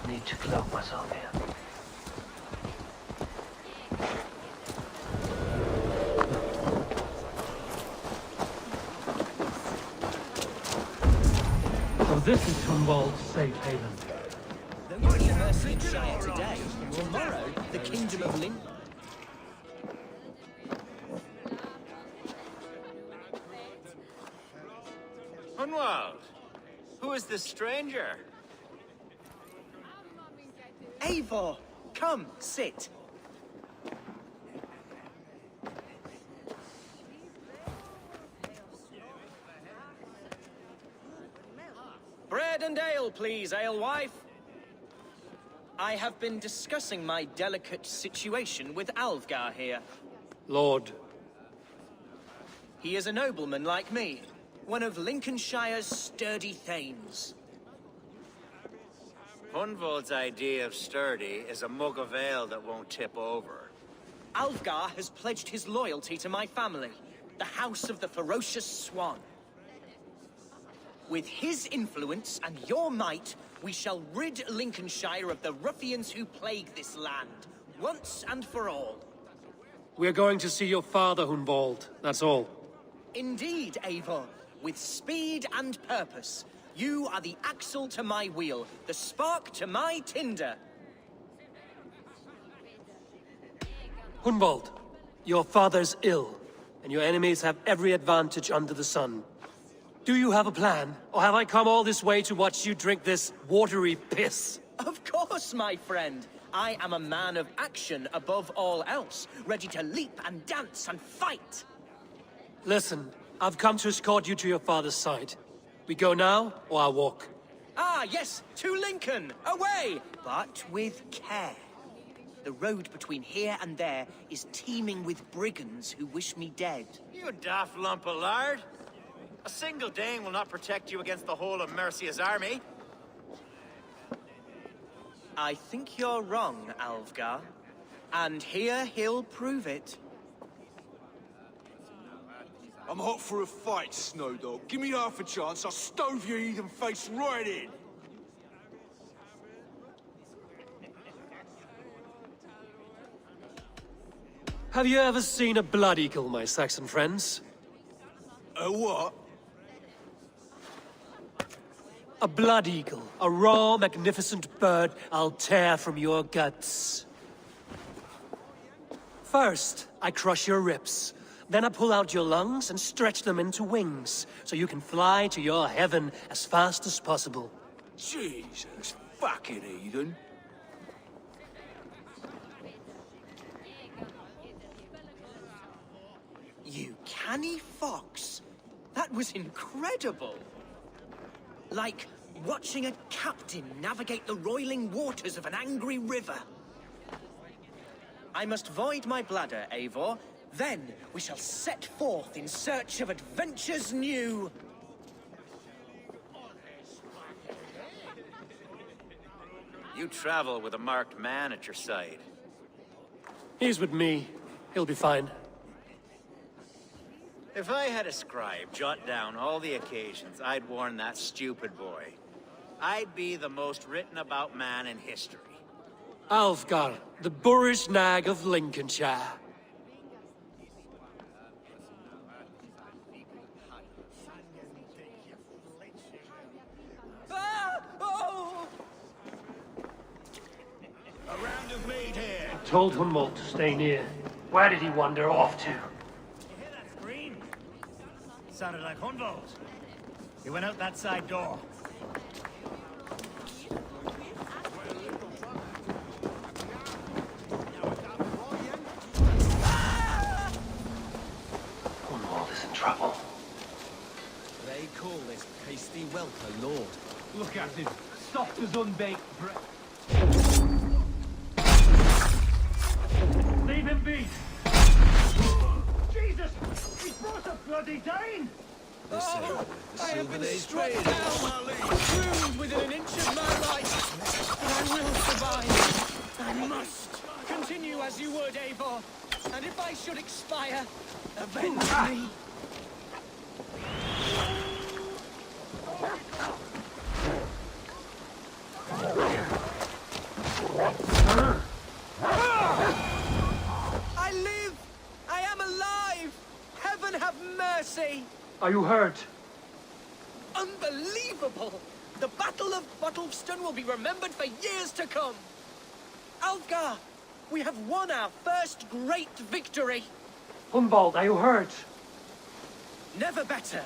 need to cloak myself here. So this is Humboldt's safe haven. Though you be Mercian Shire today, tomorrow the Kingdom of Lin. Hunwald, who is this stranger? Eivor, come, sit. Bread and ale, please, alewife. I have been discussing my delicate situation with Alfgar here. Lord. He is a nobleman like me, one of Lincolnshire's sturdy thanes. Hunwald's idea of sturdy is a mug of ale that won't tip over. Alfgar has pledged his loyalty to my family, the House of the Ferocious Swan. With his influence and your might, we shall rid Lincolnshire of the ruffians who plague this land, once and for all. We're going to see your father, Hunwald. That's all. Indeed, Eivor. With speed and purpose. You are the axle to my wheel, the spark to my tinder. Hunwald, your father's ill, and your enemies have every advantage under the sun. Do you have a plan, or have I come all this way to watch you drink this watery piss? Of course, my friend. I am a man of action above all else, ready to leap and dance and fight. Listen, I've come to escort you to your father's side. We go now, or I'll walk. Ah, yes, to Lincoln, away! But with care. The road between here and there is teeming with brigands who wish me dead. You daft lump of lard. A single Dane will not protect you against the whole of Mercia's army. I think you're wrong, Alfgar. And here he'll prove it. I'm hot for a fight, Snowdog. Give me half a chance, I'll stove your heathen face right in. Have you ever seen a blood eagle, my Saxon friends? A what? A blood eagle. A raw, magnificent bird I'll tear from your guts. First, I crush your ribs. Then I pull out your lungs and stretch them into wings, so you can fly to your heaven as fast as possible. Jesus fucking heathen. You canny fox. That was incredible. Like watching a captain navigate the roiling waters of an angry river. I must void my bladder, Eivor. Then we shall set forth in search of adventures new. You travel with a marked man at your side. He's with me. He'll be fine. If I had a scribe jot down all the occasions I'd warn that stupid boy, I'd be the most written about man in history. Alfgar, the boorish nag of Lincolnshire. Ah! Oh! A round of mead here. Told Hunwald to stay near. Where did he wander off to? You hear that scream? Sounded like Hunwald. He went out that side door. Hunwald is in trouble. They call this pasty welter lord. Look at him, soft as unbaked bread. Leave him be! Jesus! He brought a bloody Dane! The silver days Struck trade. down, wound within an inch of my life, but I will survive. I must continue as you would, Eivor, and if I should expire, avenge me. I live! I am alive! Heaven have mercy! Are you hurt? Unbelievable! The Battle of Bottleston will be remembered for years to come! Alfgar, we have won our first great victory! Humboldt, are you hurt? Never better,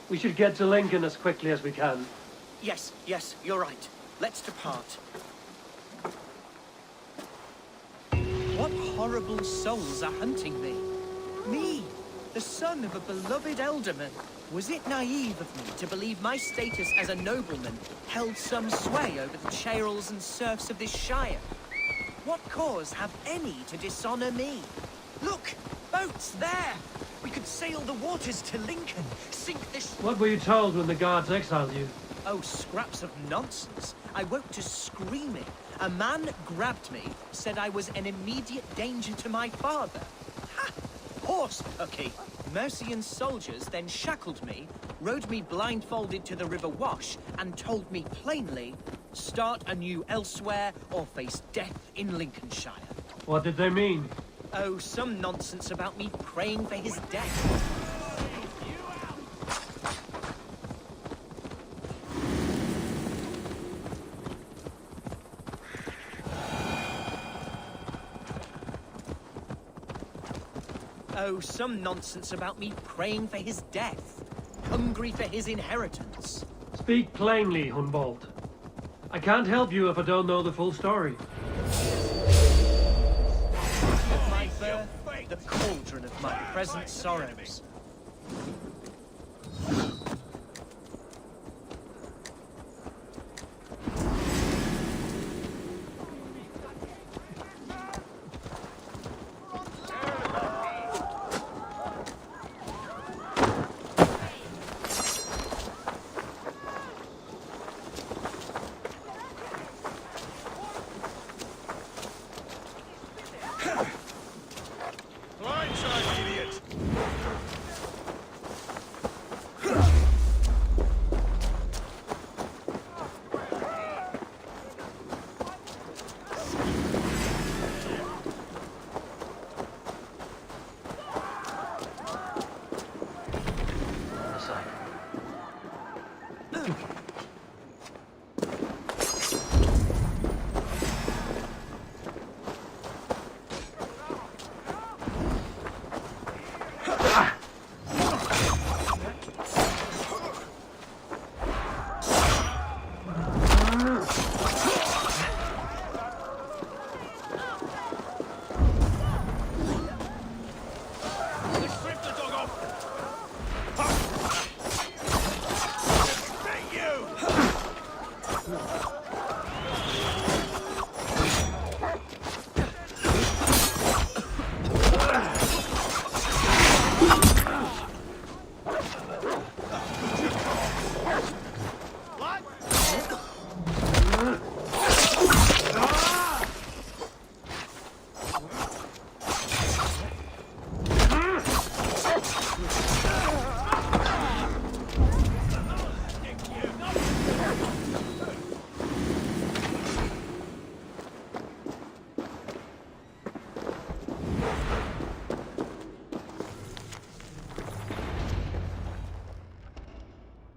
We should get to Lincoln as quickly as we can. Yes, you're right. Let's depart. What horrible souls are hunting me? Me, the son of a beloved elderman. Was it naive of me to believe my status as a nobleman held some sway over the churls and serfs of this shire? What cause have any to dishonor me? Look, boats there! We could sail the waters to Lincoln, sink this... What were you told when the guards exiled you? Oh, scraps of nonsense. I woke to screaming. A man grabbed me, said I was an immediate danger to my father. Ha! Horse pucky. Mercian soldiers then shackled me, rode me blindfolded to the River Wash, and told me plainly, start anew elsewhere or face death in Lincolnshire. What did they mean? Oh, some nonsense about me praying for his death. Oh, some nonsense about me praying for his death. Hungry for his inheritance. Speak plainly, Humboldt. I can't help you if I don't know the full story. Of my birth, the cauldron of my present sorrows.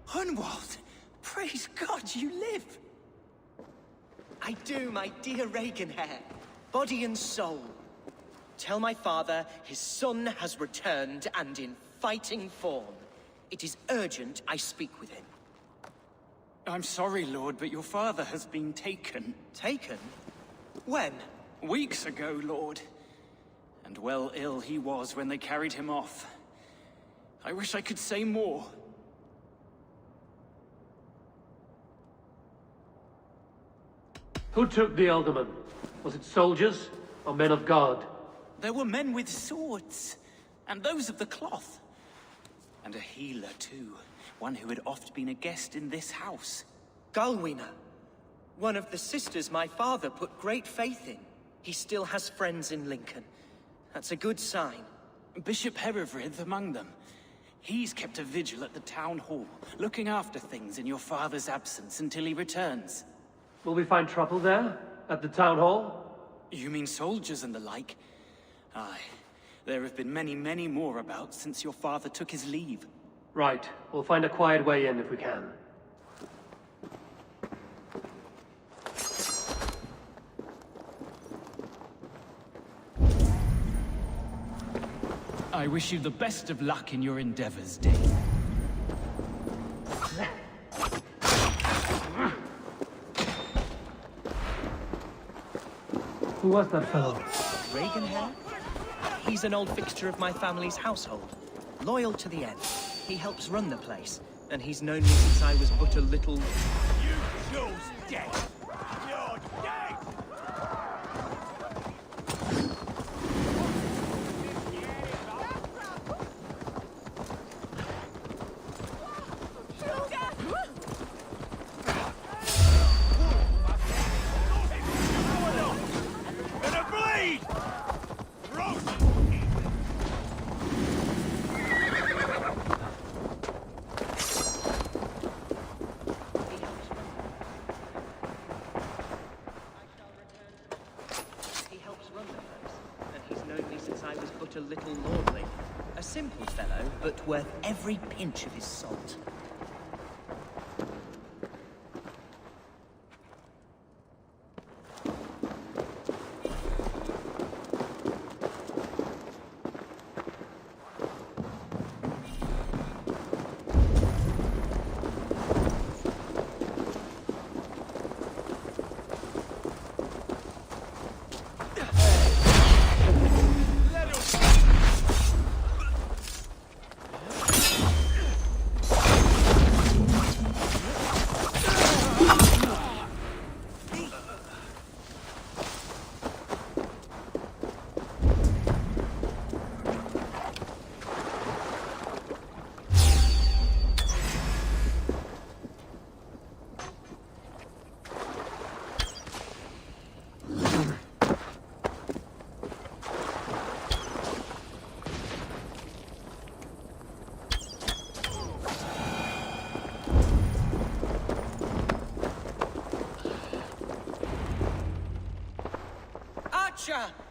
Hunwald, praise God you live. I do, my dear Reaganhair, body and soul. Tell my father his son has returned and in fighting form. It is urgent I speak with him. I'm sorry, Lord, but your father has been taken. Taken? When? Weeks ago, Lord. And well ill he was when they carried him off. I wish I could say more. Who took the alderman? Was it soldiers or men of God? There were men with swords, and those of the cloth. And a healer, too. One who had oft been a guest in this house. Galwina, one of the sisters my father put great faith in. He still has friends in Lincoln. That's a good sign. Bishop Herefrith among them. He's kept a vigil at the town hall, looking after things in your father's absence until he returns. Will we find trouble there? At the town hall? You mean soldiers and the like? Aye. There have been many, many more about since your father took his leave. Right. We'll find a quiet way in if we can. I wish you the best of luck in your endeavors, Dane. Who was that fellow? Reagan hair? He's an old fixture of my family's household. Loyal to the end. He helps run the place, and he's known me since I was but a little... You chose death. You're dead. Gonna bleed. He helps run the place, and he's known me since I was but a little lordly. A simple fellow, but worth every pinch of his salt.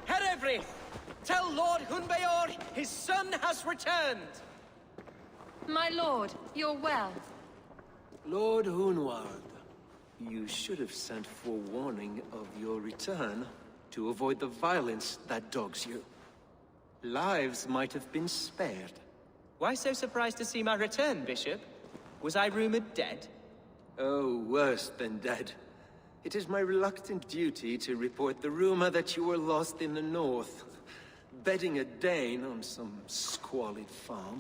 Herevri! Tell Lord Hunbeor his son has returned! My lord, you're well. Lord Hunwald, you should have sent forewarning of your return to avoid the violence that dogs you. Lives might have been spared. Why so surprised to see my return, Bishop? Was I rumored dead? Oh, worse than dead. It is my reluctant duty to report the rumor that you were lost in the north, bedding a Dane on some squalid farm.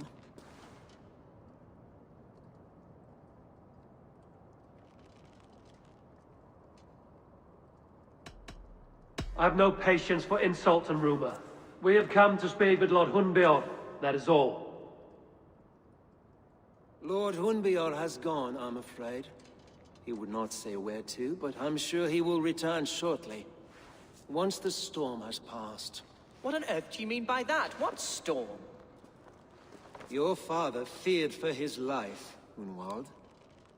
I've no patience for insult and rumor. We have come to speak with Lord Hunbeor, that is all. Lord Hunbeor has gone, I'm afraid. He would not say where to, but I'm sure he will return shortly, once the storm has passed. What on earth do you mean by that? What storm? Your father feared for his life, Hunwald.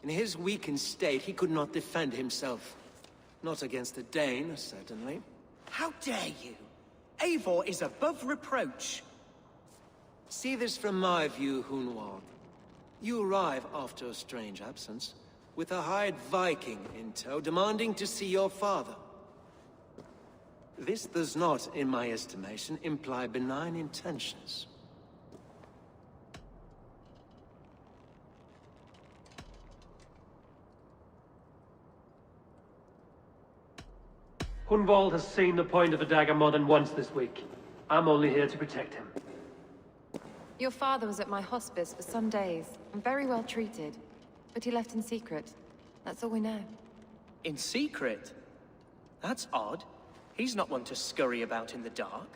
In his weakened state, he could not defend himself. Not against a Dane, certainly. How dare you? Eivor is above reproach. See this from my view, Hunwald. You arrive after a strange absence, with a hired Viking in tow, demanding to see your father. This does not, in my estimation, imply benign intentions. Hunwald has seen the point of a dagger more than once this week. I'm only here to protect him. Your father was at my hospice for some days, and very well treated. But he left in secret. That's all we know. In secret? That's odd. He's not one to scurry about in the dark.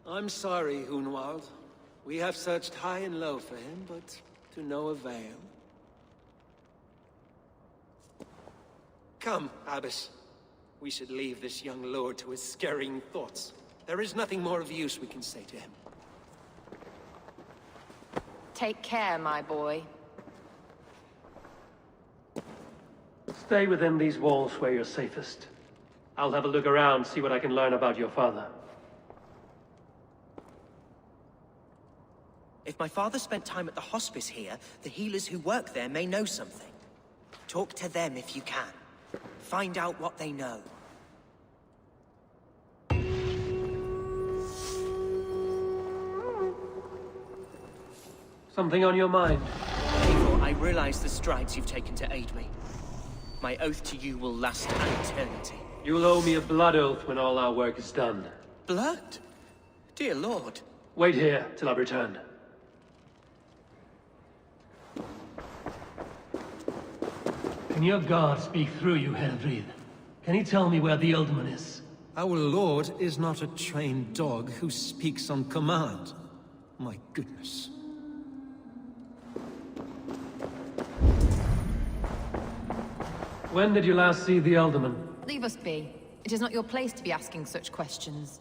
I'm sorry, Hunwald. We have searched high and low for him, but to no avail. Come, Abbess. We should leave this young lord to his scurrying thoughts. There is nothing more of use we can say to him. Take care, my boy. Stay within these walls where you're safest. I'll have a look around, see what I can learn about your father. If my father spent time at the hospice here, the healers who work there may know something. Talk to them if you can. Find out what they know. Something on your mind? Eivor, I realize the strides you've taken to aid me. My oath to you will last an eternity. You will owe me a blood oath when all our work is done. Blood? Dear Lord. Wait here till I return. Can your God speak through you, Helvrid? Can he tell me where the Alderman is? Our Lord is not a trained dog who speaks on command. My goodness. When did you last see the Alderman? Leave us be. It is not your place to be asking such questions.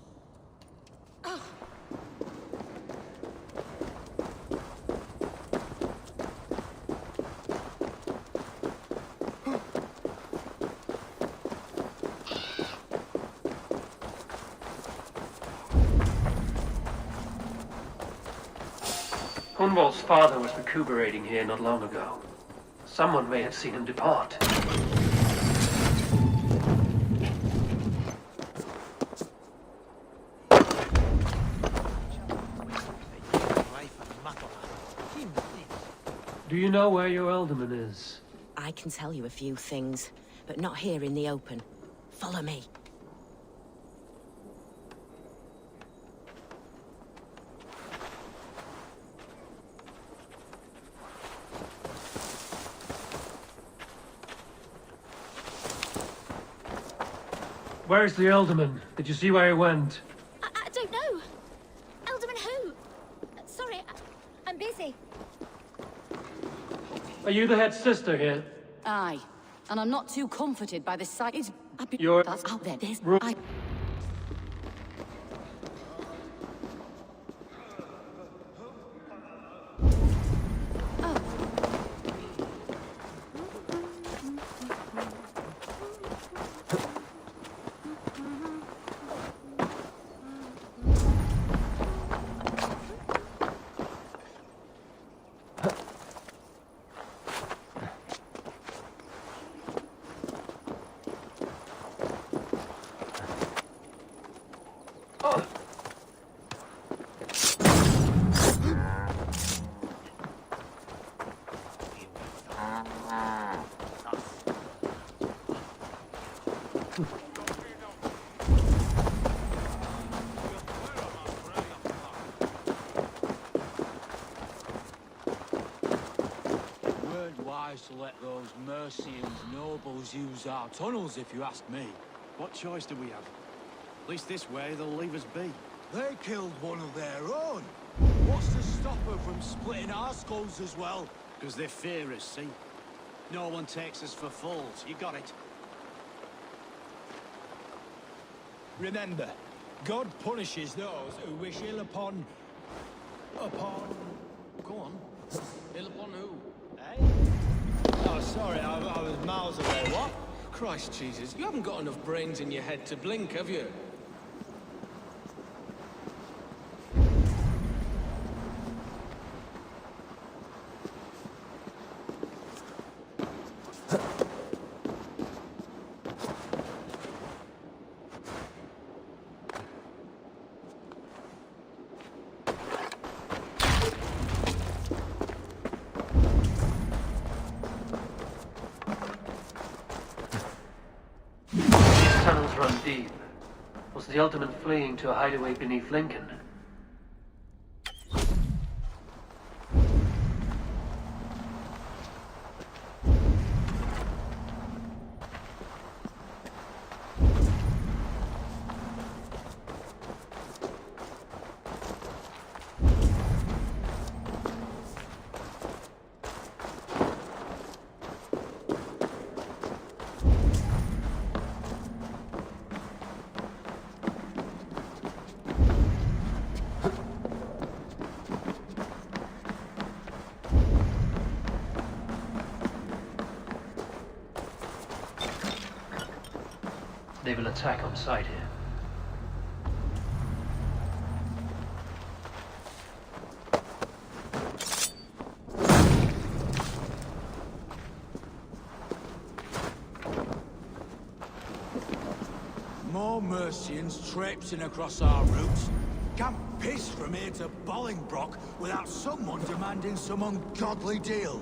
Hunwald's father was recuperating here not long ago. Someone may have seen him depart. Do you know where your Alderman is? I can tell you a few things, but not here in the open. Follow me. Where's the Alderman? Did you see where he went? I don't know. Alderman who? Sorry, I'm busy. Are you the head sister here? Aye. And I'm not too comforted by the sight. You're... That's out there. There's... To let those Mercians nobles use our tunnels, if you ask me. What choice do we have? At least this way, they'll leave us be. They killed one of their own. What's to stop her from splitting our skulls as well? Because they fear us, see? No one takes us for fools. You got it. Remember, God punishes those who wish ill upon... Go on. Ill upon who? Eh? Oh, sorry, I was miles away. What? Christ Jesus, you haven't got enough brains in your head to blink, have you? Run deep. Was the Alderman fleeing to a hideaway beneath Lincoln? naval attack on sight here. More Mercians traipsing across our routes. Can't piss from here to Bolingbroke without someone demanding some ungodly deal.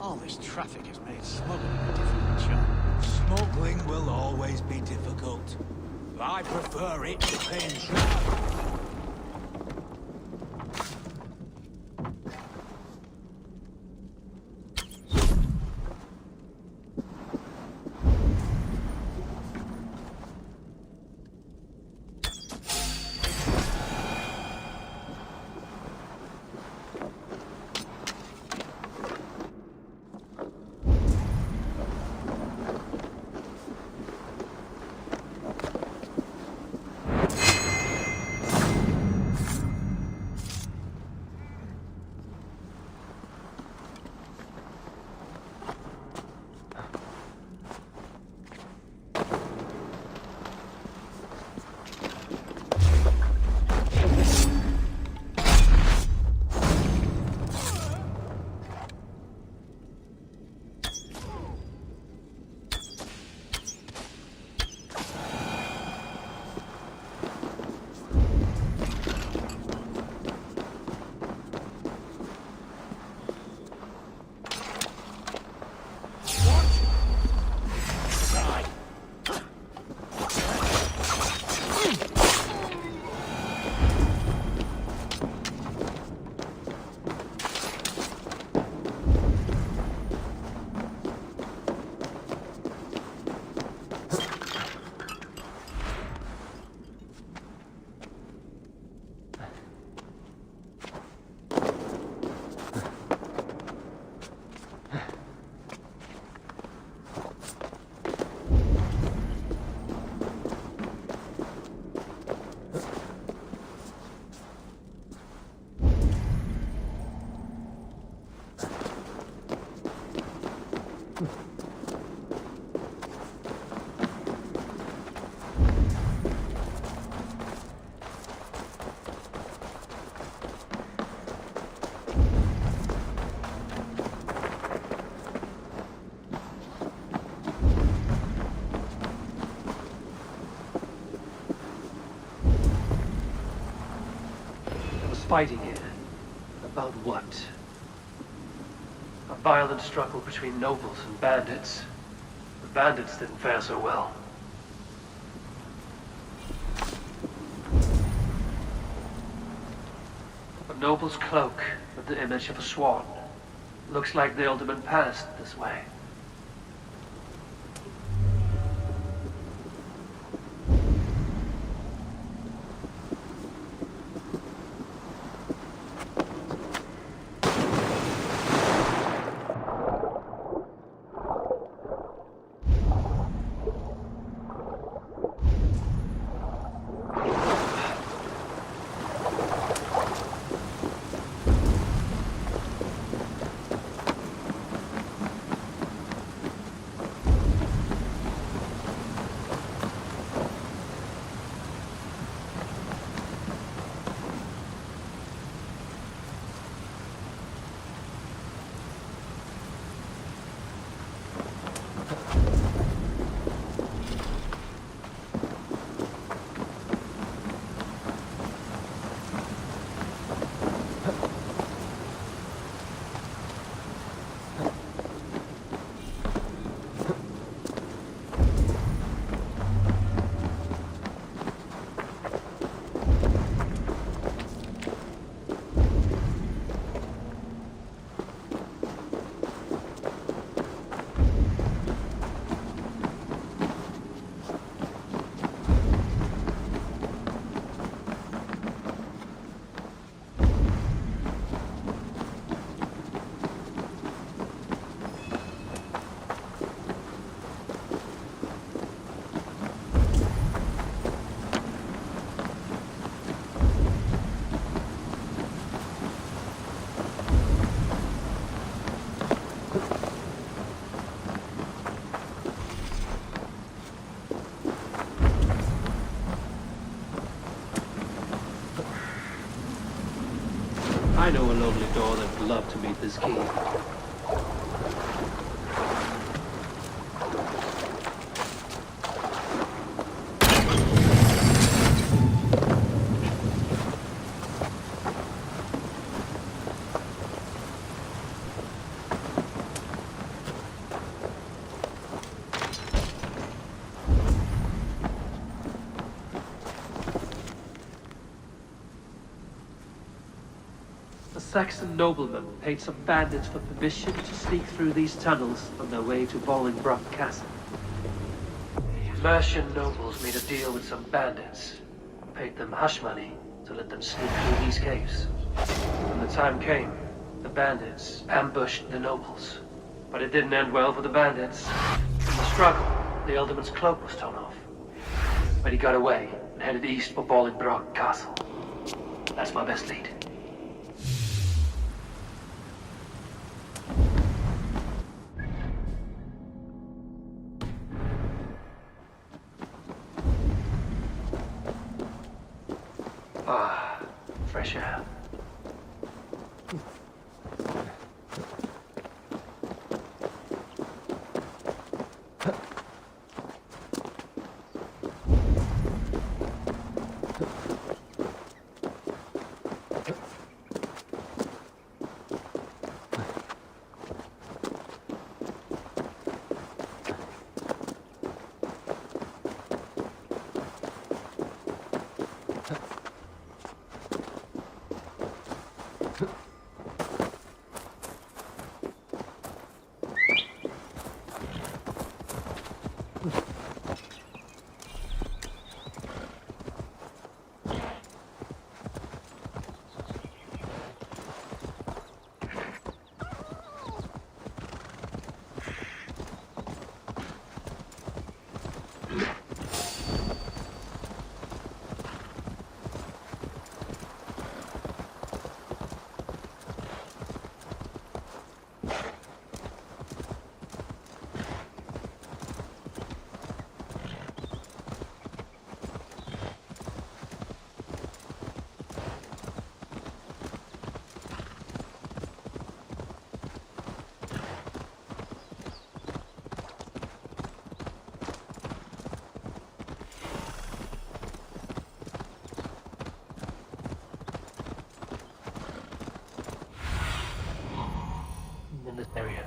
All this traffic has made smuggling a difficult job. Smuggling will always be difficult. I prefer it to paying traffic. Fighting here. About what? A violent struggle between nobles and bandits. The bandits didn't fare so well. A noble's cloak with the image of a swan. Looks like the alderman passed this way. I know a lovely door that would love to meet this key. A Saxon nobleman paid some bandits for permission to sneak through these tunnels on their way to Bolingbroke Castle. Mercian nobles made a deal with some bandits, paid them hush money to let them sneak through these caves. When the time came, the bandits ambushed the nobles. But it didn't end well for the bandits. In the struggle, the Ealdorman's cloak was torn off. But he got away and headed east for Bolingbroke Castle. That's my best lead. Ah, fresh air. In this area.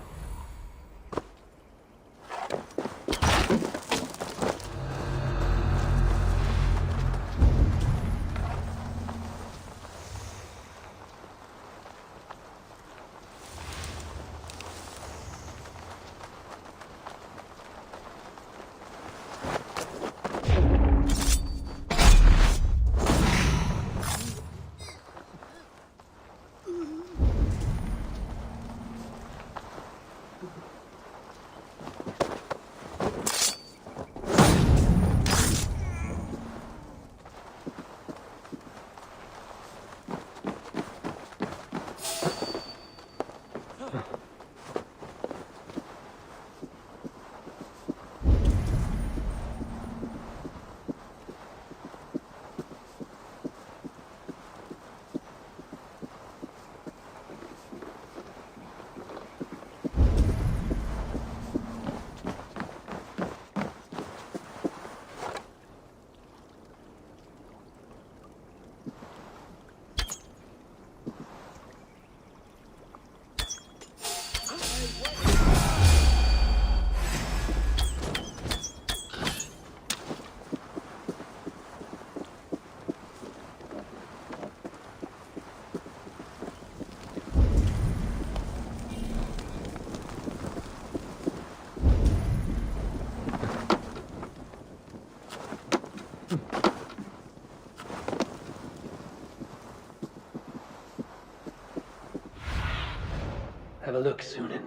Have a look, Sunan.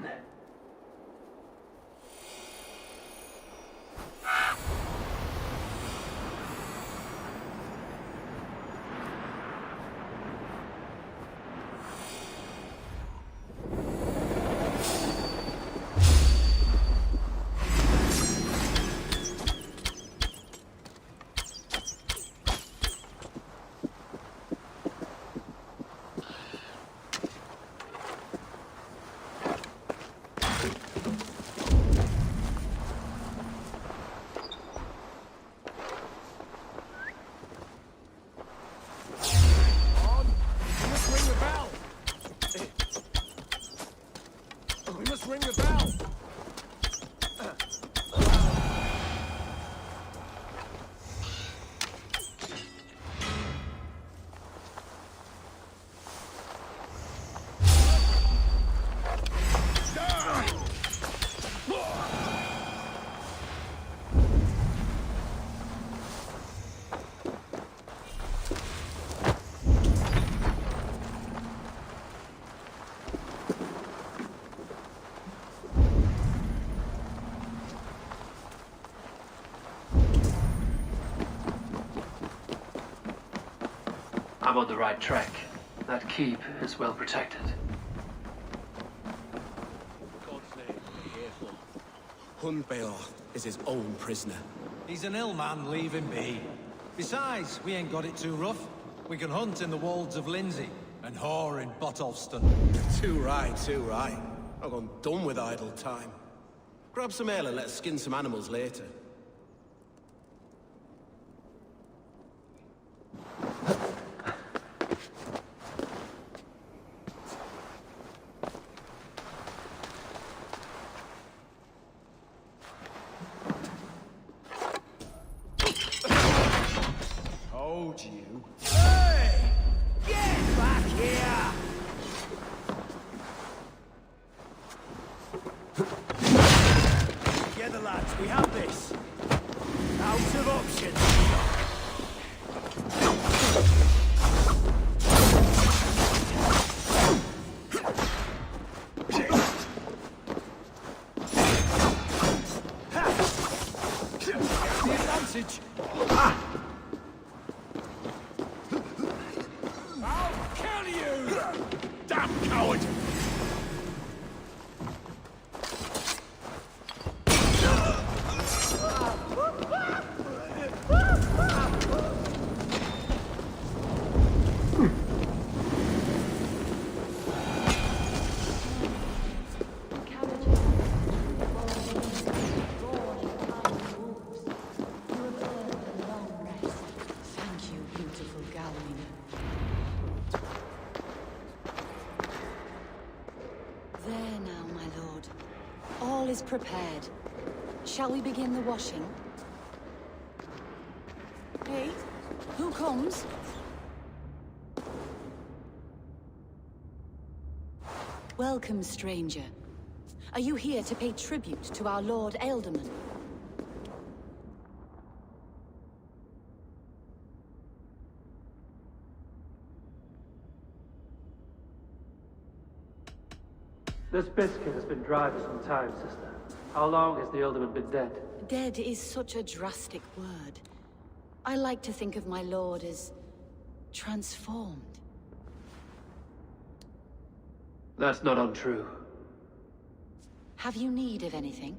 I'm on the right track. That keep is well protected. Hun Beor is his own prisoner. He's an ill man, leave him be. Besides, we ain't got it too rough. We can hunt in the wolds of Lindsay and whore in Botolston. Too right, too right. I've gone done with idle time. Grab some ale and let's skin some animals later. Told you. Hey! Get back here! Together, lads, we have this. Out of options. The advantage. I'll kill you! Damn coward! Thank you, beautiful Galwin. There now, my lord. All is prepared. Shall we begin the washing? Hey, who comes? Welcome, stranger. Are you here to pay tribute to our Lord Ealdorman? This biscuit has been dry for some time, sister. How long has the Ealdorman been dead? Dead is such a drastic word. I like to think of my lord as transformed. That's not untrue. Have you need of anything?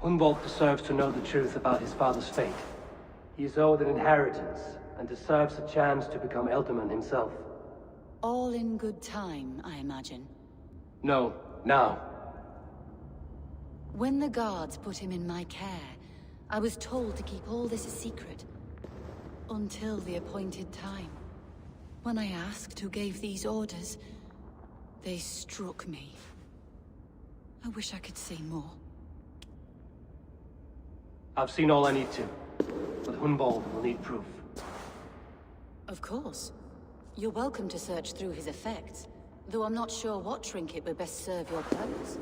Hunwald deserves to know the truth about his father's fate. He is owed an inheritance, and deserves a chance to become Ealdorman himself. All in good time, I imagine. No, now. When the guards put him in my care, I was told to keep all this a secret. Until the appointed time. When I asked who gave these orders, they struck me. I wish I could say more. I've seen all I need to, but Hunwald will need proof. Of course. You're welcome to search through his effects, though I'm not sure what trinket would best serve your purpose.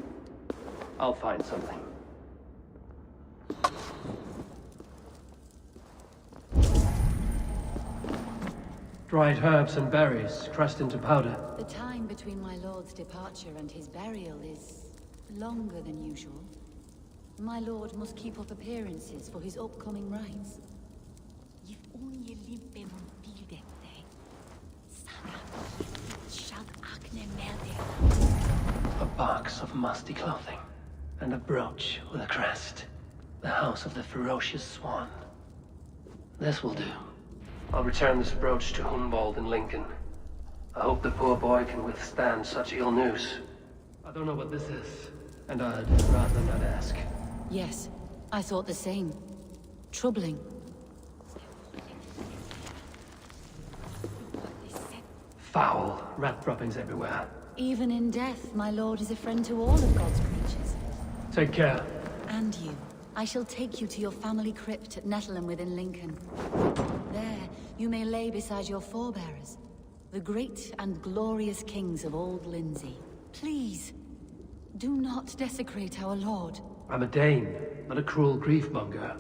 I'll find something. Dried herbs and berries crushed into powder. The time between my lord's departure and his burial is longer than usual. My lord must keep up appearances for his upcoming rites. A box of musty clothing, and a brooch with a crest. The house of the ferocious swan. This will do. I'll return this brooch to Hunwald in Lincoln. I hope the poor boy can withstand such ill news. I don't know what this is, and I'd rather not ask. Yes, I thought the same. Troubling. Foul rat droppings everywhere. Even in death, my lord is a friend to all of God's creatures. Take care. And you. I shall take you to your family crypt at Nettleton within Lincoln. There, you may lay beside your forebearers, the great and glorious kings of Old Lindsay. Please, do not desecrate our lord. I'm a Dane, not a cruel grief-monger.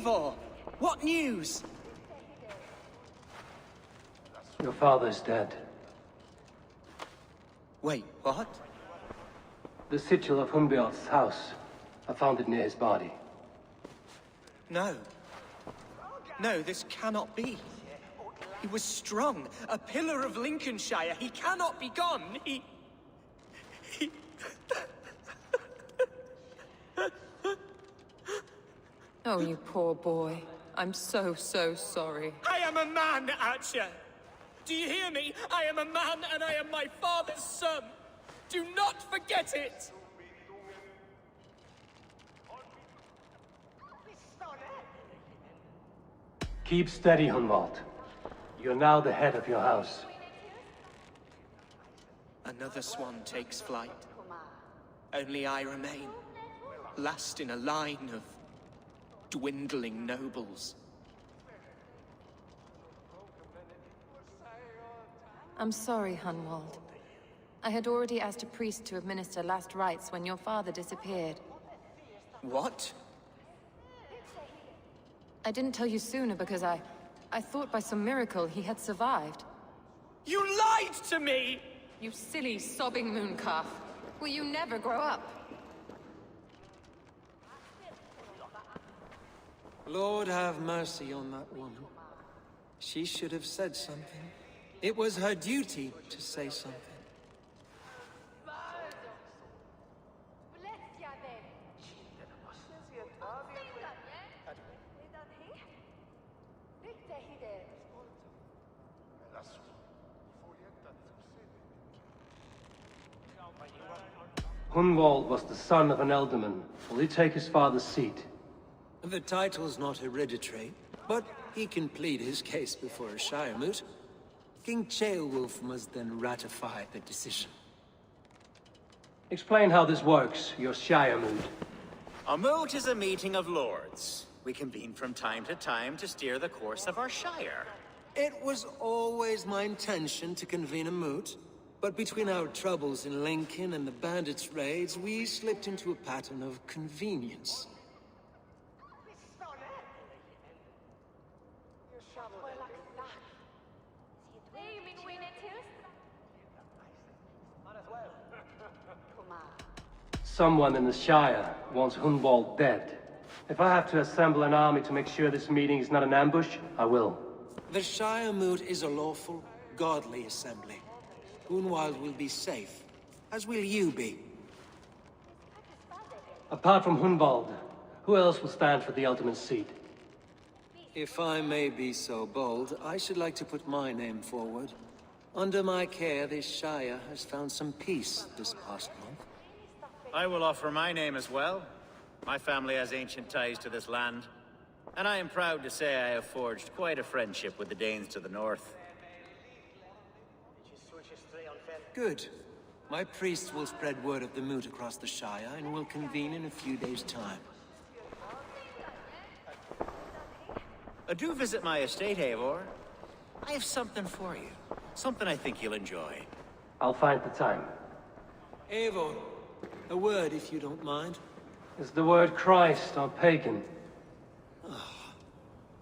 Eivor! What news? Your father's dead. Wait, what? The sigil of Hunbjorn's house. I found it near his body. No. No, this cannot be. He was strong, a pillar of Lincolnshire. He cannot be gone. He... Oh, you poor boy. I'm so sorry. I am a man, Archer. Do you hear me? I am a man and I am my father's son. Do not forget it. Keep steady, Hunwald. You're now the head of your house. Another swan takes flight. Only I remain, last in a line of dwindling nobles. I'm sorry, Hunwald. I had already asked a priest to administer last rites when your father disappeared. What? I didn't tell you sooner because I thought by some miracle he had survived. You lied to me! You silly, sobbing mooncalf. Will you never grow up? Lord have mercy on that woman. She should have said something. It was her duty to say something. Hunwald was the son of an ealdorman. Will he take his father's seat? The title's not hereditary, but he can plead his case before a Shire moot. King Ceolwulf must then ratify the decision. Explain how this works, your Shire moot. A moot is a meeting of lords. We convene from time to time to steer the course of our Shire. It was always my intention to convene a moot, but between our troubles in Lincoln and the bandits' raids, we slipped into a pattern of convenience. Someone in the Shire wants Hunwald dead. If I have to assemble an army to make sure this meeting is not an ambush, I will. The Shire moot is a lawful, godly assembly. Hunwald will be safe, as will you be. Apart from Hunwald, who else will stand for the ealdorman's seat? If I may be so bold, I should like to put my name forward. Under my care, this Shire has found some peace this past month. I will offer my name as well. My family has ancient ties to this land, and I am proud to say I have forged quite a friendship with the Danes to the north. Good. My priest will spread word of the moot across the Shire, and will convene in a few days' time. Do visit my estate, Eivor. I have something for you. Something I think you'll enjoy. I'll find the time. Eivor, a word if you don't mind. Is the word Christ or pagan?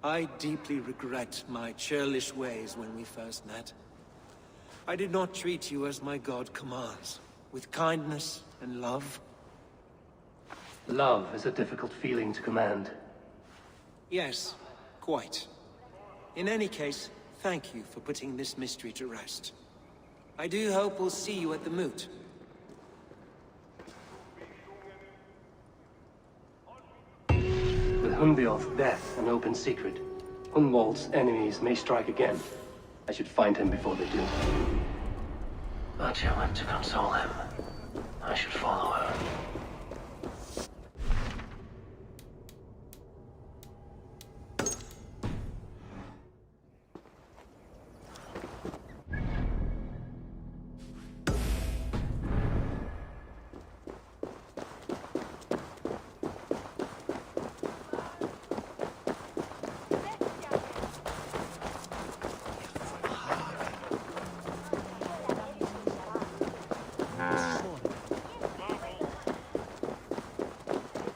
I deeply regret my churlish ways when we first met. I did not treat you as my god commands, with kindness and love. Love is a difficult feeling to command. Yes, quite. In any case, thank you for putting this mystery to rest. I do hope we'll see you at the moot. With Hunbjorn's death an open secret, Hunwald's enemies may strike again. I should find him before they do. Archer went to console him. I should follow her.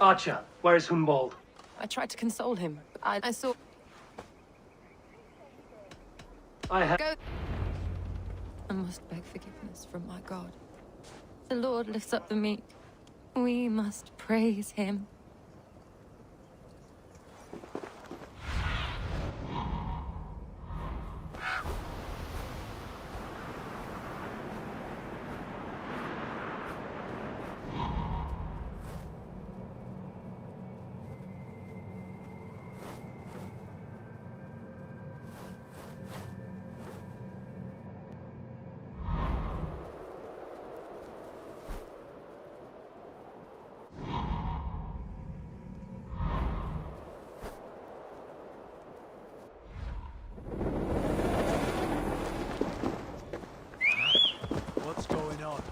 Archer, where is Hunwald? I tried to console him. I saw... Go... I must beg forgiveness from my God. The Lord lifts up the meek. We must praise him. What's going on?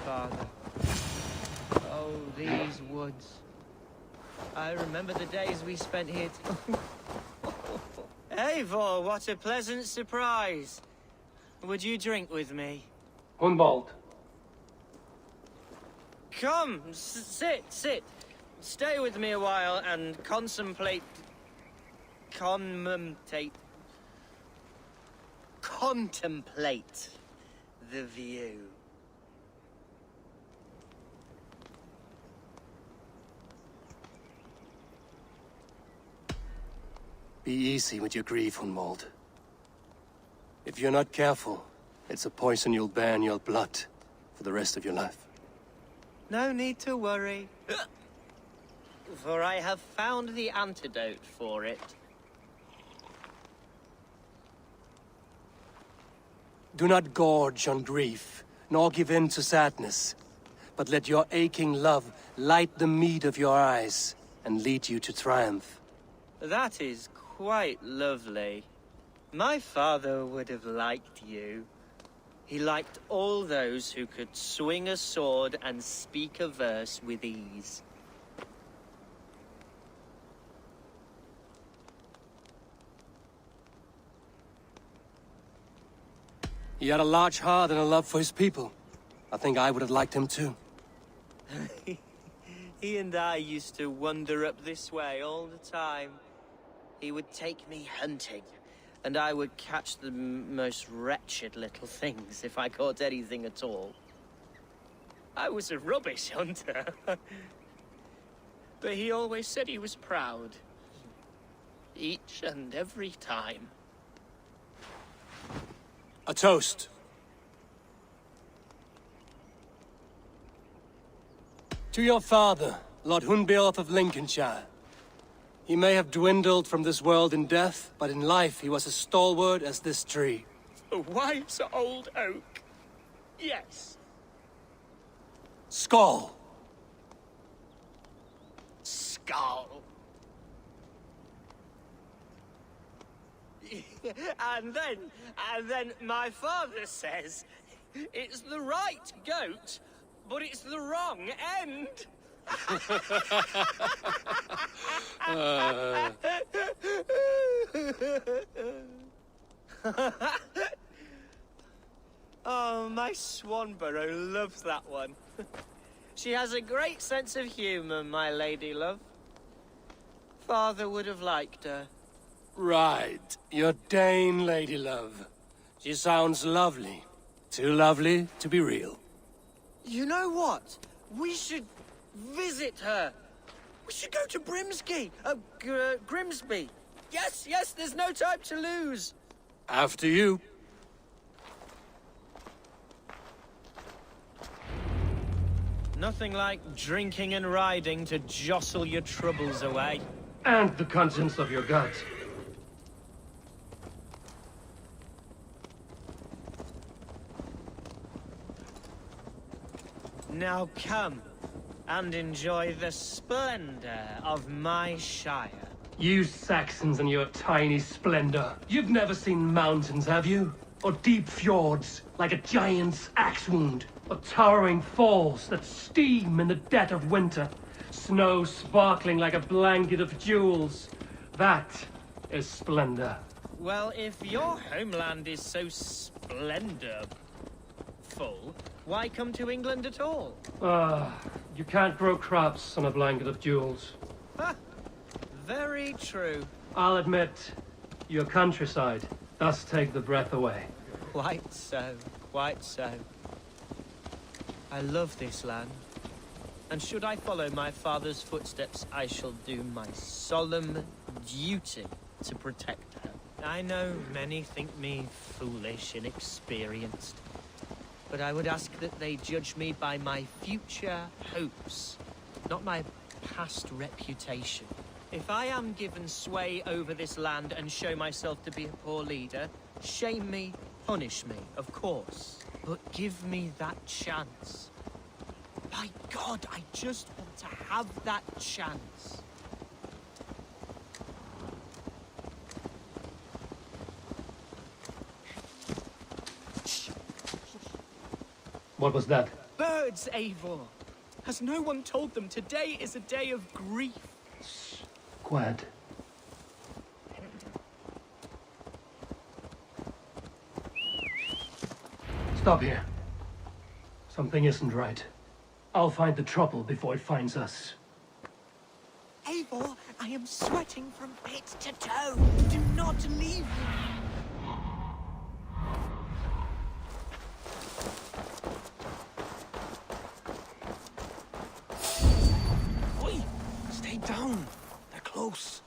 Father. Oh, these woods. I remember the days we spent here. Eivor, what a pleasant surprise. Would you drink with me? Hunwald. Come, sit. Stay with me a while and contemplate the view. Be easy with your grief, Hunwald. If you're not careful, it's a poison you'll bear in your blood for the rest of your life. No need to worry, for I have found the antidote for it. Do not gorge on grief, nor give in to sadness, but let your aching love light the mead of your eyes and lead you to triumph. That is quite lovely. My father would have liked you. He liked all those who could swing a sword and speak a verse with ease. He had a large heart and a love for his people. I think I would have liked him too. He and I used to wander up this way all the time. He would take me hunting, and I would catch the most wretched little things if I caught anything at all. I was a rubbish hunter. But he always said he was proud. Each and every time. A toast. To your father, Lord Hunbeorth of Lincolnshire. He may have dwindled from this world in death, but in life he was as stalwart as this tree. A wise old oak. Yes. Skull. Skull. And then my father says it's the right goat, but it's the wrong end. Oh, my Swanborough loves that one. She has a great sense of humor, my lady love. Father would have liked her. Right. Your Dane lady love. She sounds lovely. Too lovely to be real. You know what? We should visit her. We should go to Grimsby. Yes, there's no time to lose. After you. Nothing like drinking and riding to jostle your troubles away. And the contents of your gut. Now come and enjoy the splendor of my shire. You Saxons and your tiny splendor. You've never seen mountains, have you? Or deep fjords, like a giant's axe wound? Or towering falls that steam in the dead of winter? Snow sparkling like a blanket of jewels? That is splendor. Well, if your homeland is so splendorful, why come to England at all? You can't grow crops on a blanket of jewels. Ha! Very true. I'll admit, your countryside does take the breath away. Quite so, quite so. I love this land. And should I follow my father's footsteps, I shall do my solemn duty to protect her. I know many think me foolish, inexperienced. But I would ask that they judge me by my future hopes, not my past reputation. If I am given sway over this land and show myself to be a poor leader, shame me, punish me, of course. But give me that chance. By God, I just want to have that chance. What was that? Birds, Eivor! Has no one told them today is a day of grief? Quiet. Stop here. Something isn't right. I'll find the trouble before it finds us. Eivor, I am sweating from head to toe. Do not leave me. Oi! Stay down. They're close.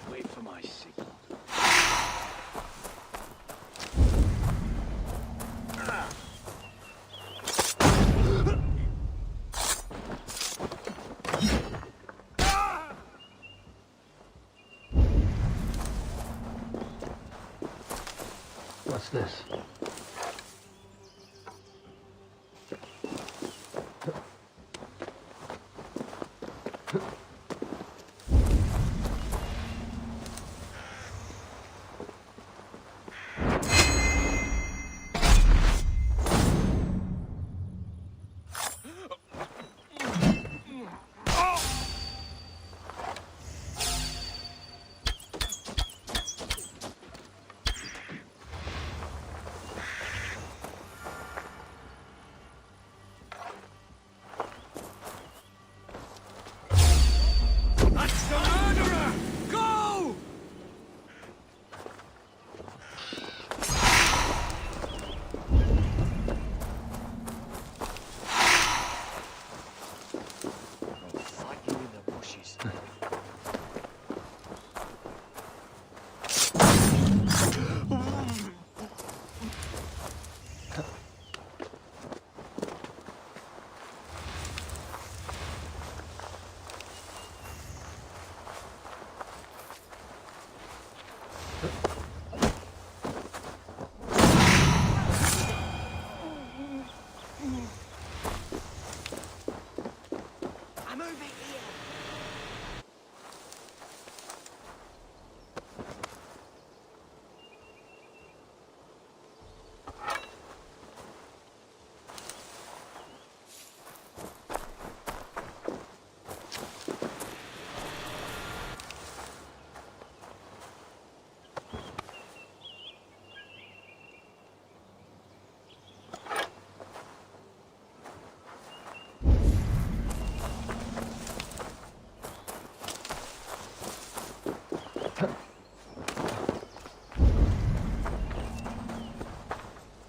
Wait for my signal. What's this?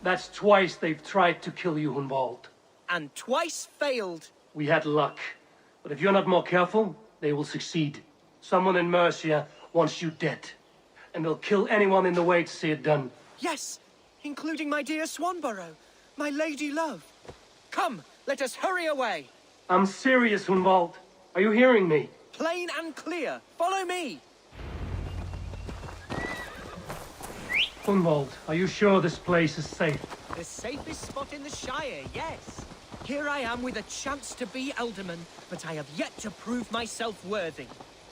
That's twice they've tried to kill you, Hunwald. And twice failed. We had luck. But if you're not more careful, they will succeed. Someone in Mercia wants you dead. And they'll kill anyone in the way to see it done. Yes, including my dear Swanborough, my lady love. Come, let us hurry away. I'm serious, Hunwald. Are you hearing me? Plain and clear. Follow me. Hunwald, are you sure this place is safe? The safest spot in the Shire, yes. Here I am with a chance to be Alderman, but I have yet to prove myself worthy.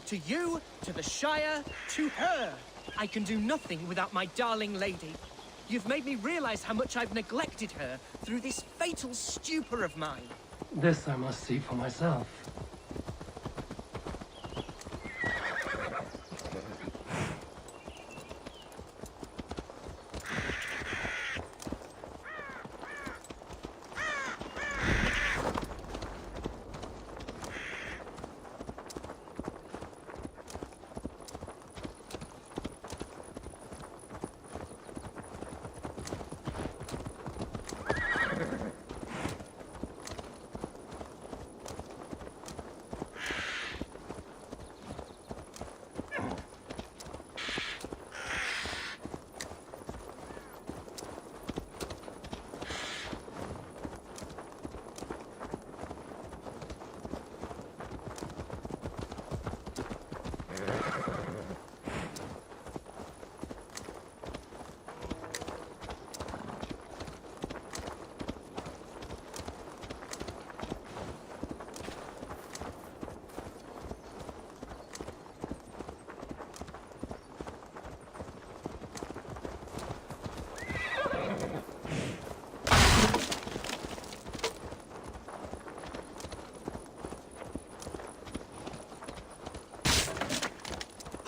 To you, to the Shire, to her. I can do nothing without my darling lady. You've made me realize how much I've neglected her through this fatal stupor of mine. This I must see for myself.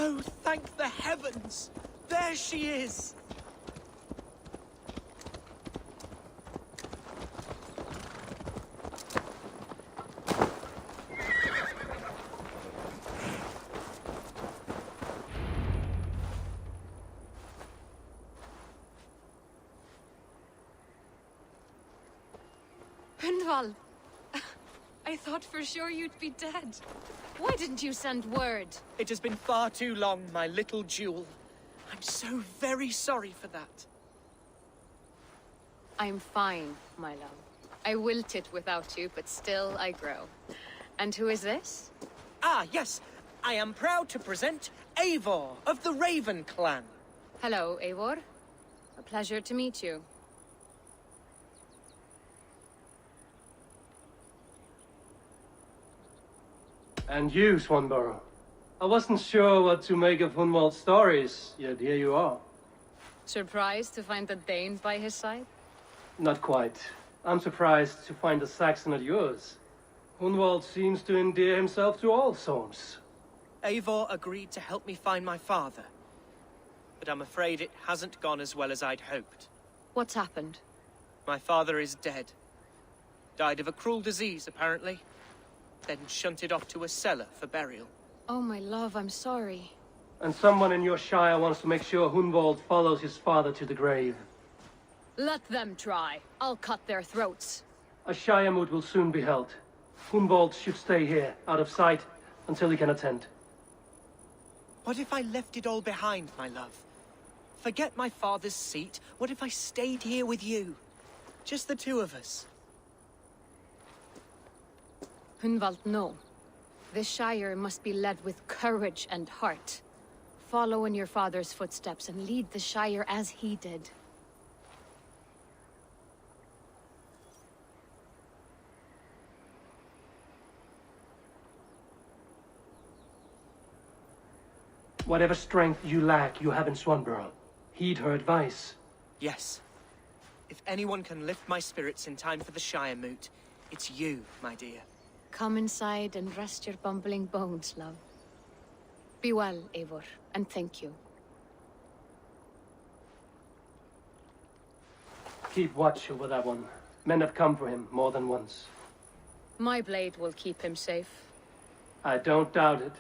Oh, thank the heavens! There she is! Hunwald! I thought for sure you'd be dead. Why didn't you send word? It has been far too long, my little jewel. I'm so very sorry for that. I'm fine, my love. I wilted without you, but still I grow. And who is this? Ah, yes. I am proud to present Eivor of the Raven clan. Hello, Eivor. A pleasure to meet you. And you, Swanborough. I wasn't sure what to make of Hunwald's stories, yet here you are. Surprised to find a Dane by his side? Not quite. I'm surprised to find a Saxon at yours. Hunwald seems to endear himself to all souls. Eivor agreed to help me find my father. But I'm afraid it hasn't gone as well as I'd hoped. What's happened? My father is dead. Died of a cruel disease, apparently. Then shunted off to a cellar for burial. Oh, my love, I'm sorry. And someone in your shire wants to make sure Hunwald follows his father to the grave. Let them try. I'll cut their throats. A shire moot will soon be held. Hunwald should stay here, out of sight, until he can attend. What if I left it all behind, my love? Forget my father's seat. What if I stayed here with you? Just the two of us. Hunwald, no. This Shire must be led with courage and heart. Follow in your father's footsteps and lead the Shire as he did. Whatever strength you lack, you have in Swanborough. Heed her advice. Yes. If anyone can lift my spirits in time for the Shire moot, it's you, my dear. Come inside and rest your bumbling bones, love. Be well, Eivor, and thank you. Keep watch over that one. Men have come for him more than once. My blade will keep him safe. I don't doubt it.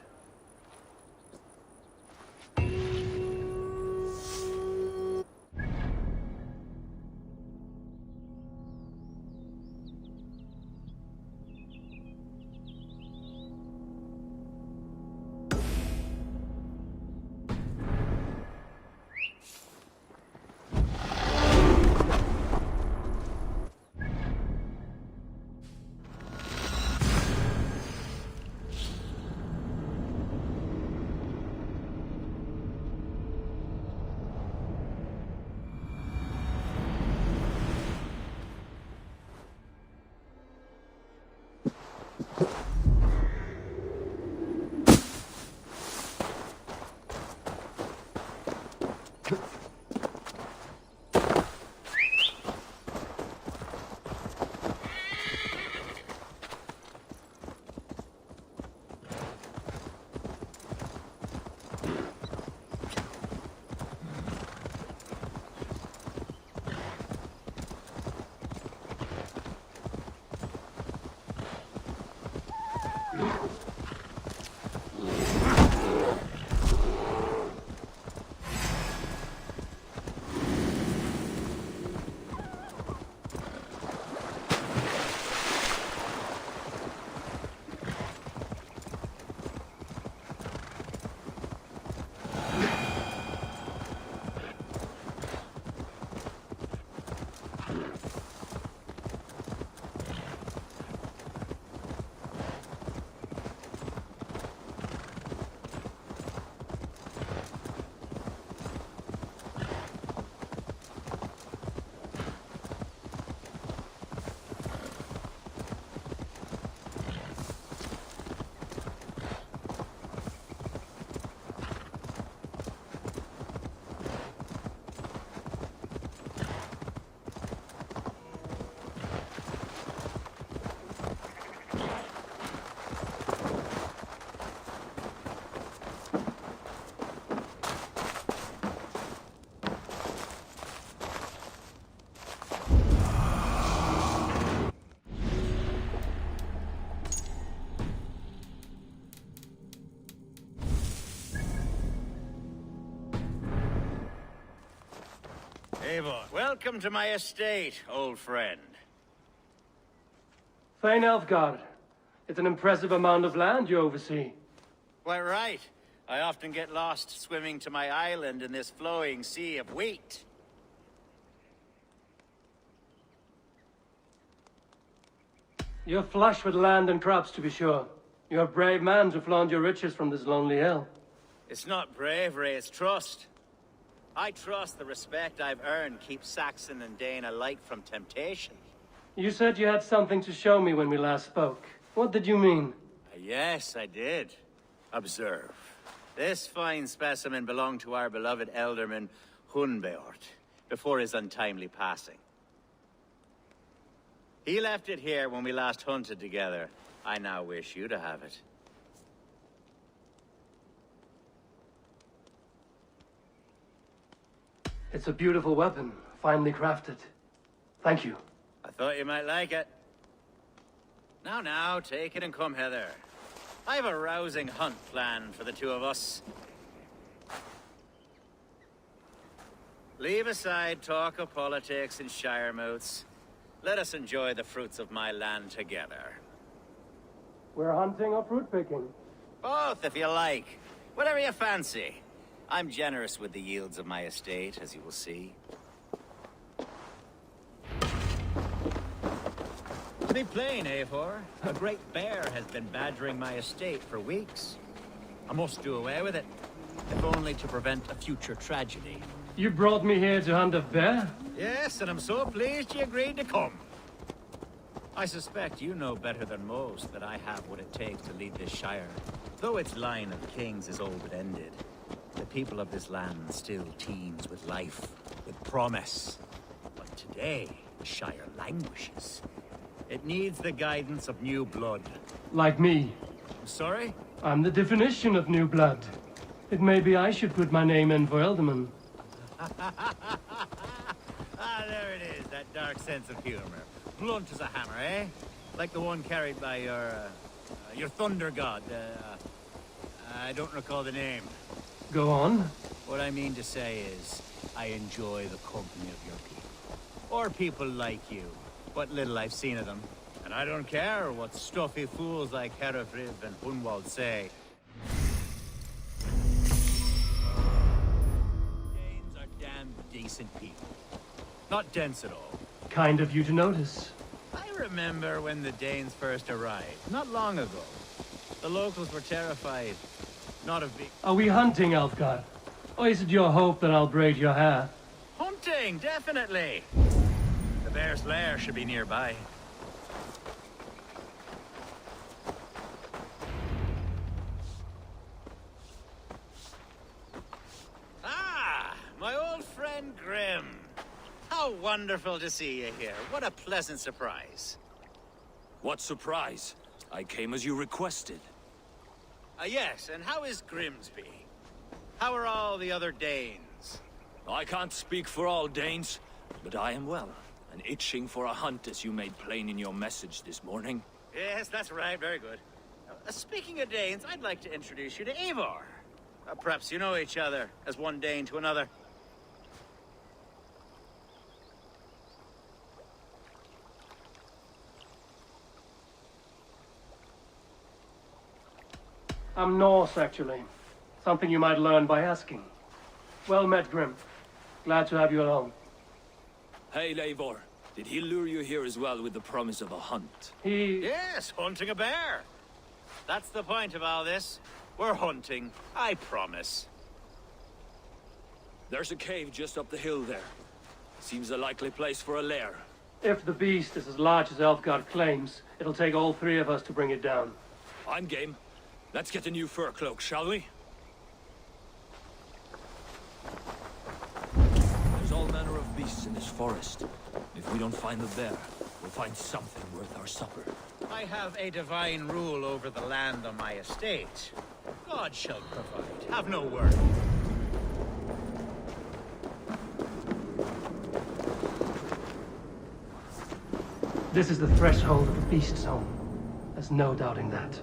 Eivor. Welcome to my estate, old friend. Thane Elfgard. It's an impressive amount of land you oversee. Quite right. I often get lost swimming to my island in this flowing sea of wheat. You're flush with land and crops, to be sure. You're a brave man to flaunt your riches from this lonely hill. It's not bravery, it's trust. I trust the respect I've earned keeps Saxon and Dane alike from temptation. You said you had something to show me when we last spoke. What did you mean? Yes, I did. Observe. This fine specimen belonged to our beloved elderman, Hunbeort, before his untimely passing. He left it here when we last hunted together. I now wish you to have it. It's a beautiful weapon, finely crafted. Thank you. I thought you might like it. Now, take it and come hither. I have a rousing hunt planned for the two of us. Leave aside talk of politics and shire moots. Let us enjoy the fruits of my land together. We're hunting or fruit picking? Both, if you like. Whatever you fancy. I'm generous with the yields of my estate, as you will see. To be plain, Eivor, a great bear has been badgering my estate for weeks. I must do away with it, if only to prevent a future tragedy. You brought me here to hunt a bear? Yes, and I'm so pleased you agreed to come. I suspect you know better than most that I have what it takes to lead this shire. Though its line of kings is old and ended, the people of this land still teems with life, with promise. But today, the shire languishes. It needs the guidance of new blood. Like me. I'm sorry? I'm the definition of new blood. It may be I should put my name in for Elderman. There it is, that dark sense of humor. Blunt as a hammer, eh? Like the one carried by your thunder god. I don't recall the name. Go on. What I mean to say is, I enjoy the company of your people. Or people like you. What little I've seen of them. And I don't care what stuffy fools like Herefriv and Hunwald say. Danes are damn decent people. Not dense at all. Kind of you to notice. I remember when the Danes first arrived, not long ago. The locals were terrified. Not of being... Are we hunting, Elfgard? Or is it your hope that I'll braid your hair? Hunting, definitely! The bear's lair should be nearby. Ah! My old friend Grim. How wonderful to see you here. What a pleasant surprise. What surprise? I came as you requested. Yes, and how is Grimsby? How are all the other Danes? I can't speak for all Danes, but I am well, and itching for a hunt as you made plain in your message this morning. Yes, that's right, very good. Speaking of Danes, I'd like to introduce you to Eivor. Perhaps you know each other, as one Dane to another. I'm Norse, actually. Something you might learn by asking. Well met, Grim. Glad to have you along. Hey, Eivor. Did he lure you here as well with the promise of a hunt? Yes, hunting a bear. That's the point of all this. We're hunting, I promise. There's a cave just up the hill there. Seems a likely place for a lair. If the beast is as large as Elfgard claims, it'll take all three of us to bring it down. I'm game. Let's get a new fur cloak, shall we? There's all manner of beasts in this forest. If we don't find the bear, we'll find something worth our supper. I have a divine rule over the land on my estate. God shall provide. Have no worry. This is the threshold of the beast's home. There's no doubting that.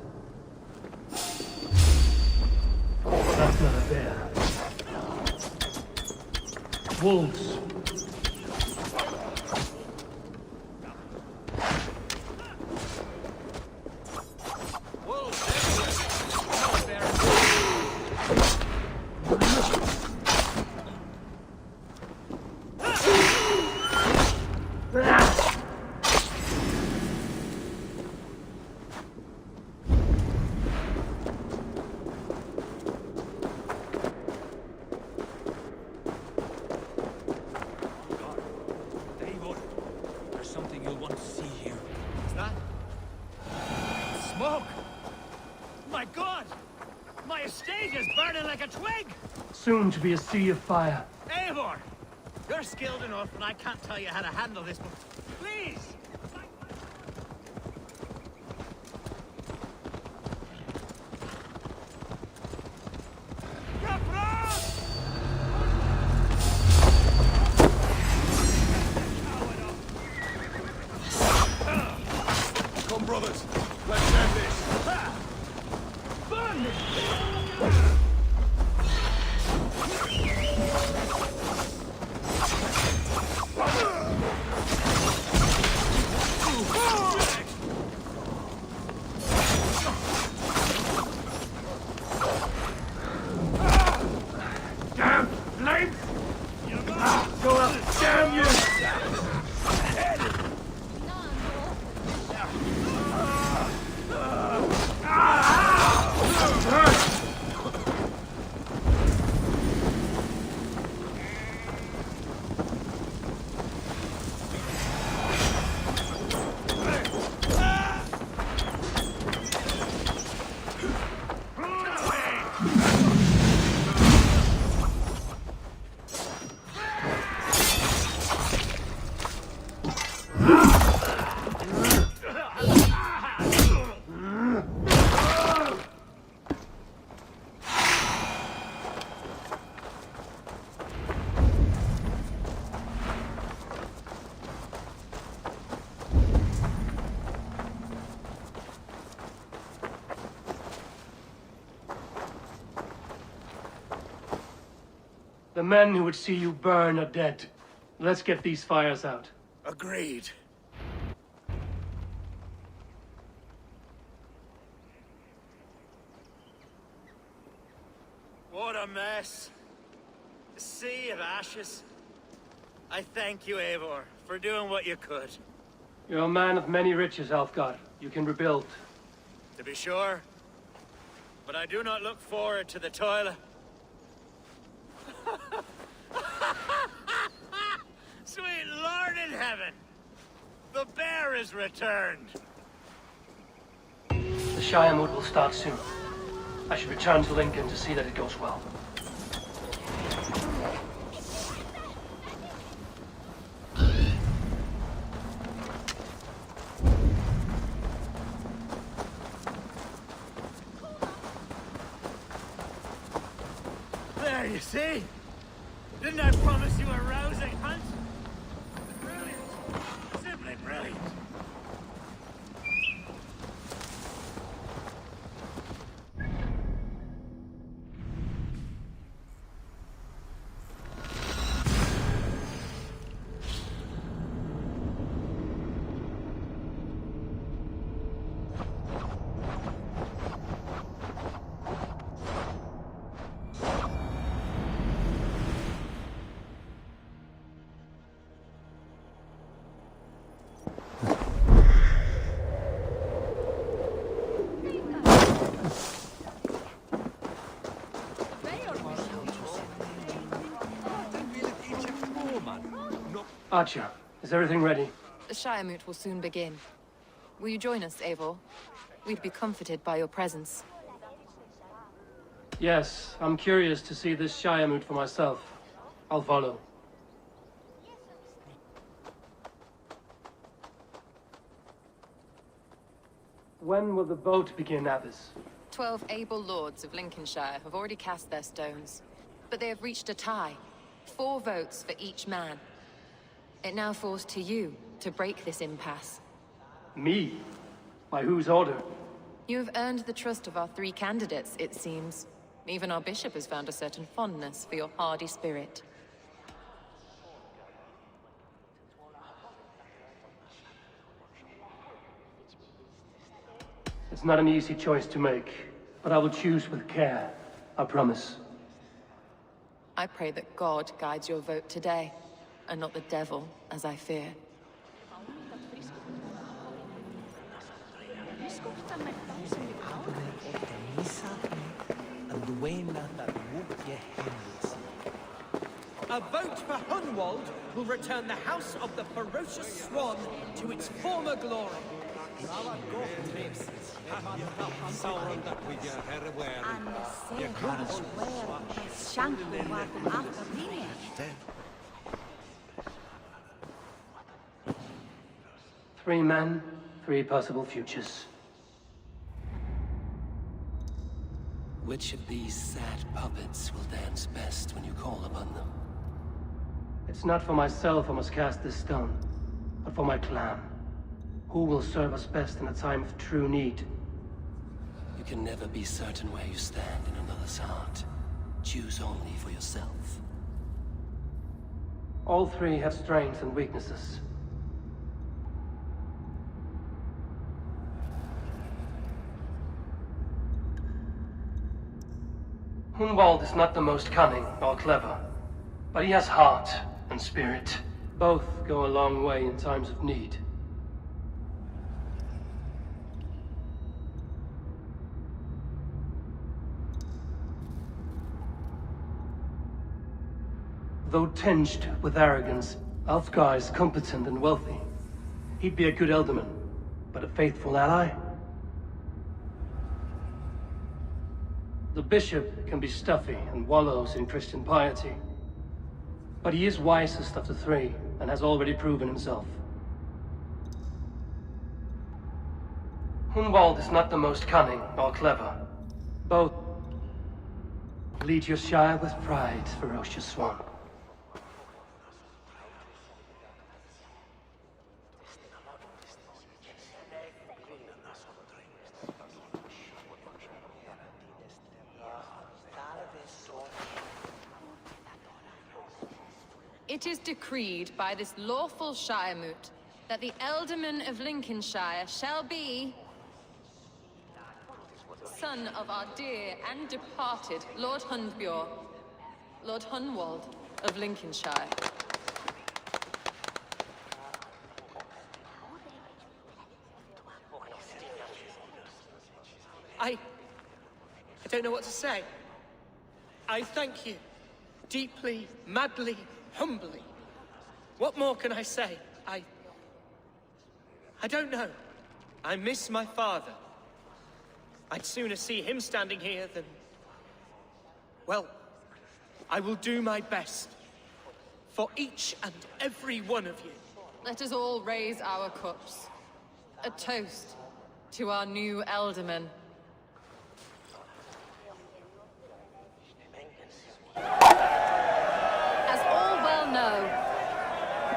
That's not a bear. Wolves. anyone see you. What's that? Smoke! My God! My estate is burning like a twig! Soon to be a sea of fire. Eivor! You're skilled enough, and I can't tell you how to handle this, but please! Come, brothers. Let's end this. Burn this! Damn flames! Go up, damn you! The men who would see you burn are dead. Let's get these fires out. Agreed. What a mess. A sea of ashes. I thank you, Eivor, for doing what you could. You're a man of many riches, Alfgar. You can rebuild. To be sure. But I do not look forward to the toil. Sweet Lord in heaven! The bear is returned! The Shire mood will start soon. I should return to Lincoln to see that it goes well. There, you see? Didn't I promise you a rousing hunt? Brilliant. Simply brilliant. Archer, is everything ready? The Shire moot will soon begin. Will you join us, Eivor? We'd be comforted by your presence. Yes, I'm curious to see this Shire moot for myself. I'll follow. When will the vote begin, Abbess? 12 able lords of Lincolnshire have already cast their stones, but they have reached a tie. 4 votes for each man. It now falls to you to break this impasse. Me? By whose order? You have earned the trust of our 3 candidates, it seems. Even our bishop has found a certain fondness for your hardy spirit. It's not an easy choice to make, but I will choose with care. I promise. I pray that God guides your vote today, and not the devil, as I fear. A vote for Hunwald will return the House of the Ferocious Swan to its former glory. Three men, three possible futures. Which of these sad puppets will dance best when you call upon them? It's not for myself I must cast this stone, but for my clan. Who will serve us best in a time of true need? You can never be certain where you stand in another's heart. Choose only for yourself. All three have strengths and weaknesses. Hunwald is not the most cunning or clever, but he has heart and spirit. Both go a long way in times of need. Though tinged with arrogance, Alfgar is competent and wealthy. He'd be a good Elderman, but a faithful ally? The bishop can be stuffy and wallows in Christian piety. But he is wisest of the three, and has already proven himself. Hunwald is not the most cunning or clever. Both lead your shire with pride, ferocious swan. It is decreed by this lawful Shiremoot that the Ealdorman of Lincolnshire shall be son of our dear and departed Lord Hundbjorn, Lord Hunwald of Lincolnshire. I don't know what to say. I thank you. Deeply, madly, humbly. What more can I say? I don't know. I miss my father. I'd sooner see him standing here than... Well, I will do my best. For each and every one of you. Let us all raise our cups. A toast to our new Ealdorman. As all well know,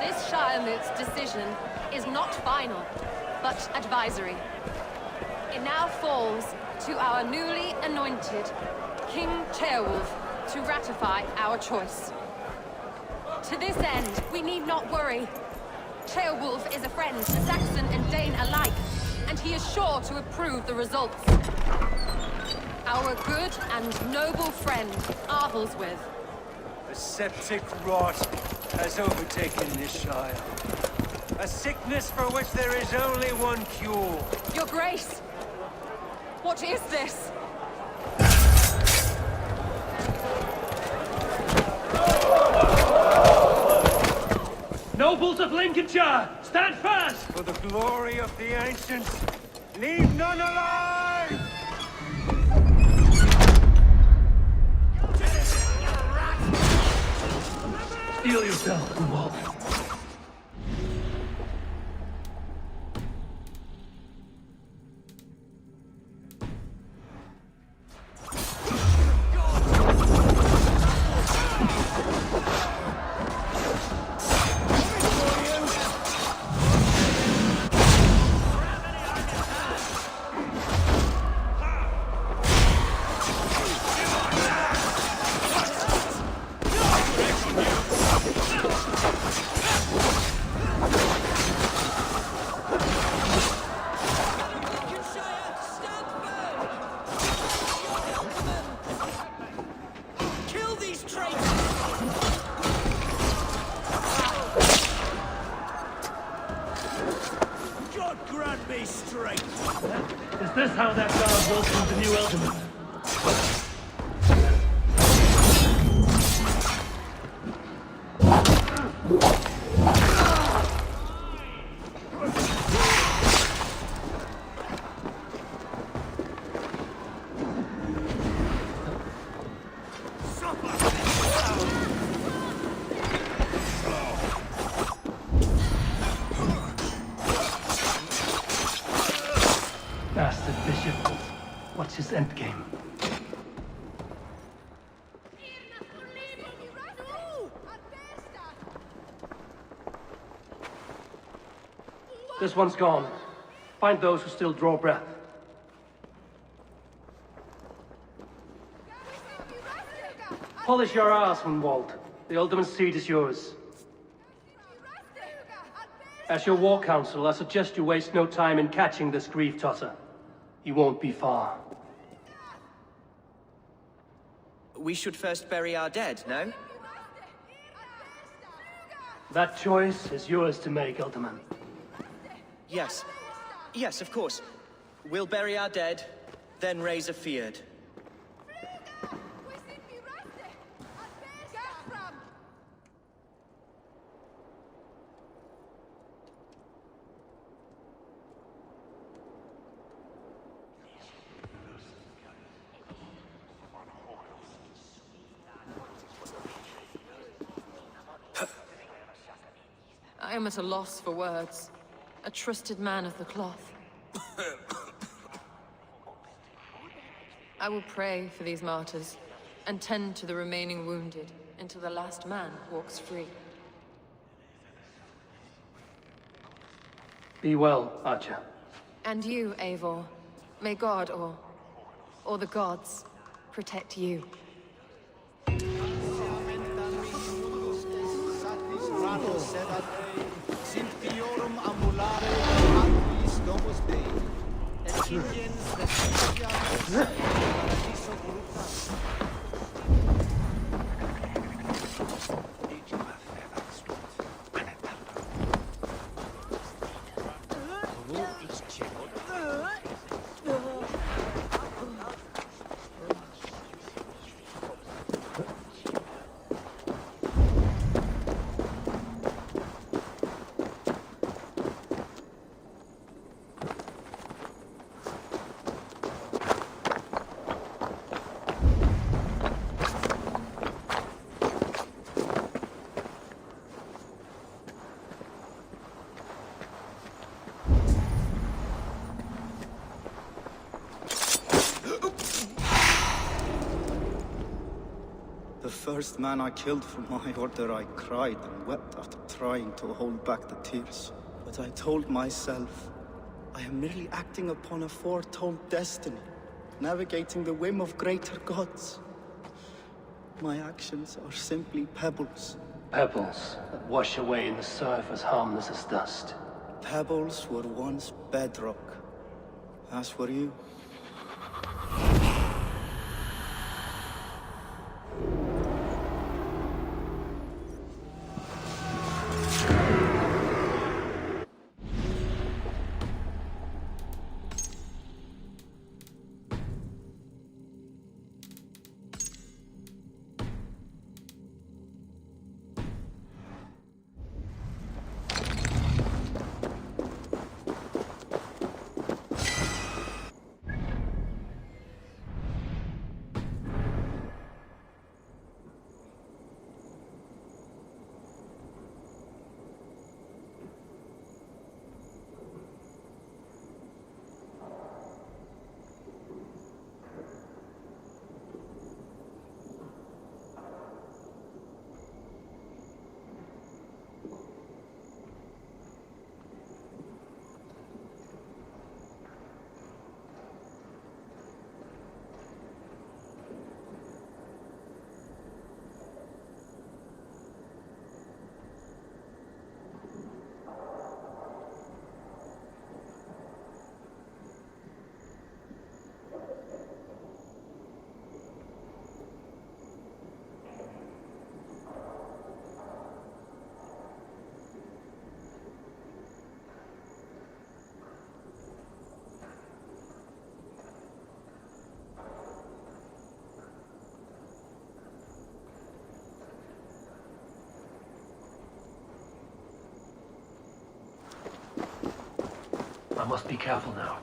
this Shiremoot's decision is not final, but advisory. It now falls to our newly anointed King Teowulf to ratify our choice. To this end, we need not worry. Teowulf is a friend to Saxon and Dane alike, and he is sure to approve the results. Our good and noble friend, Arthelswith. The septic rot has overtaken this shire. A sickness for which there is only one cure. Your Grace! What is this? Nobles of Lincolnshire, stand fast! For the glory of the ancients, leave none alive! Steel yourself, Hunwald. Is this how that guard welcomes the new Ealdorman? his endgame. This one's gone. Find those who still draw breath. Polish your ass, Walt. The ultimate seat is yours. As your war council, I suggest you waste no time in catching this grief tosser. He won't be far. We should first bury our dead, no? That choice is yours to make, Ultiman. Yes. Yes, of course. We'll bury our dead, then raise a feared. I am at a loss for words. A trusted man of the cloth. I will pray for these martyrs, and tend to the remaining wounded until the last man walks free. Be well, Archer. And you, Eivor. May God, or the gods, protect you. The first man I killed for my order, I cried and wept after trying to hold back the tears. But I told myself, I am merely acting upon a foretold destiny, navigating the whim of greater gods. My actions are simply pebbles. Pebbles that wash away in the surf as harmless as dust. Pebbles were once bedrock, as were you. I must be careful now.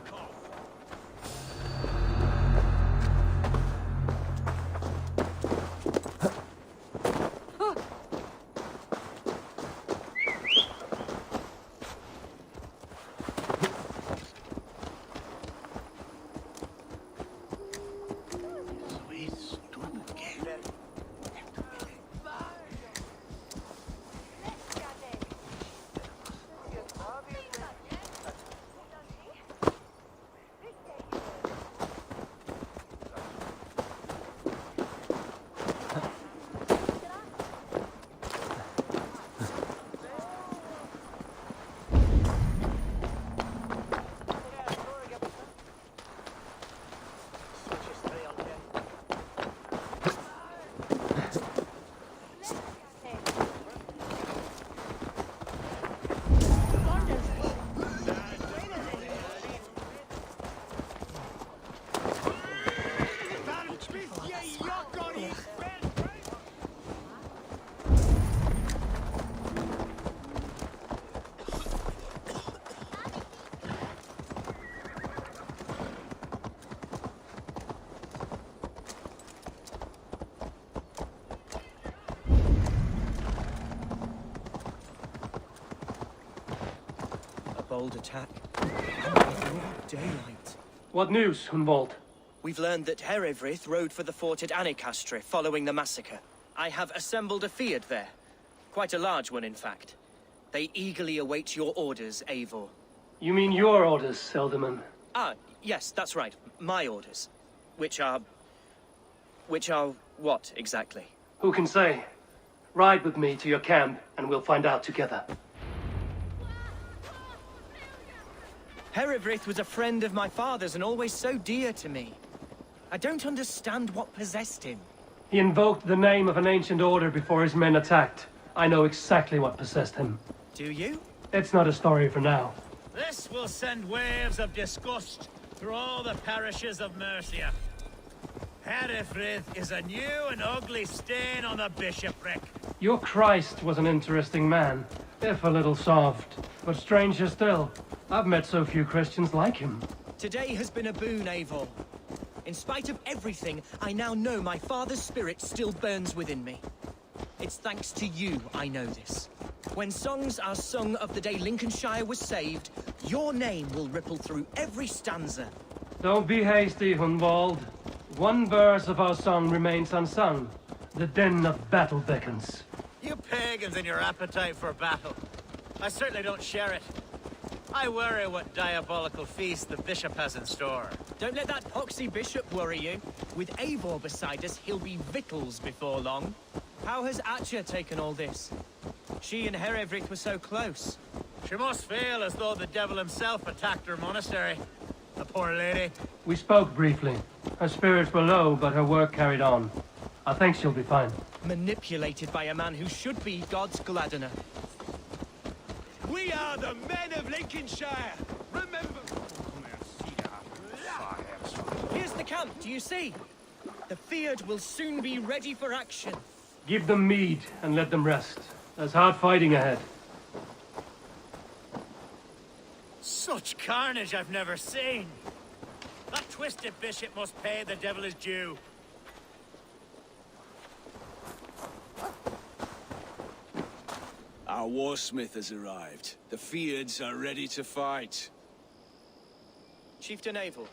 bold attack. And by broad daylight. What news, Hunwald? We've learned that Herewrith rode for the fort at Annikastre following the massacre. I have assembled a field there. Quite a large one, in fact. They eagerly await your orders, Eivor. You mean your orders, Elderman? Ah, yes, that's right. My orders. Which are what, exactly? Who can say? Ride with me to your camp, and we'll find out together. Herewrith was a friend of my father's and always so dear to me. I don't understand what possessed him. He invoked the name of an ancient order before his men attacked. I know exactly what possessed him. Do you? It's not a story for now. This will send waves of disgust through all the parishes of Mercia. Herewrith is a new and ugly stain on the bishopric. Your Christ was an interesting man, if a little soft. But stranger still, I've met so few Christians like him. Today has been a boon, Eivor. In spite of everything, I now know my father's spirit still burns within me. It's thanks to you I know this. When songs are sung of the day Lincolnshire was saved, your name will ripple through every stanza. Don't be hasty, Hunwald. One verse of our song remains unsung. The din of battle beckons. You pagans and your appetite for battle. I certainly don't share it. I worry what diabolical feast the bishop has in store. Don't let that poxy bishop worry you. With Eivor beside us, he'll be victuals before long. How has Atcha taken all this? She and Herewrith were so close. She must feel as though the devil himself attacked her monastery. The poor lady. We spoke briefly. Her spirits were low, but her work carried on. I think she'll be fine. Manipulated by a man who should be God's gladdener. We are the men of Lincolnshire. Remember. Here's the camp, do you see? The Fyrd will soon be ready for action. Give them mead and let them rest. There's hard fighting ahead. Such carnage I've never seen. That twisted bishop must pay the devil his due. Our warsmith has arrived. The Fyrds are ready to fight. Chieftain Eivor,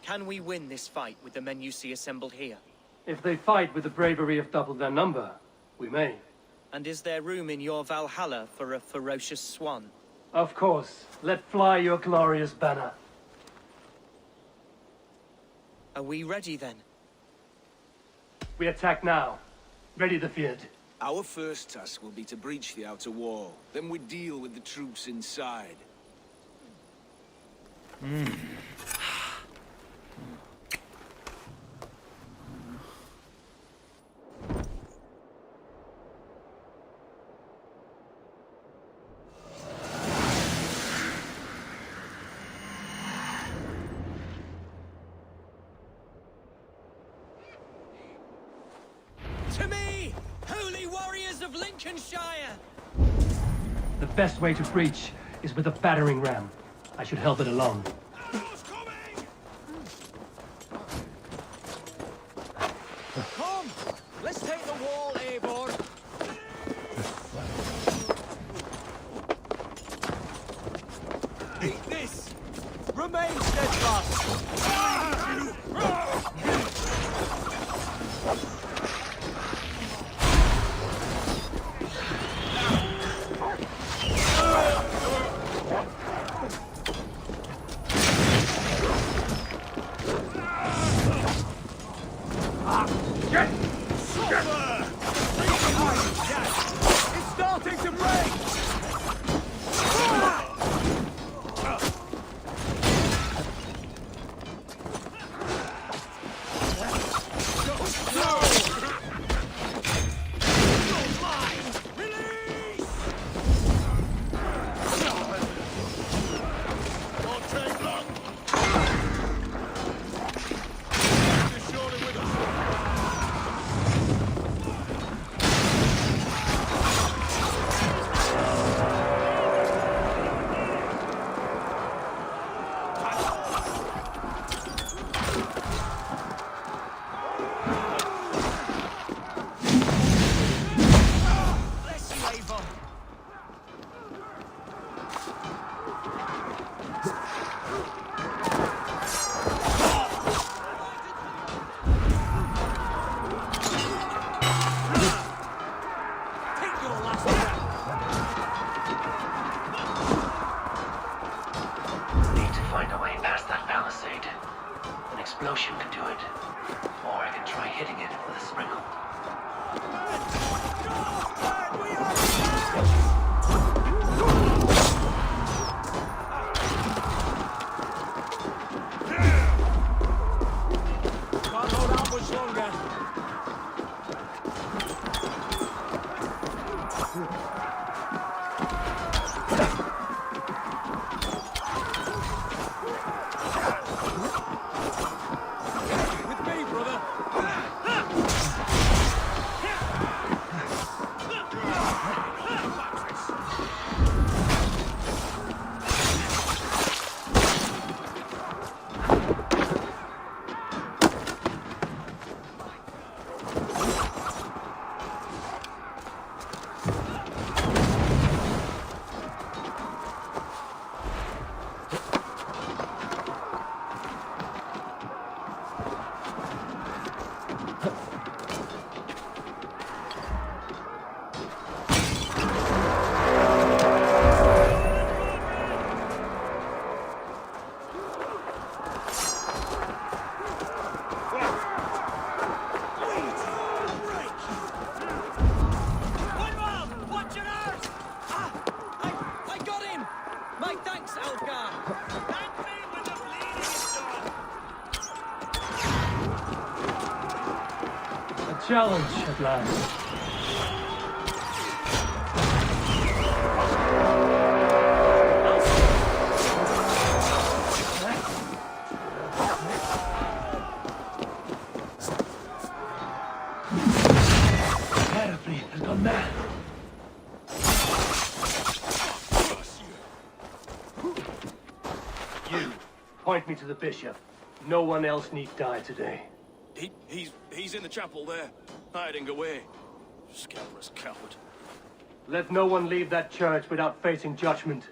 can we win this fight with the men you see assembled here? If they fight with the bravery of double their number, we may. And is there room in your Valhalla for a ferocious swan? Of course. Let fly your glorious banner. Are we ready then? We attack now. Ready the Fyrd. Our first task will be to breach the outer wall. Then we deal with the troops inside. To me, holy warriors of Lincolnshire! The best way to breach is with a battering ram. I should help it along. Come! Let's take the wall, Eivor! Eat this! Remain steadfast! It's starting to break! notion could do it. Or I can try hitting it with a sprinkle. Can't hold out much longer. Challenge at last. Terribly has gone mad. You, point me to the bishop. No one else need die today. He's in the chapel there, hiding away. Scandalous coward. Let no one leave that church without facing judgment.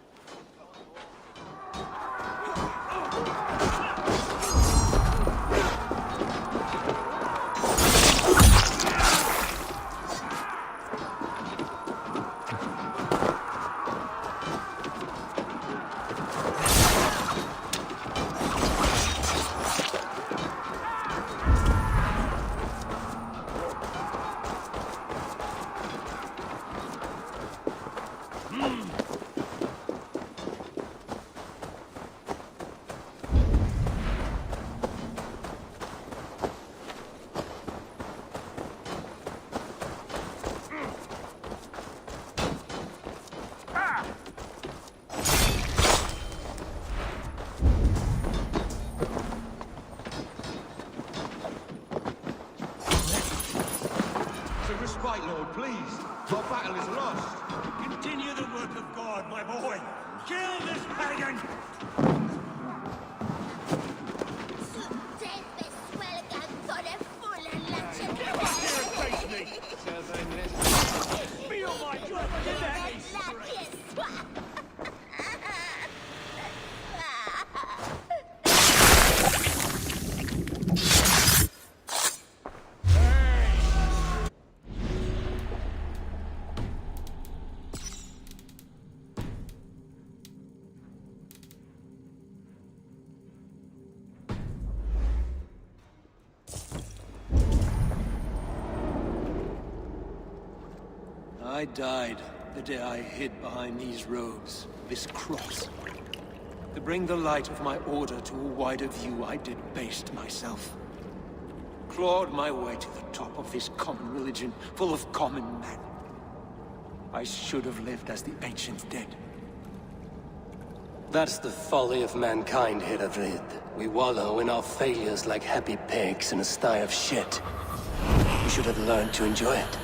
Respite, Lord, please. Our battle is lost. Continue the work of God, my boy. Kill this pagan! Feel my I died the day I hid behind these robes, this cross. To bring the light of my order to a wider view, I debased myself. Clawed my way to the top of this common religion, full of common men. I should have lived as the ancient dead. That's the folly of mankind, Hedavrid. We wallow in our failures like happy pigs in a sty of shit. We should have learned to enjoy it.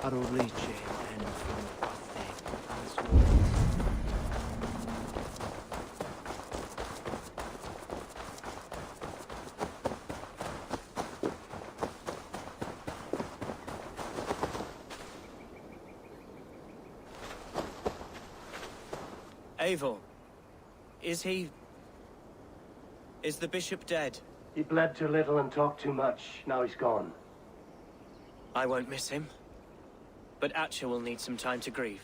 Parolice and Eivor, is the bishop dead? He bled too little and talked too much. Now he's gone. I won't miss him. But Atcha will need some time to grieve.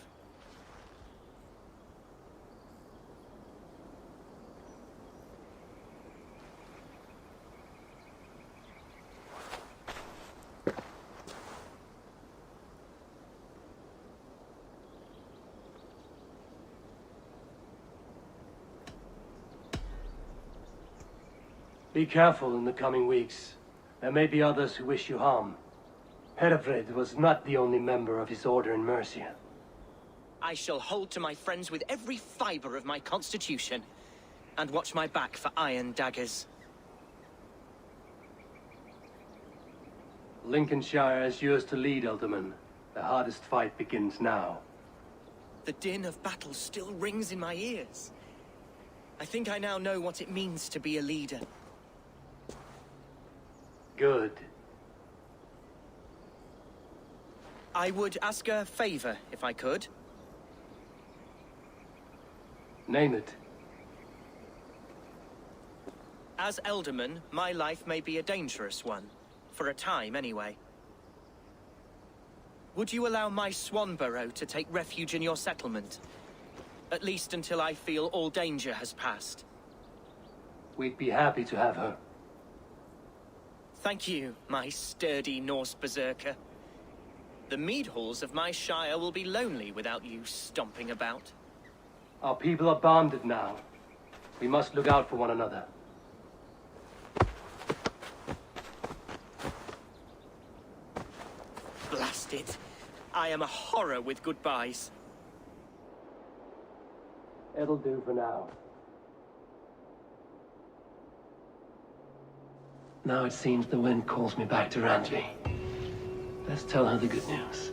Be careful in the coming weeks. There may be others who wish you harm. Herefrid was not the only member of his order in Mercia. I shall hold to my friends with every fiber of my constitution, and watch my back for iron daggers. Lincolnshire is yours to lead, Alderman. The hardest fight begins now. The din of battle still rings in my ears. I think I now know what it means to be a leader. Good. I would ask a favor, if I could. Name it. As Alderman, my life may be a dangerous one. For a time, anyway. Would you allow my Swanborough to take refuge in your settlement? At least until I feel all danger has passed. We'd be happy to have her. Thank you, my sturdy Norse berserker. The mead halls of my shire will be lonely without you stomping about. Our people are bonded now. We must look out for one another. Blast it. I am a horror with goodbyes. It'll do for now. Now it seems the wind calls me back to Randley. Let's tell her the good news.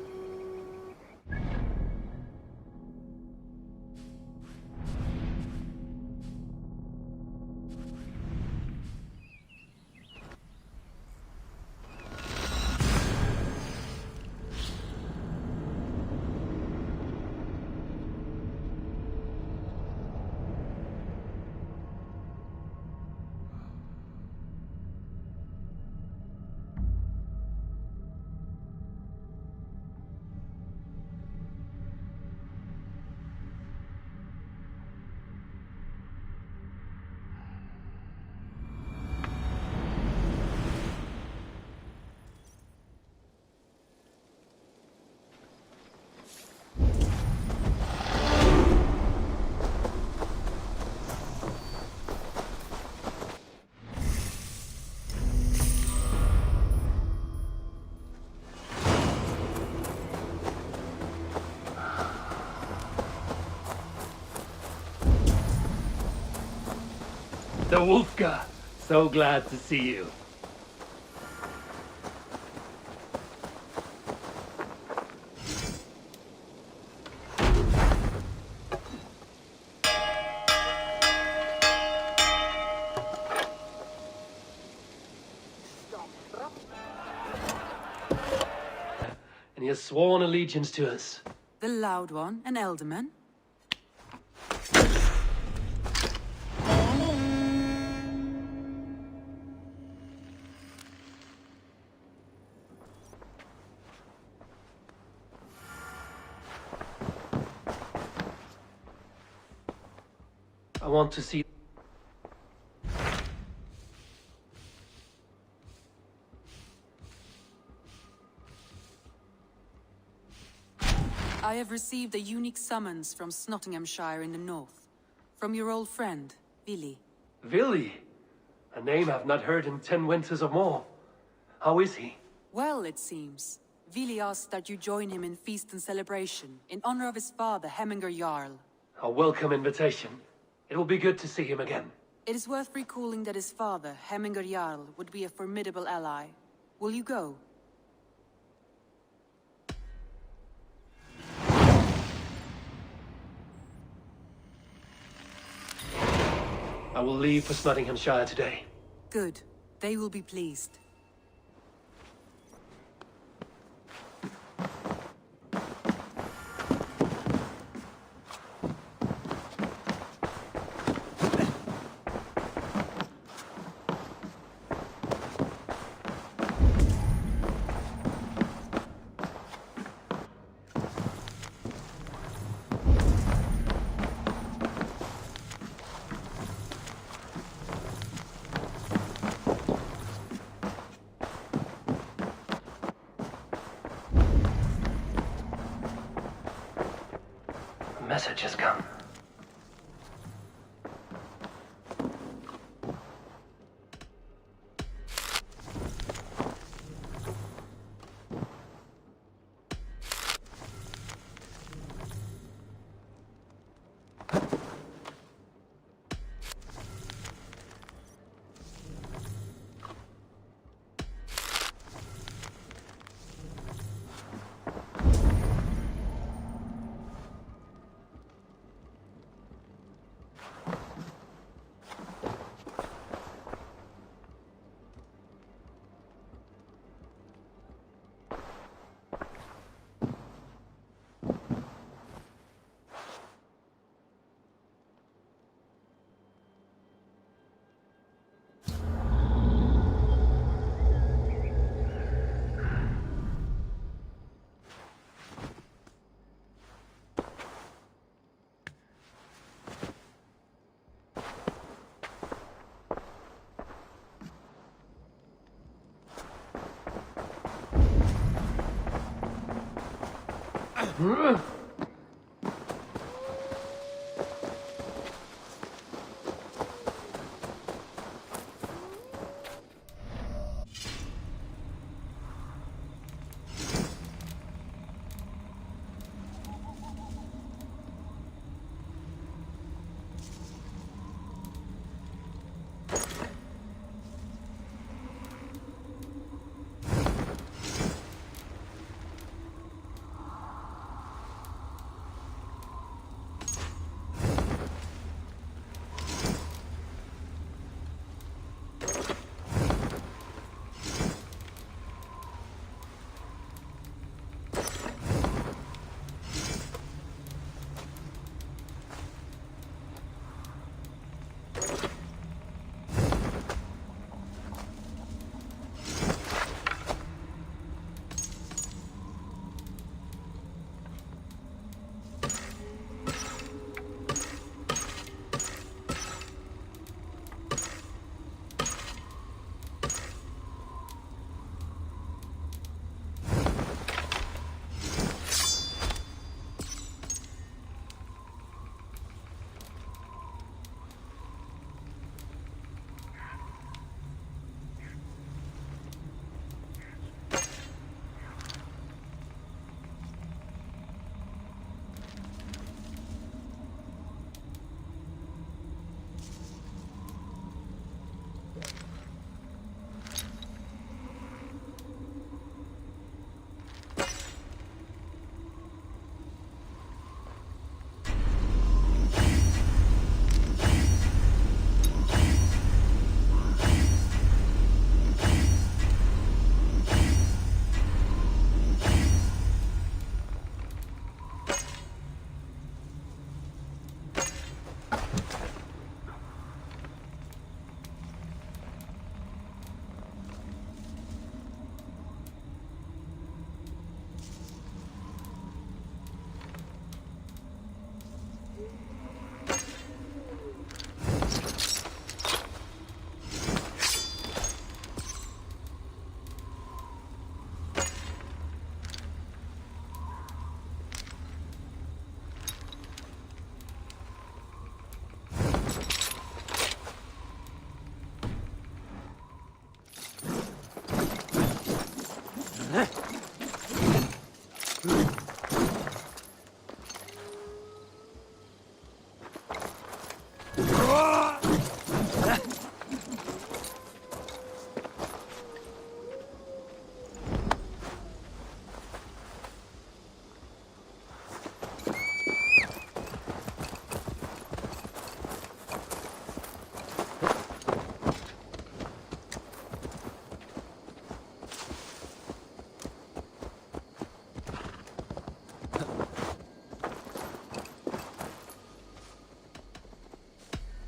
The Wolfka! So glad to see you. And he has sworn allegiance to us. The loud one, an Elderman? I want to see... I have received a unique summons from Nottinghamshire in the north. From your old friend, Vili. Vili? A name I've not heard in 10 winters or more. How is he? Well, it seems. Vili asked that you join him in feast and celebration, in honor of his father, Hemminger Jarl. A welcome invitation. It will be good to see him again. It is worth recalling that his father, Hemminger Jarl, would be a formidable ally. Will you go? I will leave for Nottinghamshire today. Good. They will be pleased. A message has come.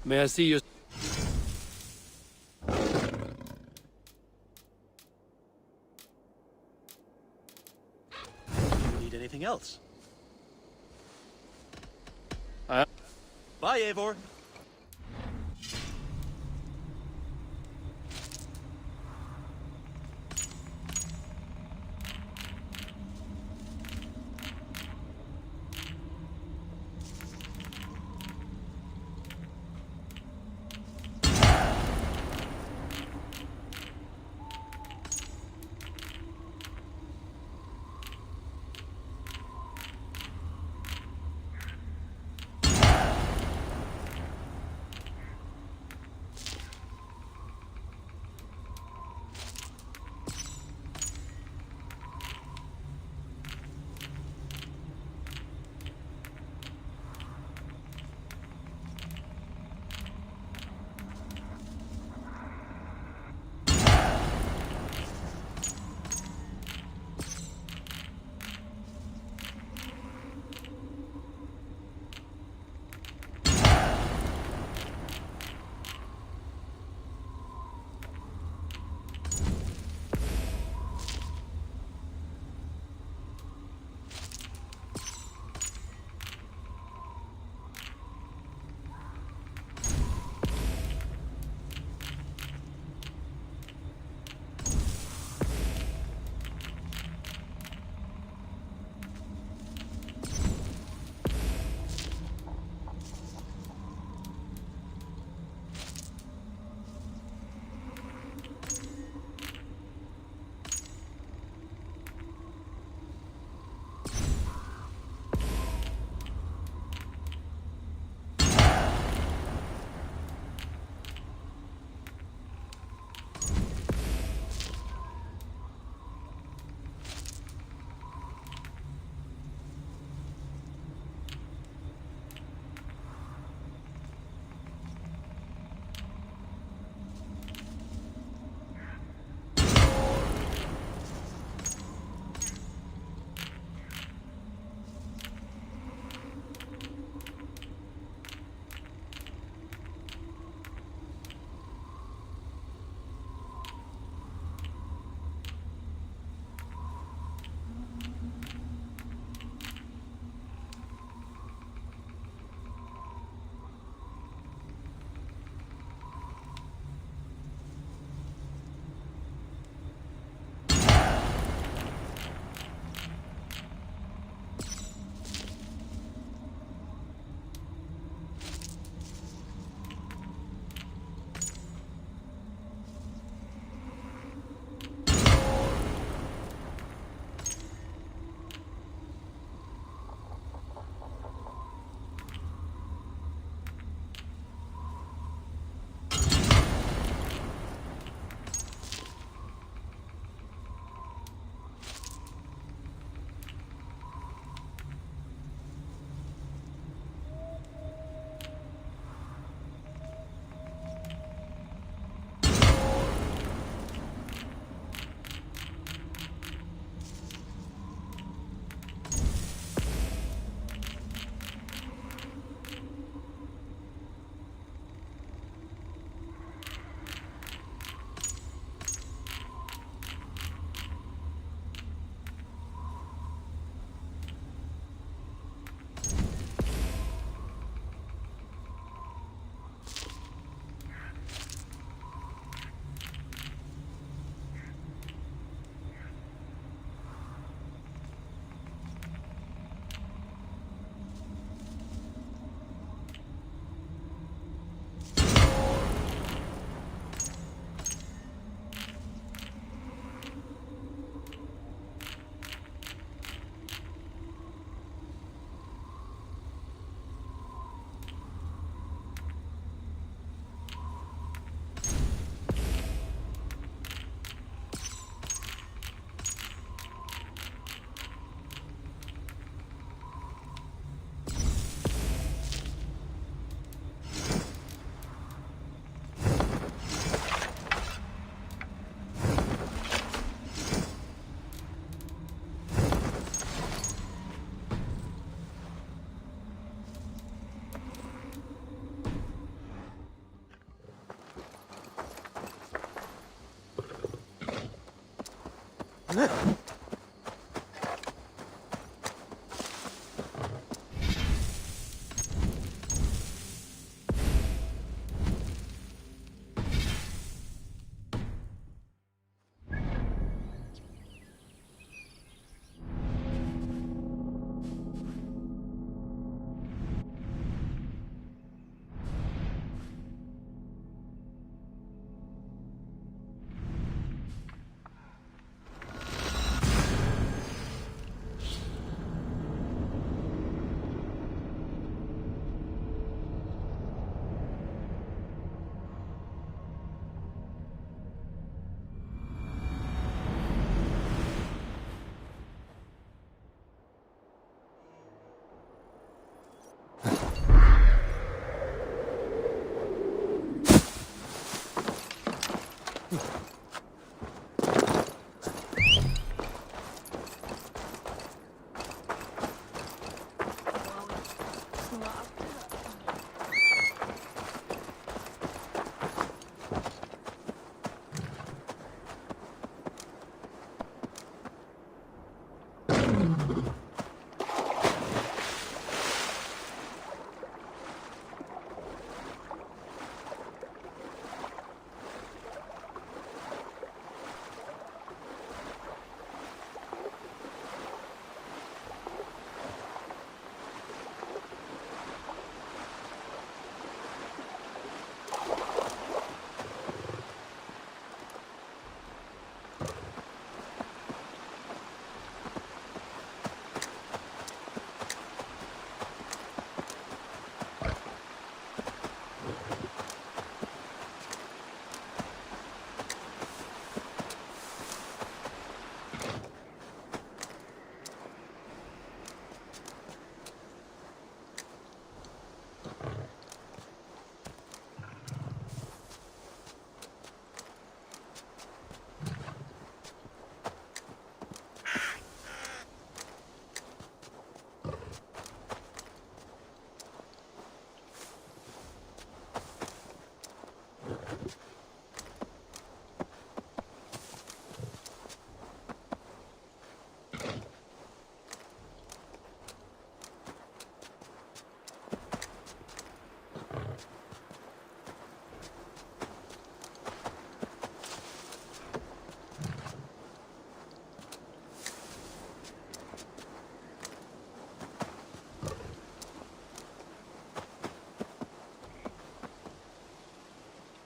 May I see you? Need anything else? Bye, Eivor.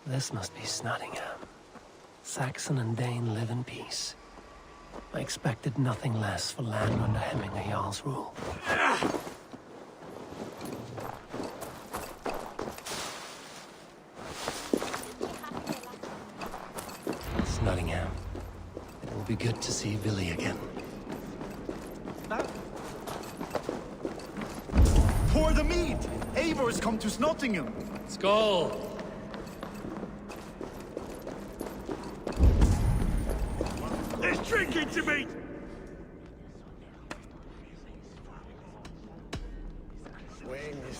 This must be Snottingham. Saxon and Dane live in peace. I expected nothing less for land under Hemminger Jarl's rule. Snottingham. It will be good to see Billy again. Pour the mead! Eivor has come to Snottingham! Skull! There's drinking to me!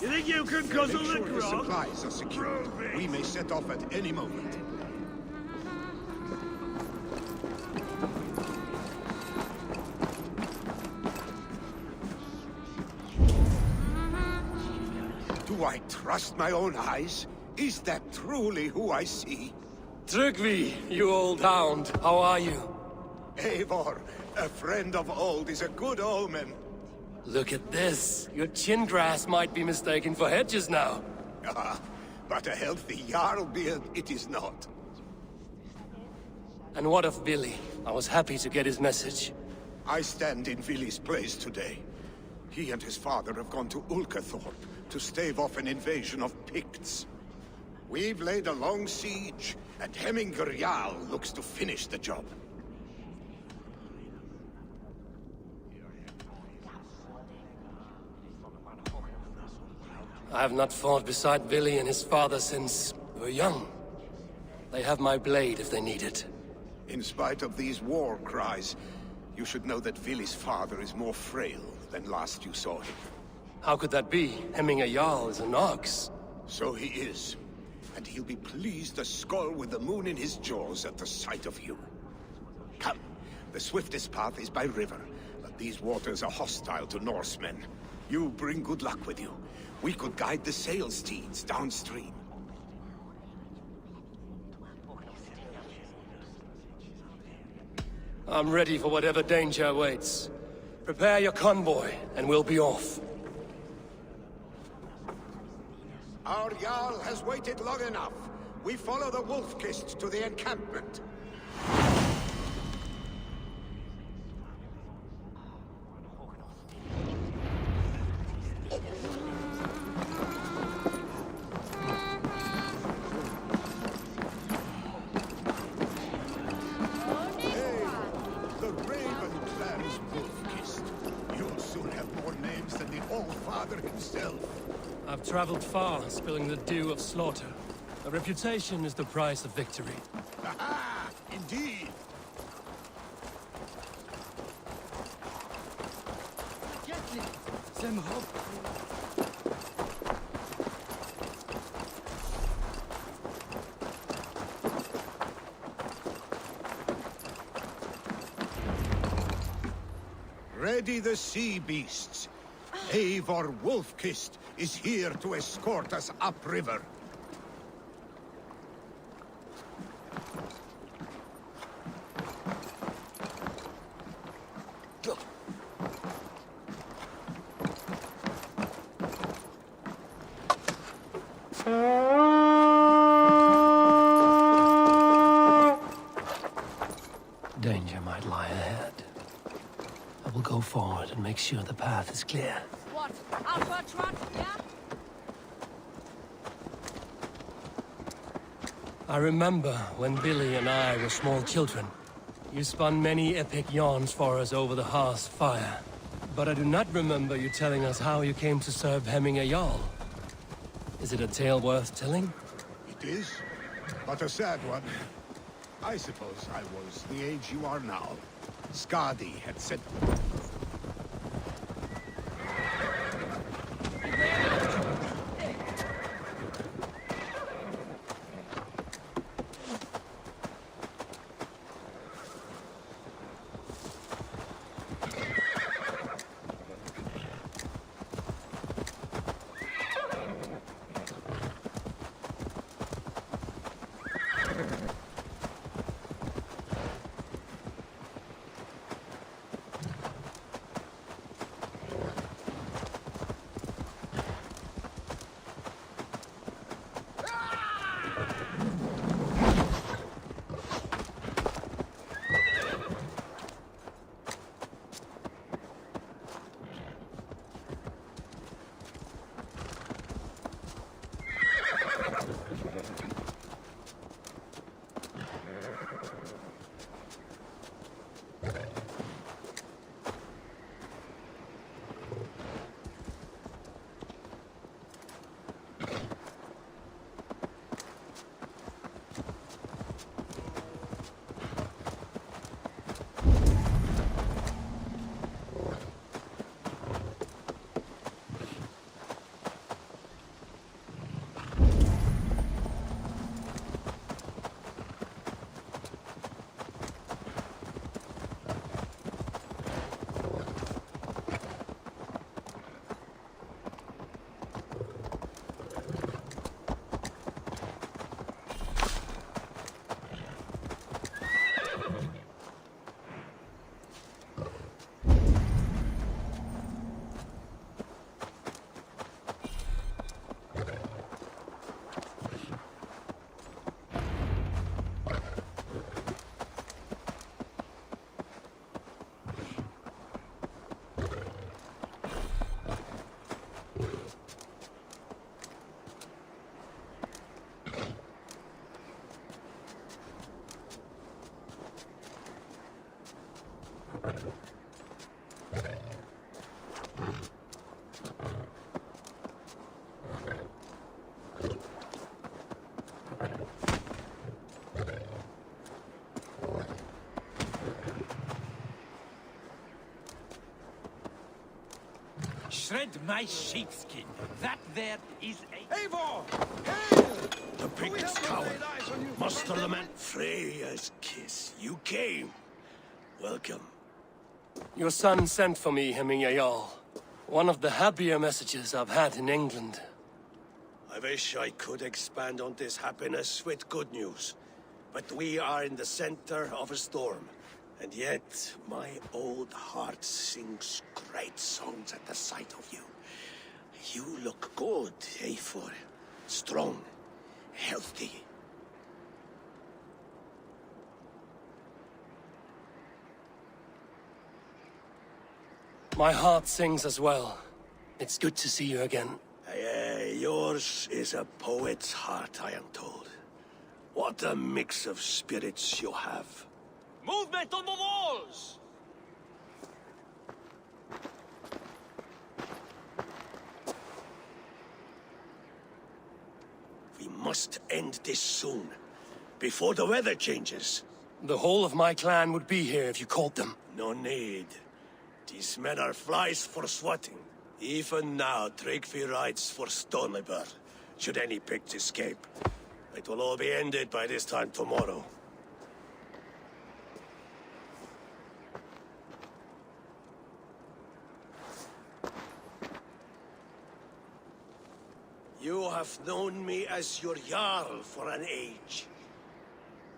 You think you can guzzle the The grog? supplies are secure. We may set off at any moment. Do I trust my own eyes? Is that truly who I see? Trygvi, you old hound, how are you? Eivor, a friend of old is a good omen. Look at this. Your chin grass might be mistaken for hedges now. Ah, but a healthy Jarl beard it is not. And what of Billy? I was happy to get his message. I stand in Vili's place today. He and his father have gone to Ulkathorpe to stave off an invasion of Picts. We've laid a long siege, and Hemminger Jarl looks to finish the job. I have not fought beside Billy and his father since we were young. They have my blade if they need it. In spite of these war cries, you should know that Vili's father is more frail than last you saw him. How could that be? Hemminger Jarl is an ox. So he is. And he'll be pleased as Skull with the moon in his jaws at the sight of you. Come, The swiftest path is by river, but these waters are hostile to Norsemen. You bring good luck with you. We could guide the sail steeds downstream. I'm ready for whatever danger awaits. Prepare your convoy, and we'll be off. Our Jarl has waited long enough. We follow the Wolf-Kist to the encampment. I've traveled far, spilling the dew of slaughter. A reputation is the price of victory. Aha! Indeed! Ready the sea beasts. Eivor Wolf-Kist is here to escort us upriver. Danger might lie ahead. I will go forward and make sure the path is clear. What? Alpha trot, yeah? I remember when Billy and I were small children. You spun many epic yarns for us over the hearth's fire. But I do not remember you telling us how you came to serve Hemming a Jarl. Is it a tale worth telling? It is, but a sad one. I suppose I was the age you are now. Skadi had said... Shred my sheepskin. That there is a... Eivor! Hail! The Picts coward. Muster the men. Freya's kiss. You came. Welcome. Your son sent for me, Hemingayal. One of the happier messages I've had in England. I wish I could expand on this happiness with good news. But we are in the center of a storm. And yet, my old heart sings great songs at the sight of you. You look good, Eivor. Strong, healthy. My heart sings as well. It's good to see you again. Yours is a poet's heart, I am told. What a mix of spirits you have. Movement on the walls! We must end this soon, before the weather changes. The whole of my clan would be here if you called them. No need. These men are flies for swatting. Even now, Tryggvi rides for Stonebur, should any Picts escape. It will all be ended by this time tomorrow. You have known me as your Jarl for an age.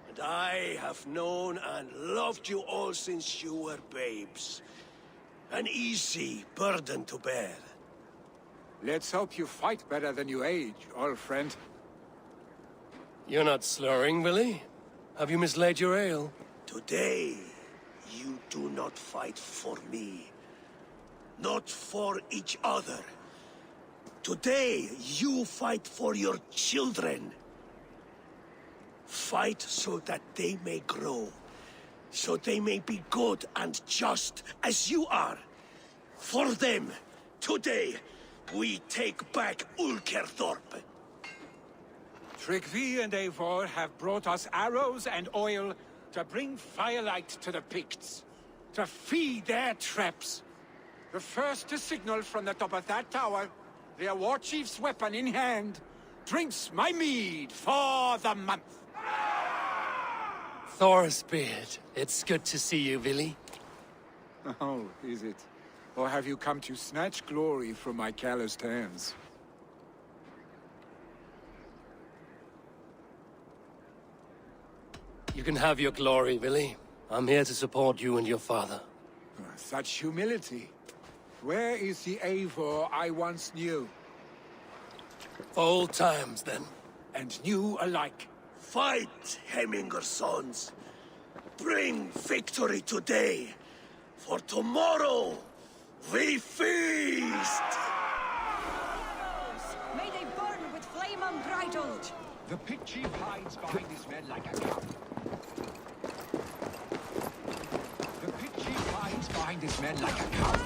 And I have known and loved you all since you were babes. An easy burden to bear. Let's hope you fight better than you age, old friend. You're not slurring, Willie? Have you mislaid your ale? Today, you do not fight for me. Not for each other. Today, you fight for your children. Fight so that they may grow. So they may be good and just as you are. For them, today, we take back Ulkerthorpe. Tryggvi and Eivor have brought us arrows and oil to bring firelight to the Picts. To feed their traps. The first to signal from the top of that tower, their war chief's weapon in hand, drinks my mead for the month. Thor's beard. It's good to see you, Willie. Oh, is it? Or have you come to snatch glory from my calloused hands? You can have your glory, Willie. I'm here to support you and your father. Such humility. Where is the Eivor I once knew? Old times, then. And new alike. Fight, Hemminger sons. Bring victory today. For tomorrow, we feast! May they burn with flame unbridled! The pit chief hides behind his men like a cow. The pit chief hides behind his men like a cow.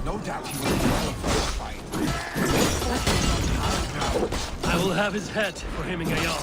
No doubt he will be all for a fight. I will have his head for Hemingayal.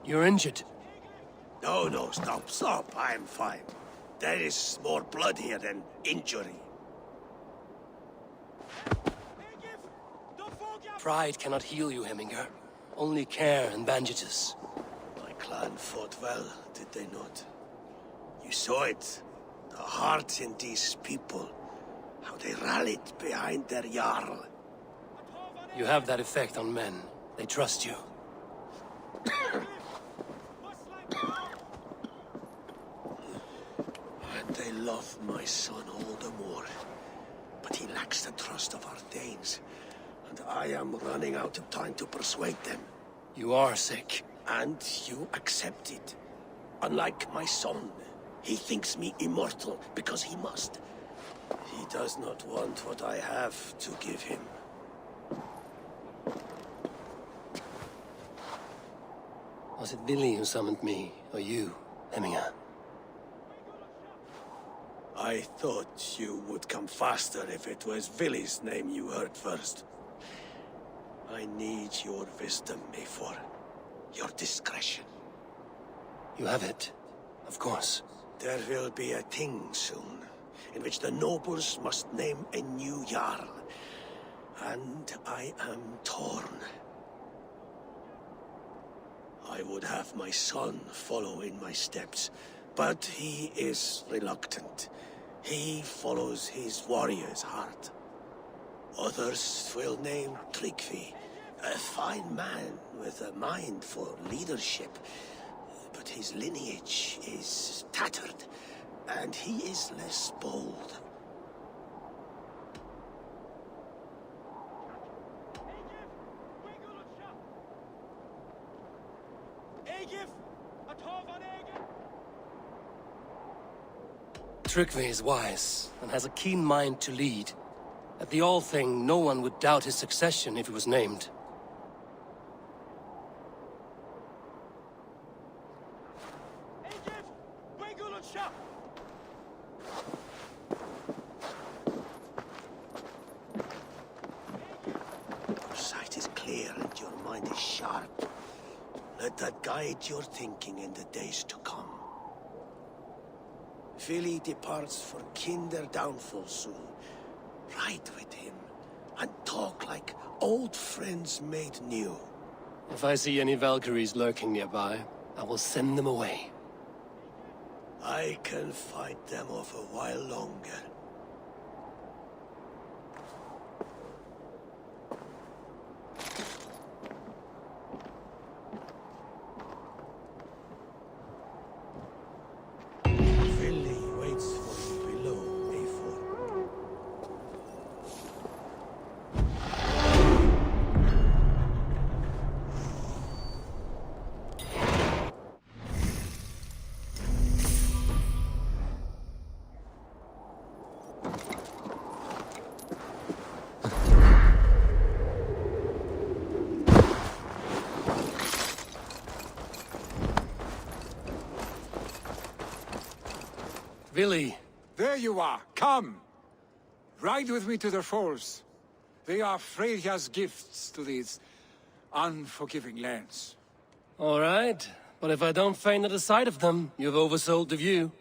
You're injured. No, stop. I'm fine. There is more blood here than injury. Pride cannot heal you, Heminger. Only care and bandages. My clan fought well, did they not? You saw it. The heart in these people. How they rallied behind their Jarl. You have that effect on men. They trust you. And they love my son all the more. But he lacks the trust of our Danes. And I am running out of time to persuade them. You are sick. And you accept it. Unlike my son, he thinks me immortal because he must. He does not want what I have to give him. Was it Billy who summoned me, or you, Heminger? I thought you would come faster if it was Villy's name you heard first. I need your wisdom, Mayfor. Your discretion. You have it, of course. There will be a thing soon, in which the nobles must name a new Jarl. And I am torn. I would have my son follow in my steps, but he is reluctant. He follows his warrior's heart. Others will name Tryggvi, a fine man with a mind for leadership. But his lineage is tattered, and he is less bold. Tryggvi is wise, and has a keen mind to lead. At the All-Thing, no one would doubt his succession if he was named. Your sight is clear and your mind is sharp. Let that guide your thinking in the days to come. Villy departs for Kinder downfall soon. Ride with him, and talk like old friends made new. If I see any Valkyries lurking nearby, I will send them away. I can fight them off a while longer. Villy! There you are. Come! Ride with me to the falls. They are Freya's gifts to these unforgiving lands. All right, but if I don't faint at the sight of them, you've oversold the view.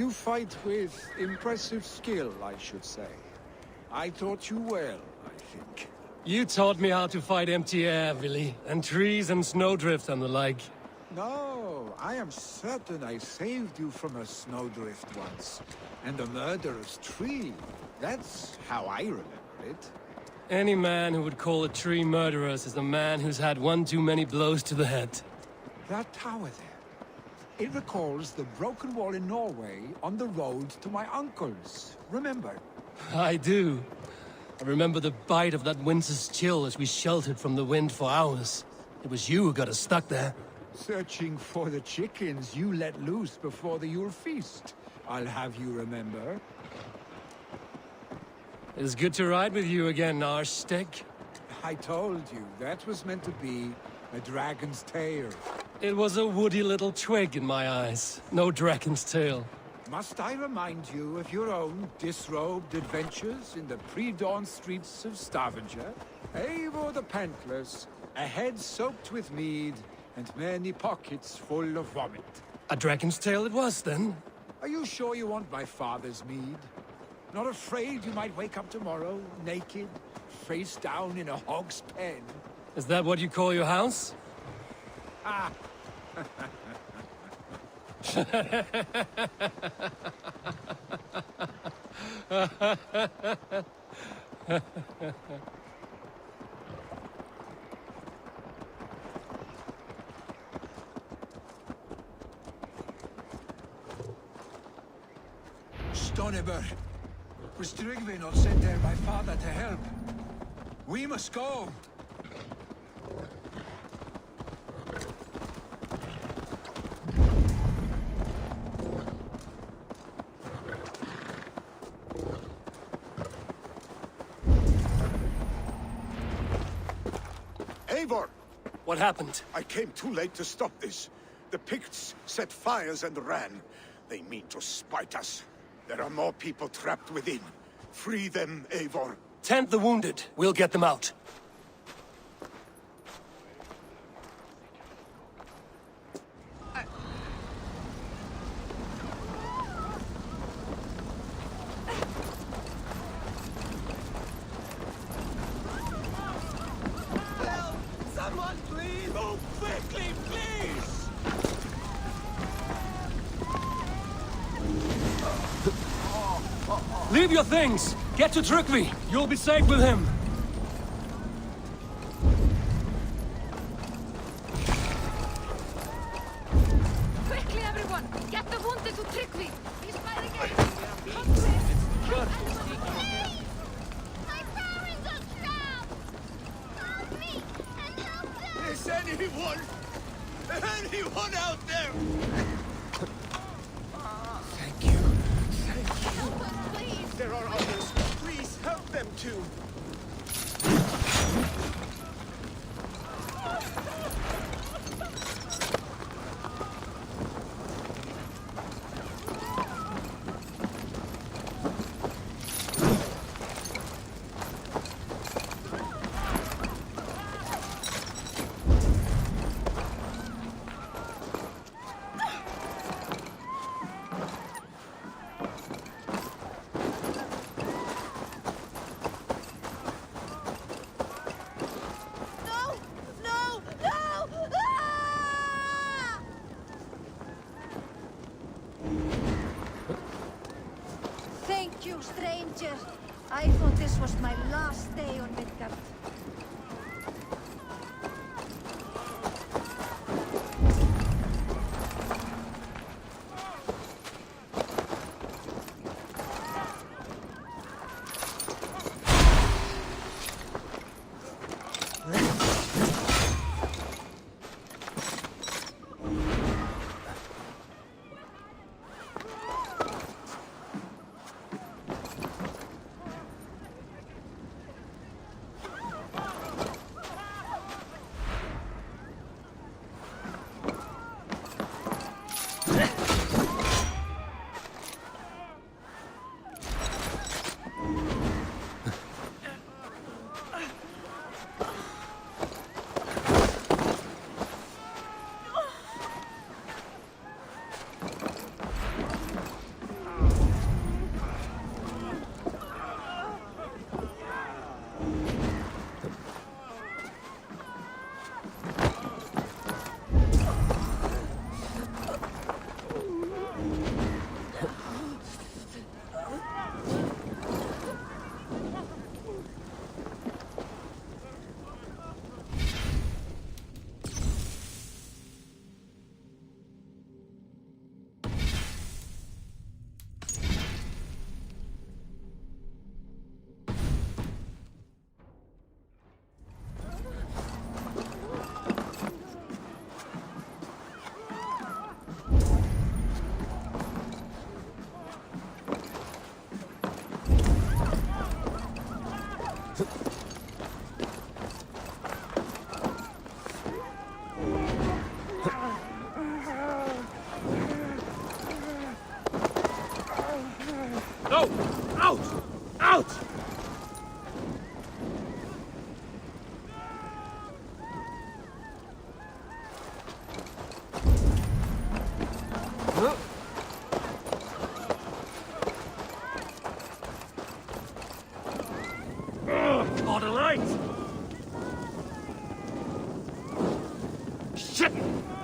You fight with impressive skill, I should say. I taught you well, I think. You taught me how to fight empty air, Willy, and trees and snowdrift and the like. No, I am certain I saved you from a snowdrift once, and a murderous tree. That's how I remember it. Any man who would call a tree murderous is a man who's had one too many blows to the head. That tower there. It recalls the broken wall in Norway on the road to my uncle's. Remember? I do. I remember the bite of that winter's chill as we sheltered from the wind for hours. It was you who got us stuck there. Searching for the chickens you let loose before the Yule feast. I'll have you remember. It's good to ride with you again, Arstick. I told you, that was meant to be a dragon's tail. It was a woody little twig in my eyes. No dragon's tail. Must I remind you of your own disrobed adventures in the pre-dawn streets of Stavanger? Eivor the Pantless, a head soaked with mead, and many pockets full of vomit. A dragon's tail it was, then? Are you sure you want my father's mead? Not afraid you might wake up tomorrow, naked, face down in a hog's pen? Is that what you call your house? Ah! Stoneber, was Tryggvi not sent there by father to help? We must go! Eivor! What happened? I came too late to stop this. The Picts set fires and ran. They mean to spite us. There are more people trapped within. Free them, Eivor. Tend the wounded. We'll get them out. Someone please! Move quickly, please! Leave your things! Get to Tryggvi! You'll be safe with him! Quickly, everyone! Get the wounded to Tryggvi! He's fighting against... Come quick! My parents are trapped! Help me and help them! Is anyone out there? Thank you. Thank you. Help us, please! There are others. Please help them too.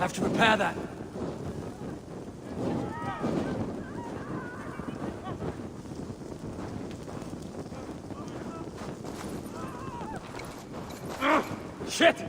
have to repair that. Shit!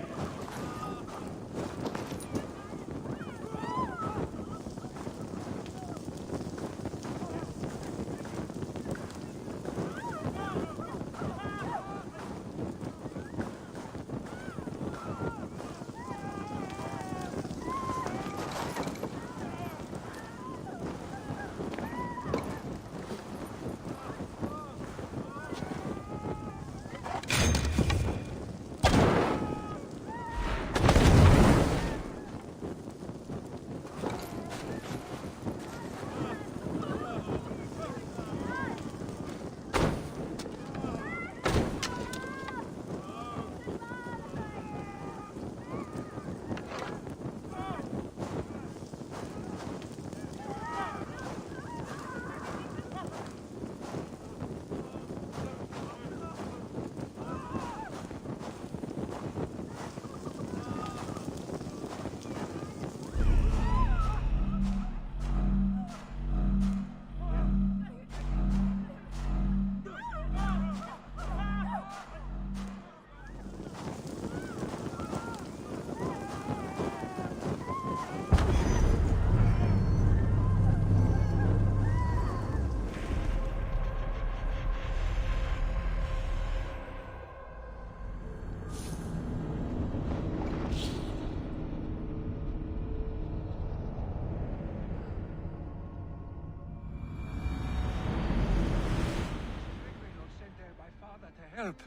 Help!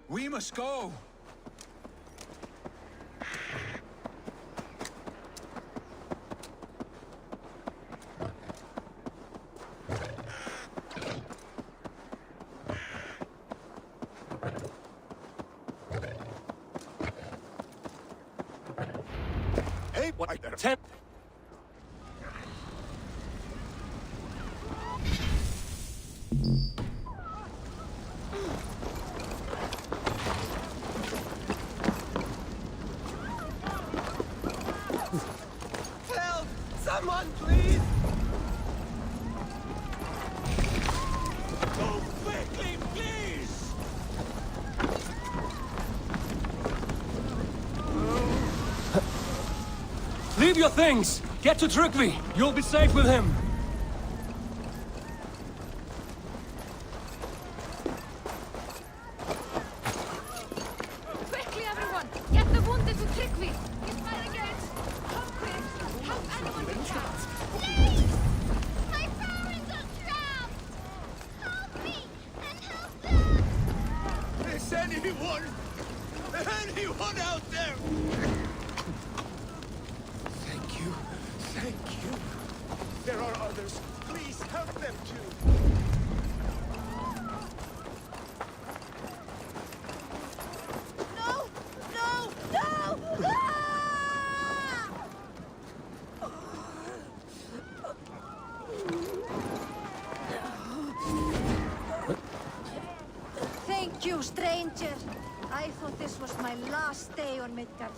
We must go! Hey, what? Temp. Help! Someone, please! Go quickly, please! Leave your things! Get to Trygve! You'll be safe with him! Quickly, everyone! Get the wounded to Trygve! He's fighting against... Come quick! Help anyone you can! Please! My parents are trapped! Help me and help them! Is anyone out there? Thank you. Thank you. There are others. Please help them too. No! No! No! Ah! Thank you, stranger. I thought this was my last day on Midgard.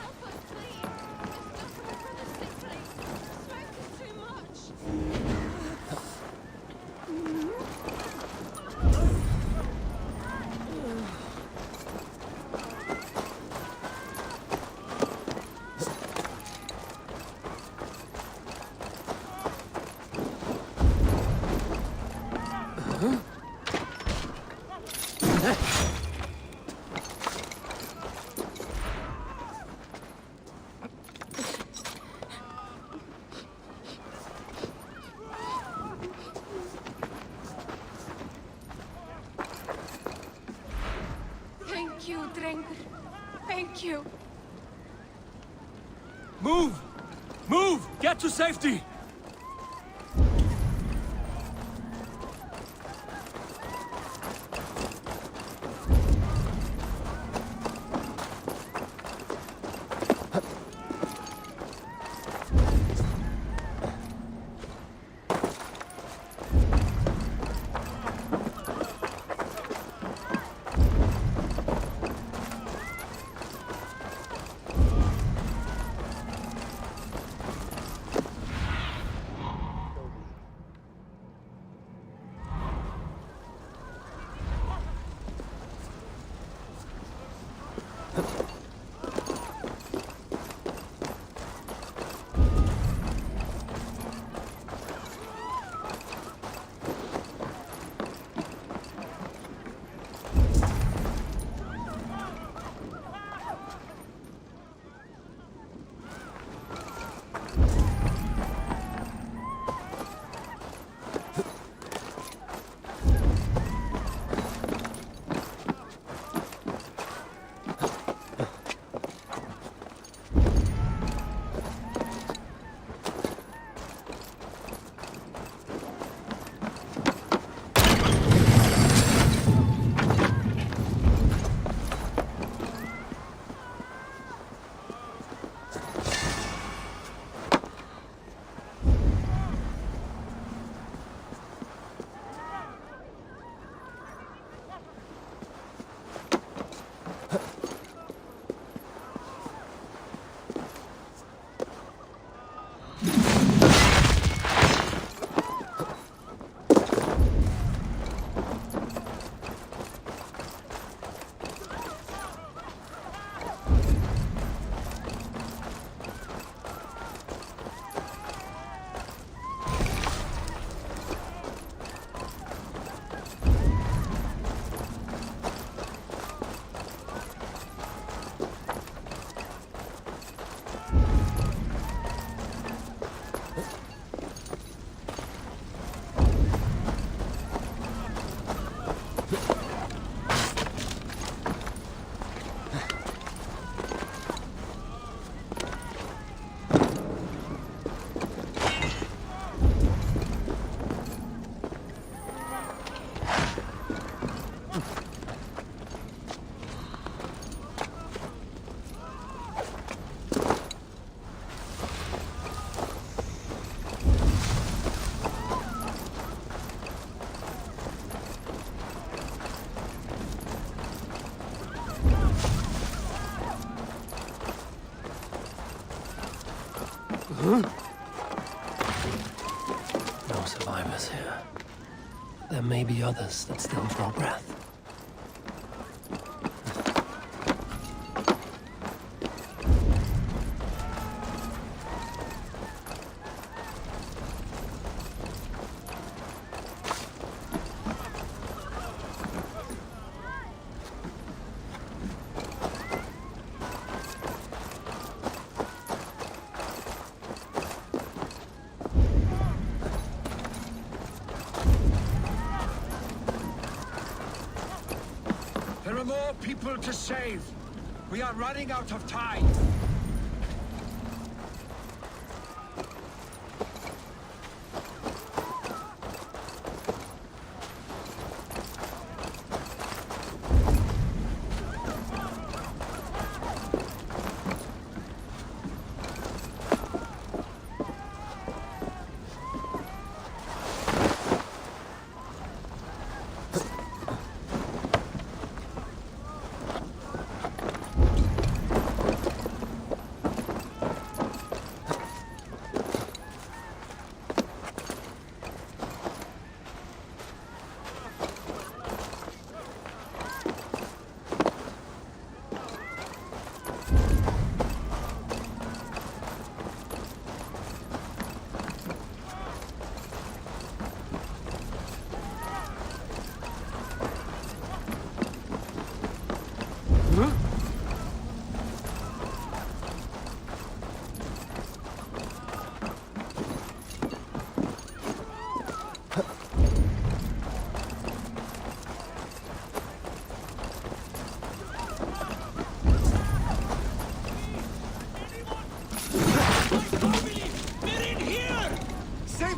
Help us, please! We're stuck in my brother's sick place! Smoke is too much! Thank you, Drengur. Thank you. Move! Move! Get to safety! No survivors here. There may be others that still draw breath. There are more people to save. We are running out of time.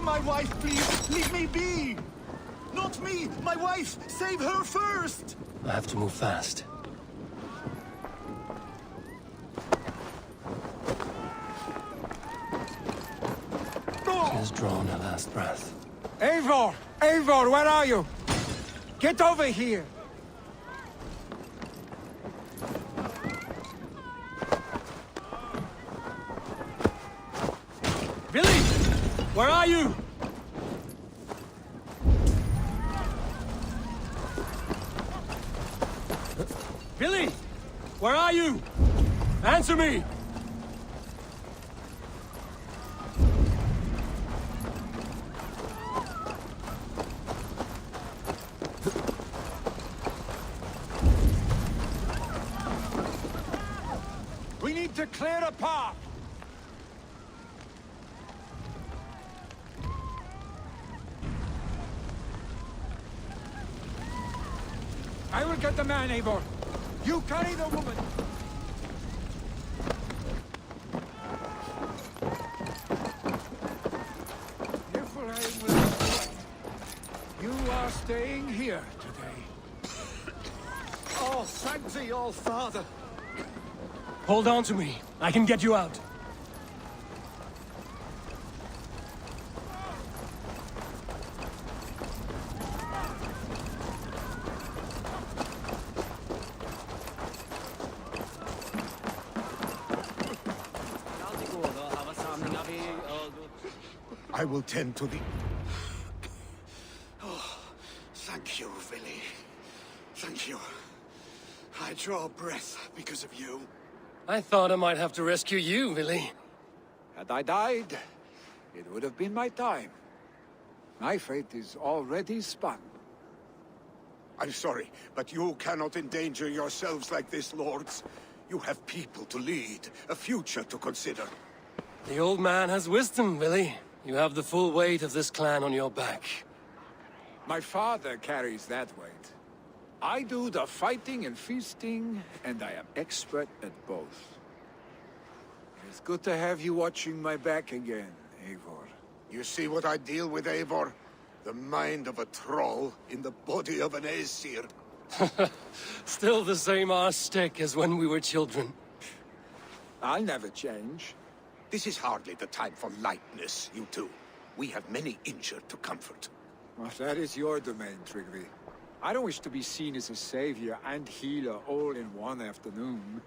My wife, please! Leave me be! Not me! My wife! Save her first! I have to move fast. She has drawn her last breath. Eivor! Eivor, where are you? Get over here! Billy! Where are you? Billy! Where are you? Answer me! We need to clear a path. I will get the man, Eivor. You carry the woman. Niflheim will be right. You are staying here today. Oh, thank thee, all father. Hold on to me. I can get you out. I will tend to the... Oh, thank you, Vili. Thank you. I draw breath because of you. I thought I might have to rescue you, Vili. Had I died, it would have been my time. My fate is already spun. I'm sorry, but you cannot endanger yourselves like this, lords. You have people to lead, a future to consider. The old man has wisdom, Vili. You have the full weight of this clan on your back. My father carries that weight. I do the fighting and feasting, and I am expert at both. It's good to have you watching my back again, Eivor. You see what I deal with, Eivor? The mind of a troll in the body of an Aesir. Still the same arse stick as when we were children. I'll never change. This is hardly the time for lightness, you two. We have many injured to comfort. Well, that is your domain, Tryggvi. I don't wish to be seen as a savior and healer all in one afternoon.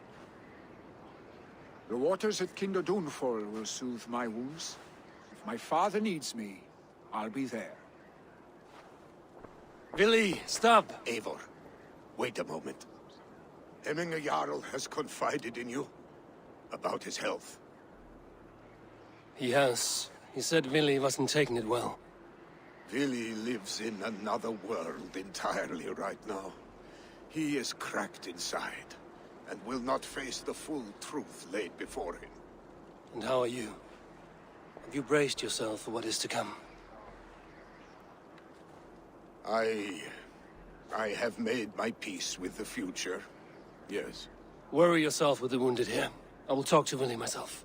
The waters at Kinderdunfol will soothe my wounds. If my father needs me, I'll be there. Vili, stop! Eivor, wait a moment. Hemminger Jarl has confided in you about his health. He has. He said Vili wasn't taking it well. Vili lives in another world entirely right now. He is cracked inside, and will not face the full truth laid before him. And how are you? Have you braced yourself for what is to come? I have made my peace with the future, yes. Worry yourself with the wounded here. I will talk to Vili myself.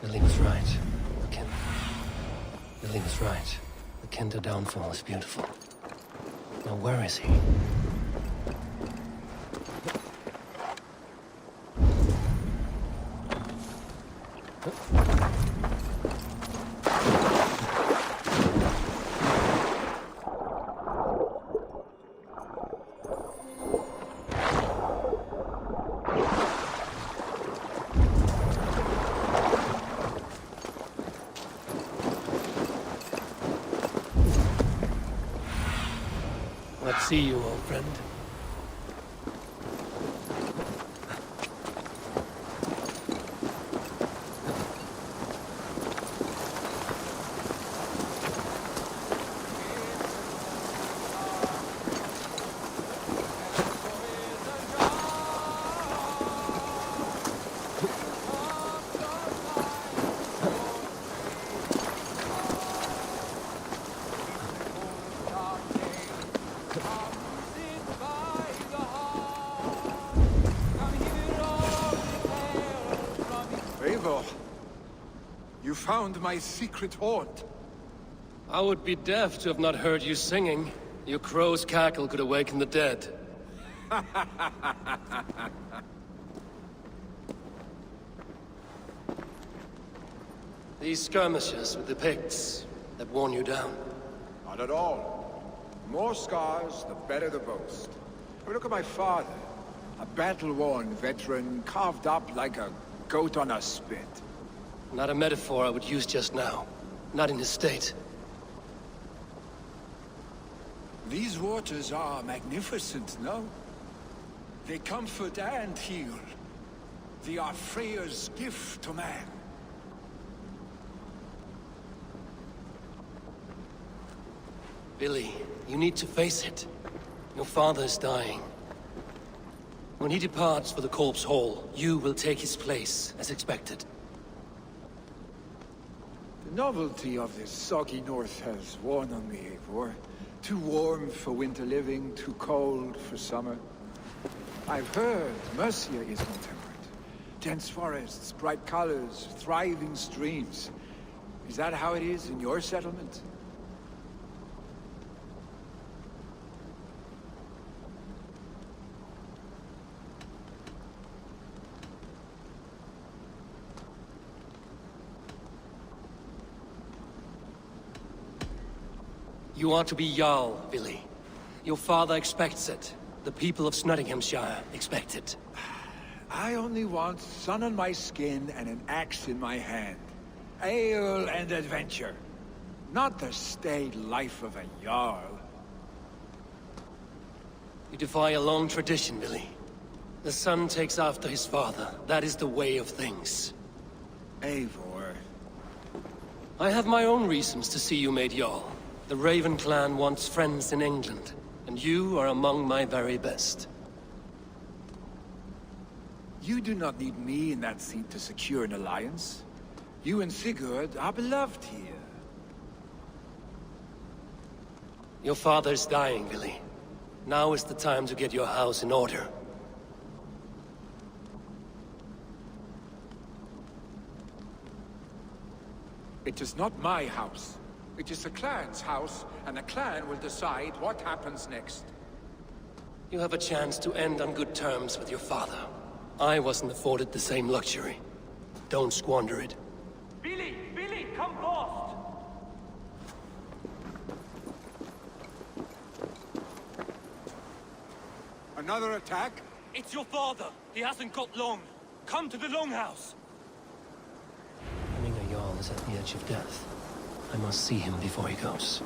Vili was right. Vili was right. The Kinder downfall is beautiful. Now where is he? Let's see you, old friend. You found my secret haunt. I would be deaf to have not heard you singing. Your crow's cackle could awaken the dead. These skirmishes with the Picts that worn you down? Not at all. More scars, the better the boast. But look at my father. A battle-worn veteran, carved up like a goat on a spit. Not a metaphor I would use just now. Not in his state. These waters are magnificent, no? They comfort and heal. They are Freya's gift to man. Billy, you need to face it. Your father is dying. When he departs for the Corpse Hall, you will take his place, as expected. The novelty of this soggy north has worn on me, Eivor. Too warm for winter living, too cold for summer. I've heard Mercia is more temperate. Dense forests, bright colors, thriving streams. Is that how it is in your settlement? You are to be Jarl, Billy. Your father expects it. The people of Nottinghamshire expect it. I only want sun on my skin and an axe in my hand. Ale and adventure. Not the staid life of a Jarl. You defy a long tradition, Billy. The son takes after his father. That is the way of things. Eivor. I have my own reasons to see you made Jarl. The Raven clan wants friends in England, and you are among my very best. You do not need me in that seat to secure an alliance. You and Sigurd are beloved here. Your father is dying, Billy. Now is the time to get your house in order. It is not my house. It is the clan's house, and the clan will decide what happens next. You have a chance to end on good terms with your father. I wasn't afforded the same luxury. Don't squander it. Billy! Billy, come forth! Another attack? It's your father. He hasn't got long. Come to the Longhouse. Hemming a Jarl is at the edge of death. I must see him before he goes.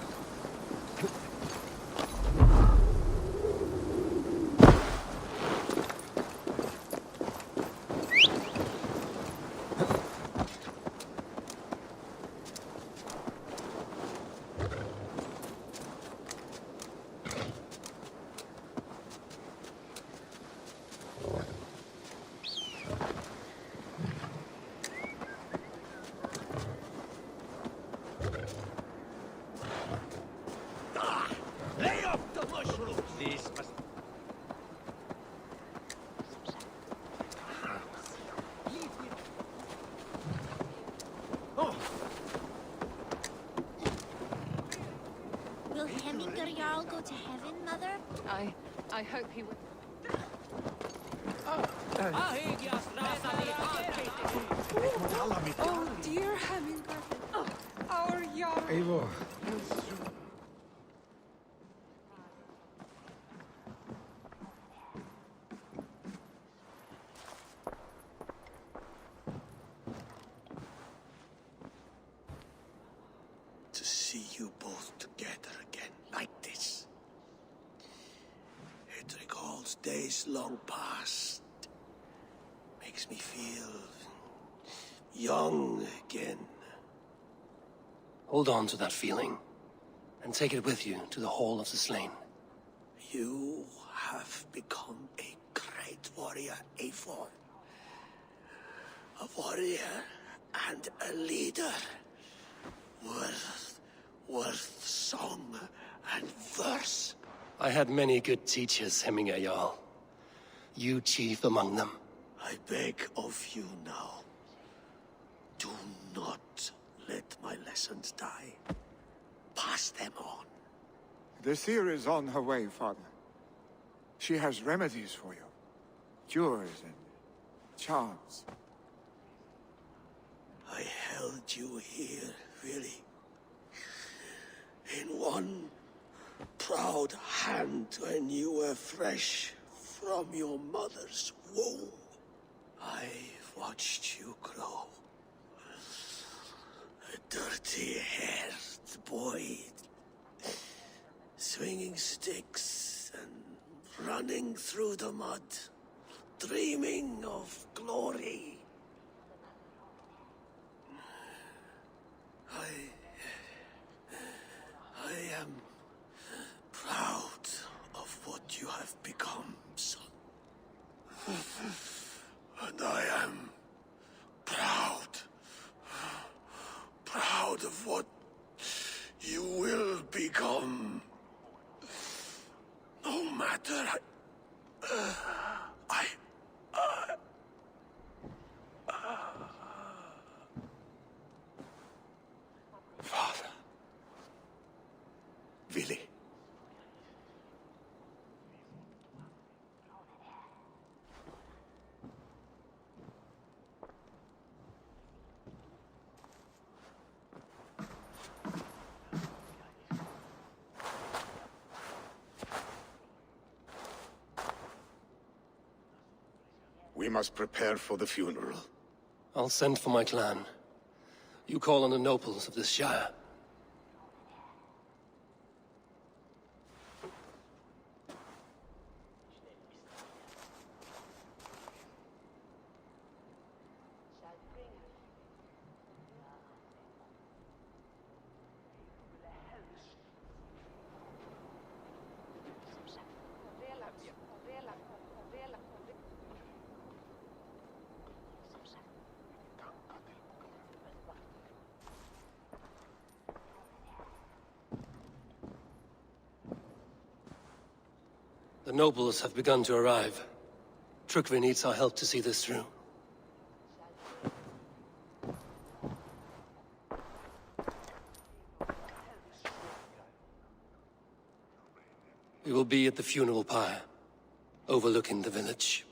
Will Hemminger Jarl go to heaven, Mother? I hope he will. Oh, dear Hemminger. Our Jarl. Eivor. To see you both together again like this. It recalls days long past. Makes me feel young again. Hold on to that feeling, and take it with you to the Hall of the Slain. You have become a great warrior, Eivor. A warrior and a leader. Worth song and verse. I had many good teachers, Hemminger Jarl. You chief among them. I beg of you now, do not lessons, Ti. Pass them on. The seer is on her way, Father. She has remedies for you. Cures and charms. I held you here, really. In one proud hand when you were fresh from your mother's womb. I've watched you grow. A dirty-haired boy, swinging sticks and running through the mud, dreaming of glory. I am proud of what you have become, son. And I am proud of what you will become. No matter Father. Willi. We must prepare for the funeral. I'll send for my clan. You call on the nobles of this shire. The nobles have begun to arrive. Trukvi needs our help to see this through. We will be at the funeral pyre, overlooking the village.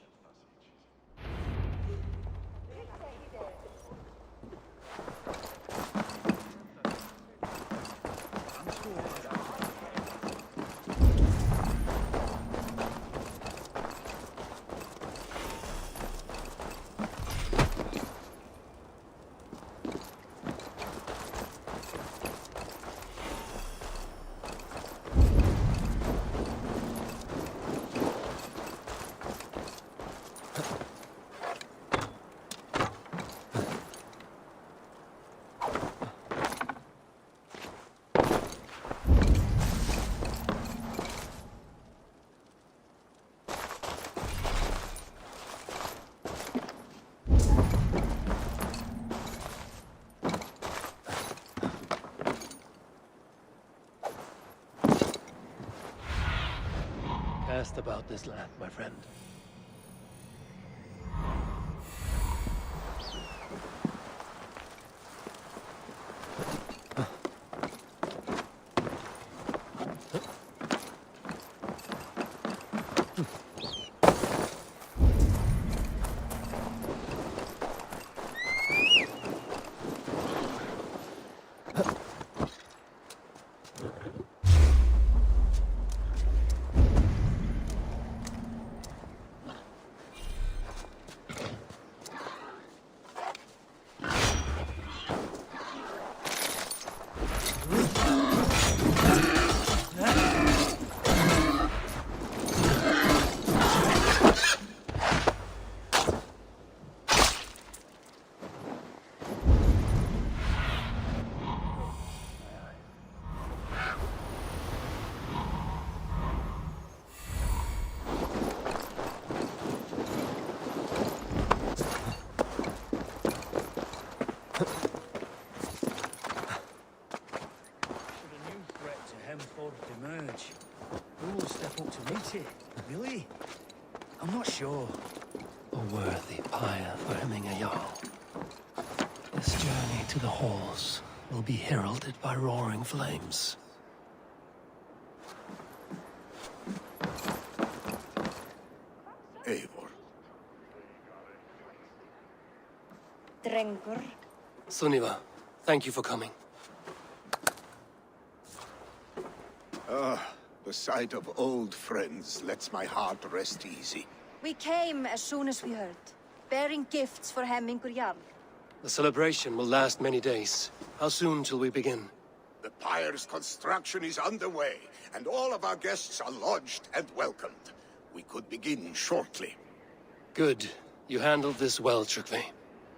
Cast about this land, my friend. Really? I'm not sure. A worthy pyre for hemming a Jarl. This journey to the halls will be heralded by roaring flames. Eivor. Drengur. Sunniva, thank you for coming. The sight of old friends lets my heart rest easy. We came as soon as we heard, bearing gifts for Hemmingur Jarl. The celebration will last many days. How soon till we begin? The pyre's construction is underway, and all of our guests are lodged and welcomed. We could begin shortly. Good. You handled this well, Tryggvi.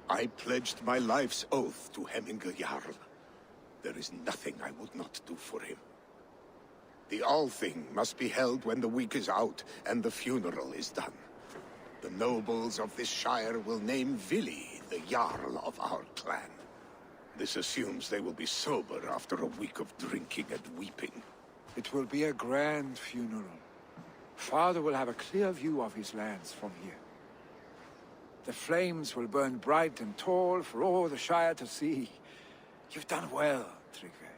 I pledged my life's oath to Hemmingur Jarl. There is nothing I would not do for him. The Althing must be held when the week is out and the funeral is done. The nobles of this shire will name Vili the Jarl of our clan. This assumes they will be sober after a week of drinking and weeping. It will be a grand funeral. Father will have a clear view of his lands from here. The flames will burn bright and tall for all the Shire to see. You've done well, Tryggvi.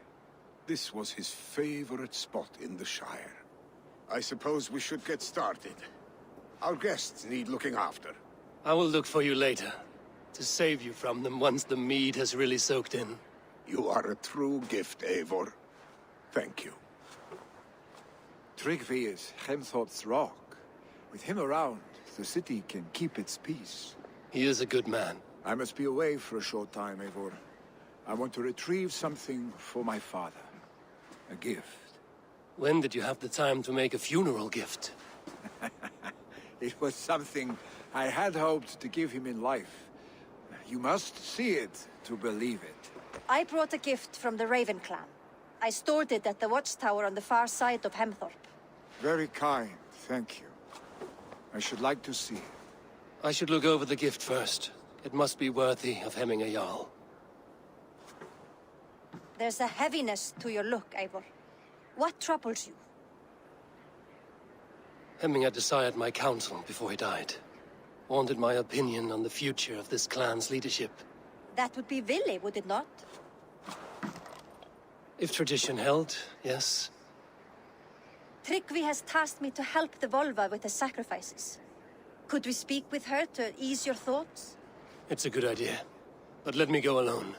This was his favorite spot in the Shire. I suppose we should get started. Our guests need looking after. I will look for you later, to save you from them once the mead has really soaked in. You are a true gift, Eivor. Thank you. Tryggvi is Hemthorpe's rock. With him around, the city can keep its peace. He is a good man. I must be away for a short time, Eivor. I want to retrieve something for my father. A gift. When did you have the time to make a funeral gift? It was something I had hoped to give him in life. You must see it to believe it. I brought a gift from the Raven clan. I stored it at the watchtower on the far side of Hemthorpe. Very kind, thank you. I should like to see it. I should look over the gift first. It must be worthy of Hemmingur Jarl. There's a heaviness to your look, Eivor. What troubles you? Hemmingur desired my counsel before he died. Wanted my opinion on the future of this clan's leadership. That would be Vili, would it not? If tradition held, yes. Tryggvi has tasked me to help the Volva with the sacrifices. Could we speak with her to ease your thoughts? It's a good idea. But let me go alone.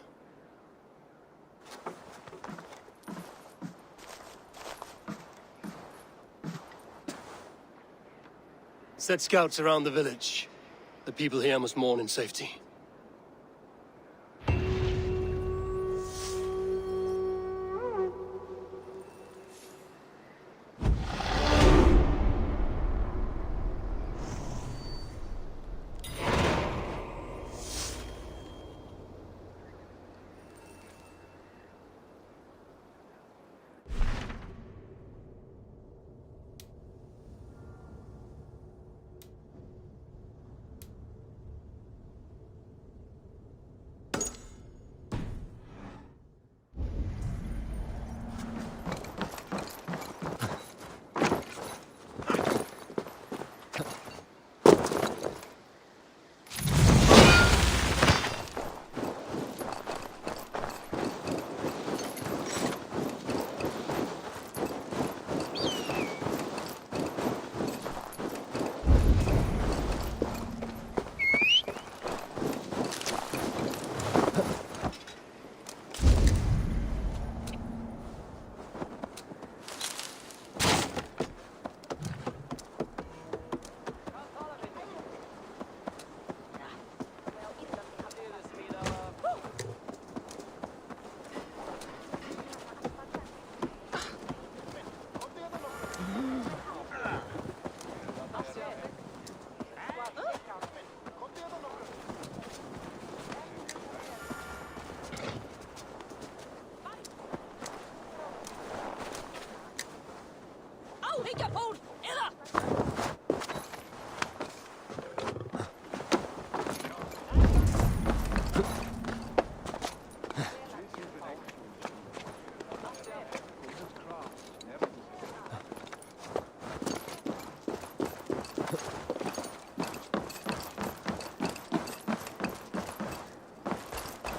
Set scouts around the village. The people here must mourn in safety.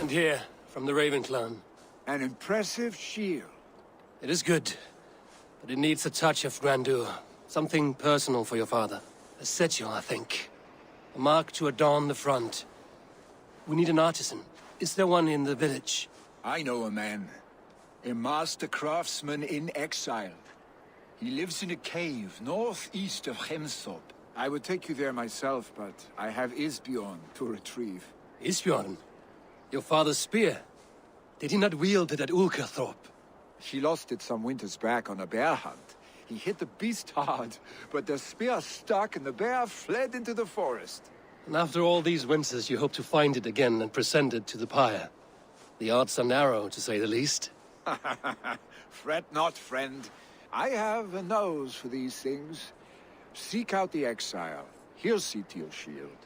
And here, from the Raven clan. An impressive shield. It is good, but it needs a touch of grandeur. Something personal for your father. A sigil, I think. A mark to adorn the front. We need an artisan. Is there one in the village? I know a man. A master craftsman in exile. He lives in a cave northeast of Hemthorpe. I would take you there myself, but I have Isbjorn to retrieve. Isbjorn? Your father's spear? Did he not wield it at Ulkerthorpe? He lost it some winters back on a bear hunt. He hit the beast hard, but the spear stuck and the bear fled into the forest. And after all these winters, you hope to find it again and present it to the pyre. The odds are narrow, to say the least. Fret not, friend. I have a nose for these things. Seek out the exile. He'll see to your shield.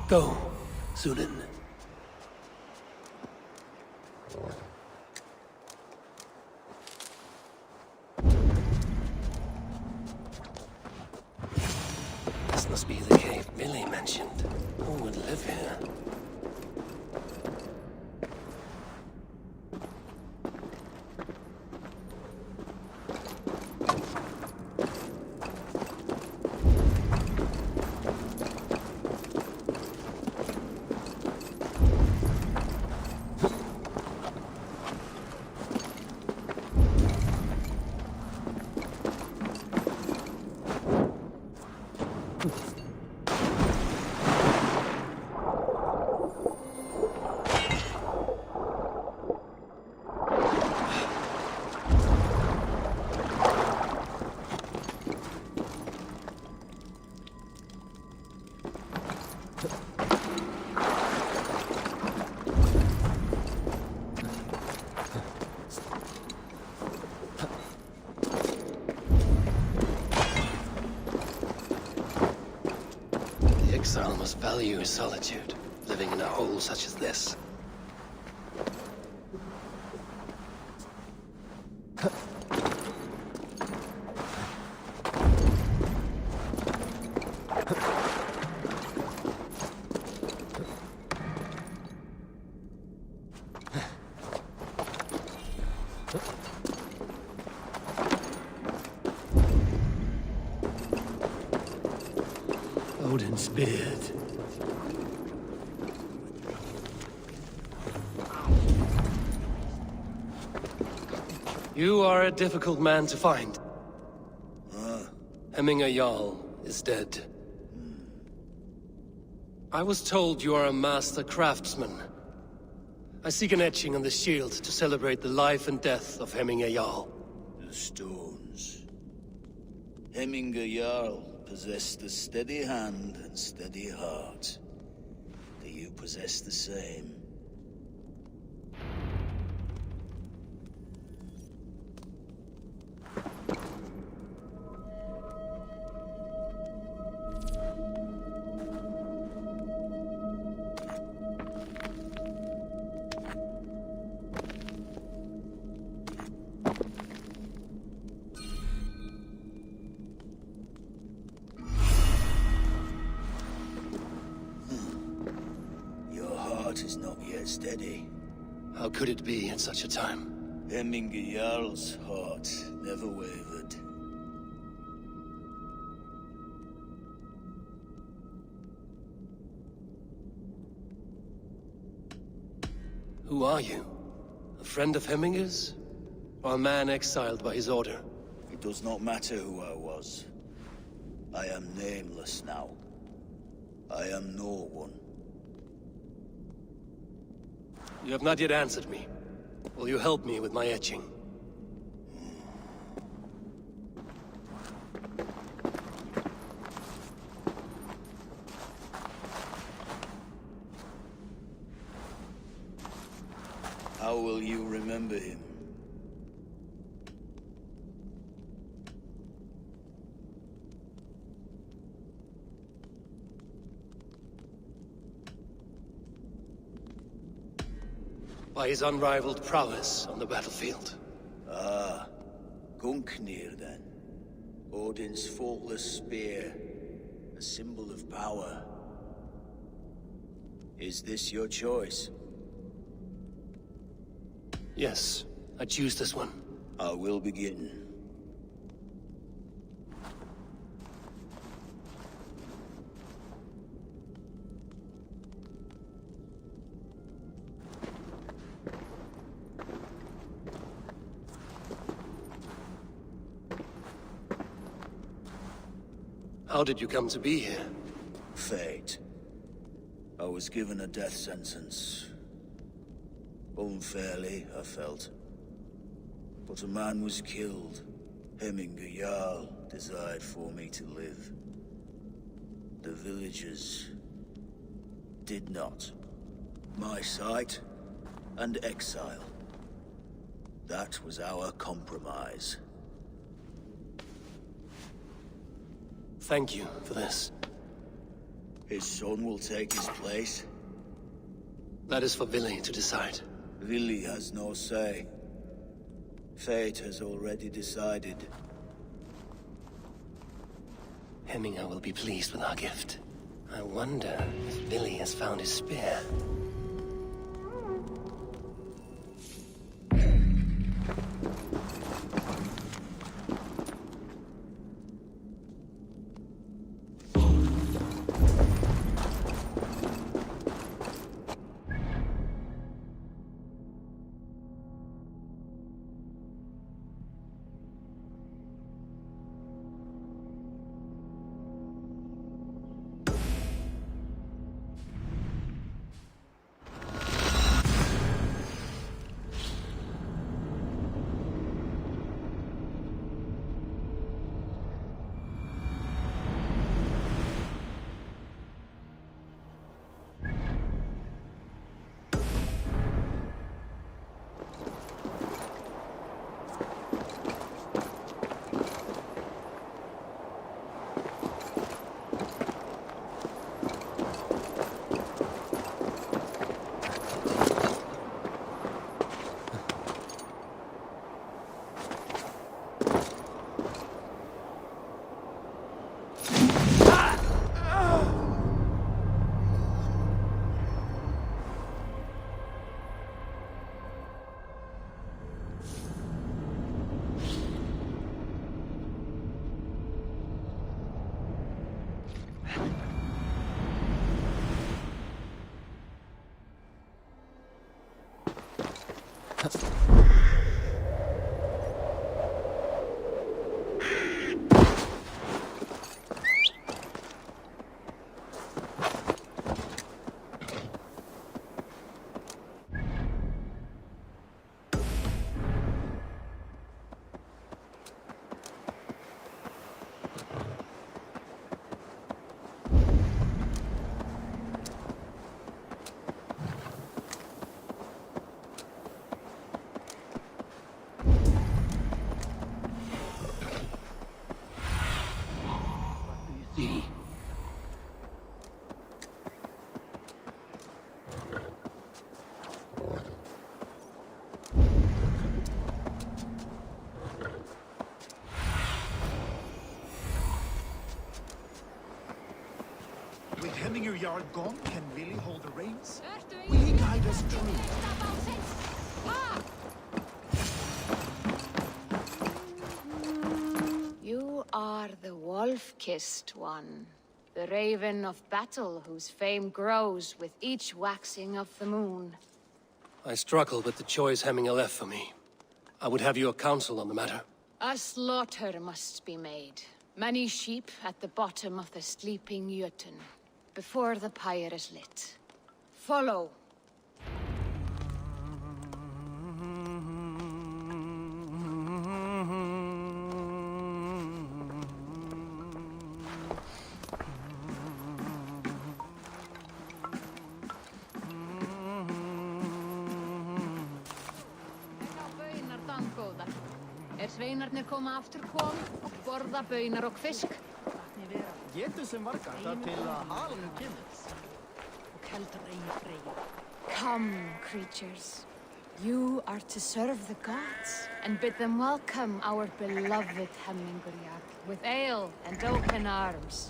Go, Sunan. This must be the cave Billy mentioned. Who would live here? Exile must value his solitude, living in a hole such as this. Odin's beard. You are a difficult man to find. Hemminger Jarl is dead. I was told you are a master craftsman. I seek an etching on the shield to celebrate the life and death of Hemminger Jarl. The stones. Hemminger Jarl possessed a steady hand and steady heart. Do you possess the same? Is not yet steady. How could it be at such a time? Hemminger Jarl's heart never wavered. Who are you? A friend of Hemminger's? Or a man exiled by his order? It does not matter who I was. I am nameless now. I am no one. You have not yet answered me. Will you help me with my etching? Will you remember him? By his unrivaled prowess on the battlefield. Ah, Gungnir then. Odin's faultless spear, a symbol of power. Is this your choice? Yes, I choose this one. I will begin. How did you come to be here? Fate. I was given a death sentence. Unfairly, I felt. But a man was killed. Hemminger Jarl desired for me to live. The villagers did not. My sight and exile. That was our compromise. Thank you for this. His son will take his place. That is for Vili to decide. Vili has no say. Fate has already decided. Hemminger will be pleased with our gift. I wonder if Vili has found his spear. With Hemminger Jarl gone, can Vili hold the reins? Will he guide us true? You are the wolf-kissed one. The raven of battle whose fame grows with each waxing of the moon. I struggle with the choice Hemminger left for me. I would have your counsel on the matter. A slaughter must be made. Many sheep at the bottom of the sleeping Jötun, before the pyre is lit. Follow. sveinarnir koma aftur kom og borða baunar og fisk. Getur sem vargar þar til að halinu kemur. Og heldur eigi freyja. Come, creatures. You are to serve the gods and bid them welcome our beloved Hemingurjar with ale and open arms.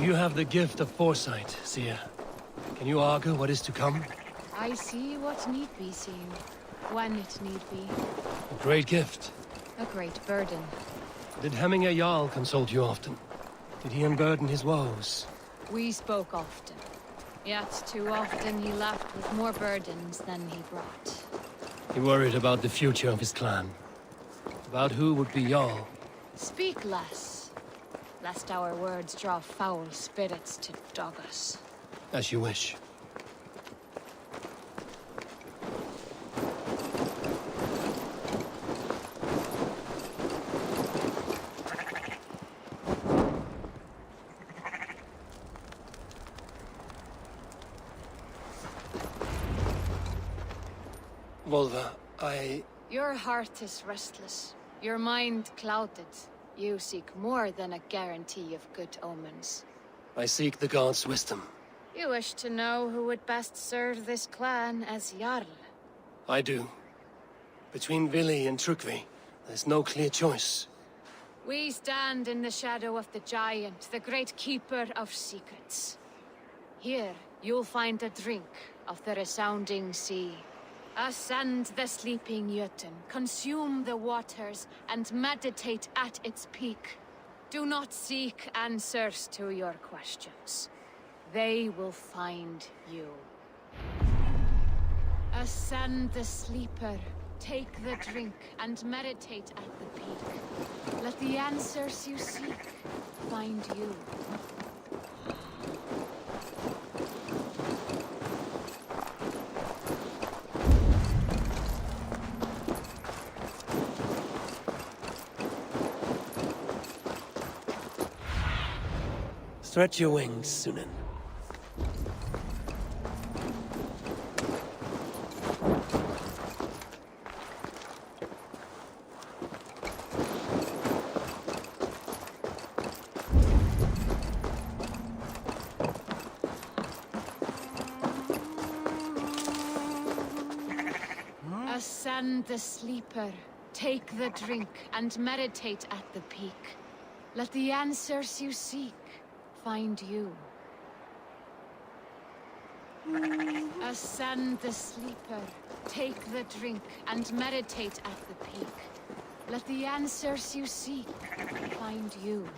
You have the gift of foresight, Seer. Can you argue what is to come? I see what need be seen, when it need be. A great gift. A great burden. Did Hemminger Jarl consult you often? Did he unburden his woes? We spoke often. Yet too often he left with more burdens than he brought. He worried about the future of his clan. About who would be Jarl. Speak less, lest our words draw foul spirits to dog us. As you wish. Volva, Your heart is restless. Your mind clouded. You seek more than a guarantee of good omens. I seek the gods' wisdom. You wish to know who would best serve this clan as Jarl. I do. Between Vili and Trukvi, there's no clear choice. We stand in the shadow of the giant, the great keeper of secrets. Here, you'll find a drink of the resounding sea. Ascend the sleeping Jötun, consume the waters, and meditate at its peak. Do not seek answers to your questions. They will find you. Ascend the sleeper, take the drink, and meditate at the peak. Let the answers you seek find you. Stretch your wings, Sunan. Ascend the sleeper, take the drink, and meditate at the peak. Let the answers you seek find you. Ascend the sleeper, take the drink, and meditate at the peak. Let the answers you seek find you.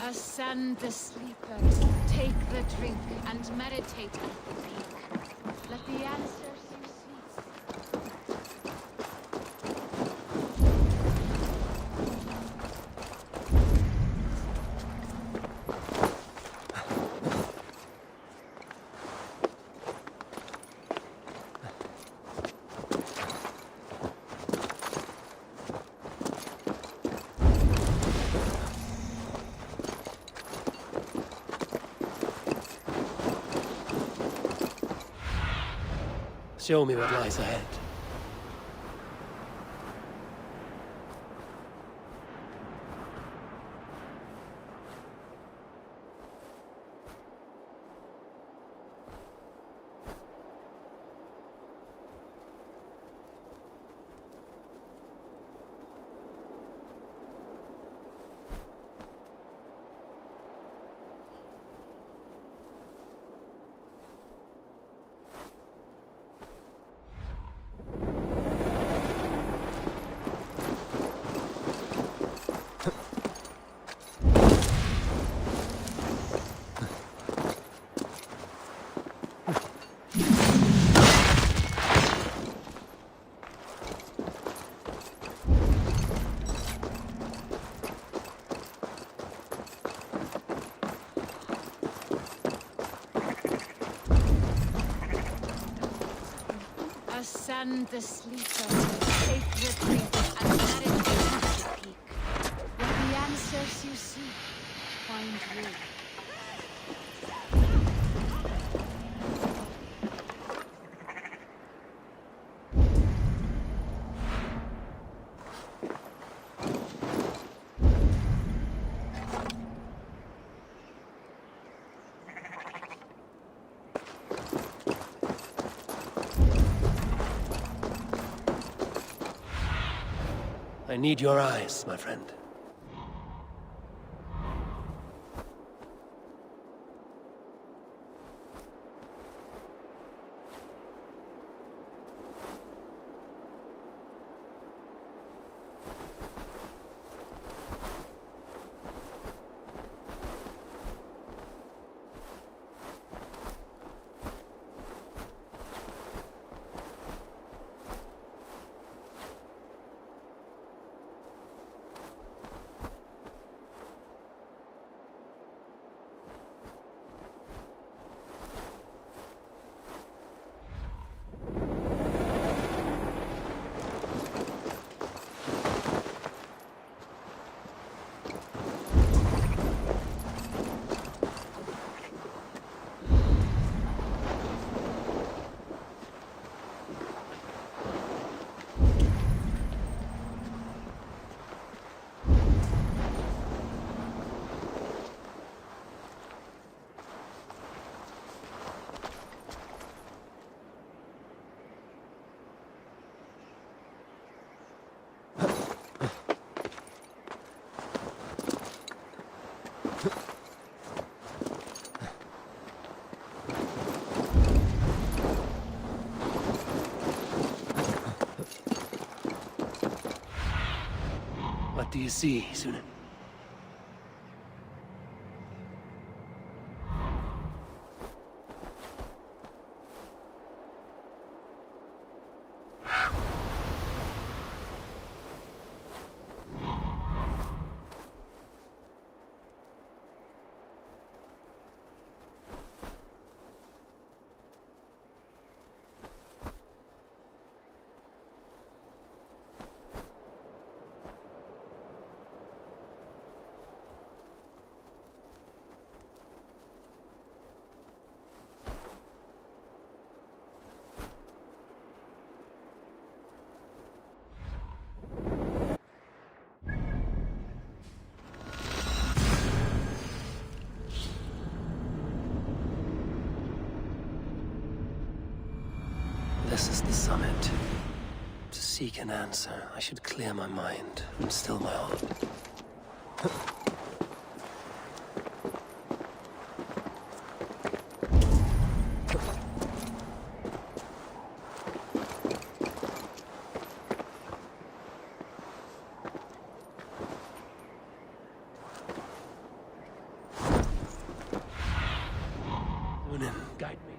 Ascend the sleeper, take the drink, and meditate at the peak. Let the answers you seek. Show me what lies ahead. Ascend the sleeper, take retreat, and manage the peak. Where the answers you seek find you. I need your eyes, my friend. What do you see, Sunan? This is the summit. To seek an answer, I should clear my mind and still my heart. Sunan, guide me.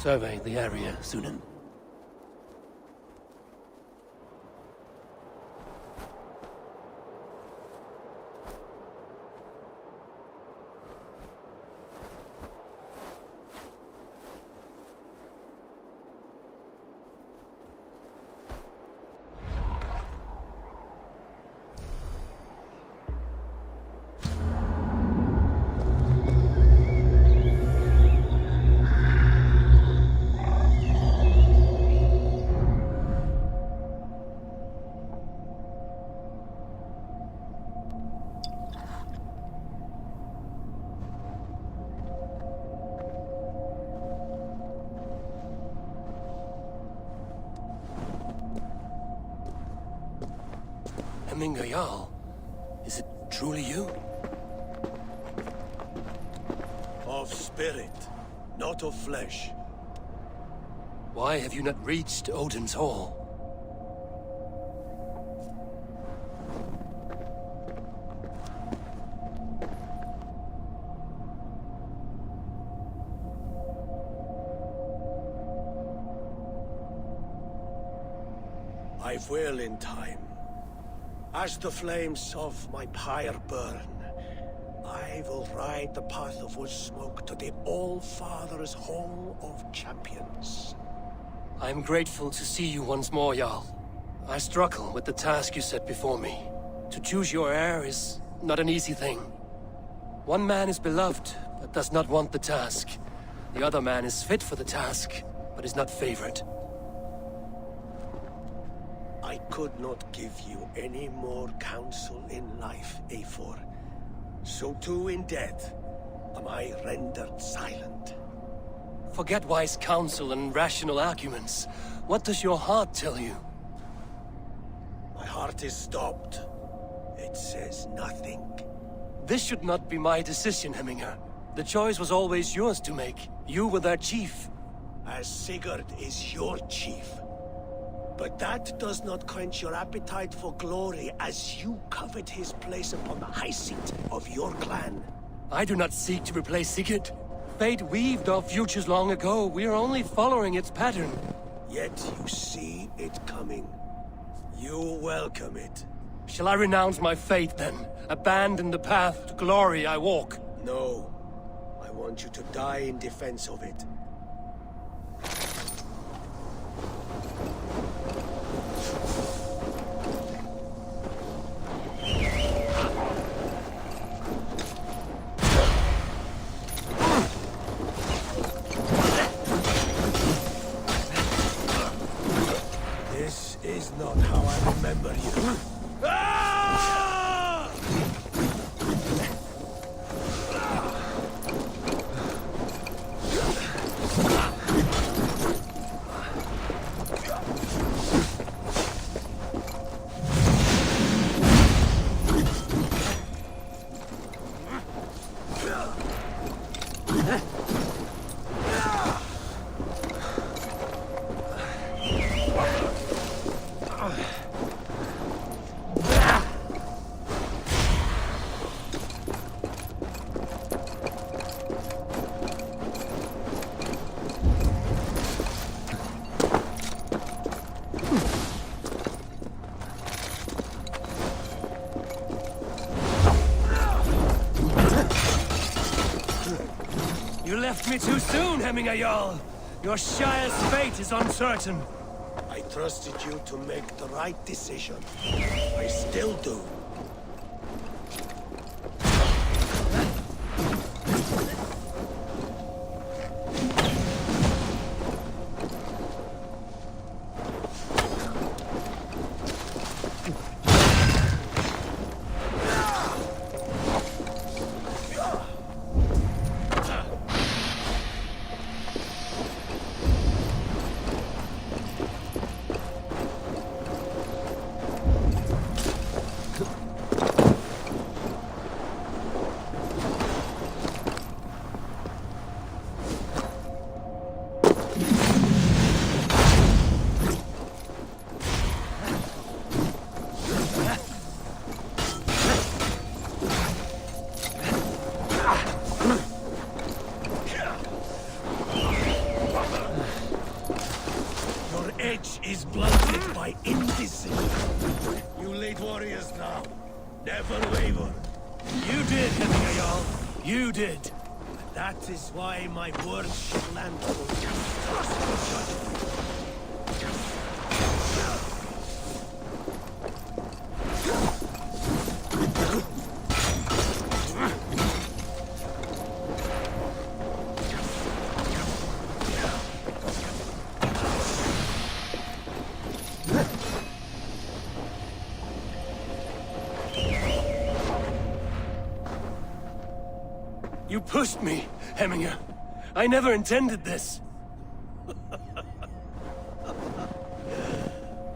Survey the area, Sunan. Jarl, is it truly you? Of spirit, not of flesh. Why have you not reached Odin's Hall? I will in time. As the flames of my pyre burn, I will ride the path of wood smoke to the All-Father's Hall of Champions. I am grateful to see you once more, Jarl. I struggle with the task you set before me. To choose your heir is not an easy thing. One man is beloved, but does not want the task. The other man is fit for the task, but is not favored. I could not give you any more counsel in life, Eivor. So too in death am I rendered silent. Forget wise counsel and rational arguments. What does your heart tell you? My heart is stopped. It says nothing. This should not be my decision, Hemminger. The choice was always yours to make. You were their chief. As Sigurd is your chief. But that does not quench your appetite for glory as you covet his place upon the high seat of your clan. I do not seek to replace Sigurd. Fate weaved our futures long ago. We are only following its pattern. Yet you see it coming. You welcome it. Shall I renounce my faith then? Abandon the path to glory I walk? No. I want you to die in defense of it. This is not how I remember you. You left me too soon, Hemminger Jarl. Your Shire's fate is uncertain. I trusted you to make the right decision. I still do. my indecision. You late warriors now. Never waver. You did, Hemming Jarl. You did. That is why my words shall land for trustful judgment. You pushed me, Hemminger. I never intended this.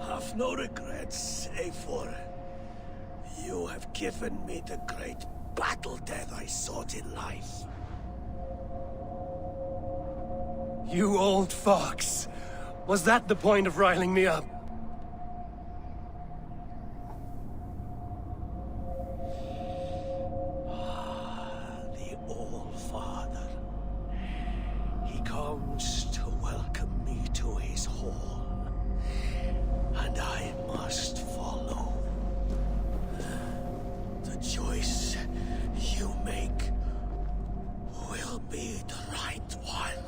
Have no regrets, save for you have given me the great battle death I sought in life. You old fox. Was that the point of riling me up? Comes to welcome me to his hall, and I must follow. The choice you make will be the right one.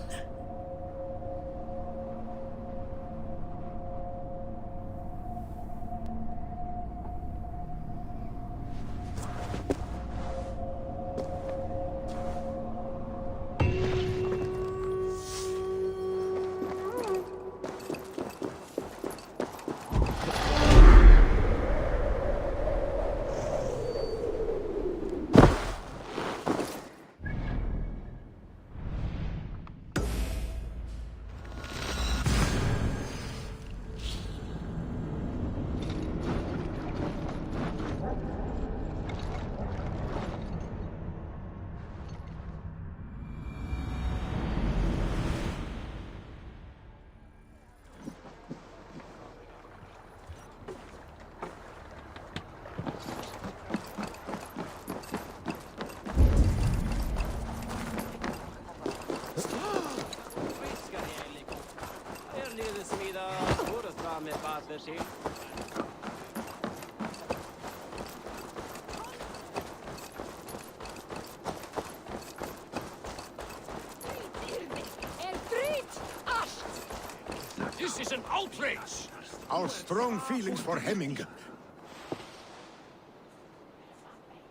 This is an outrage! Our strong feelings for Hemming.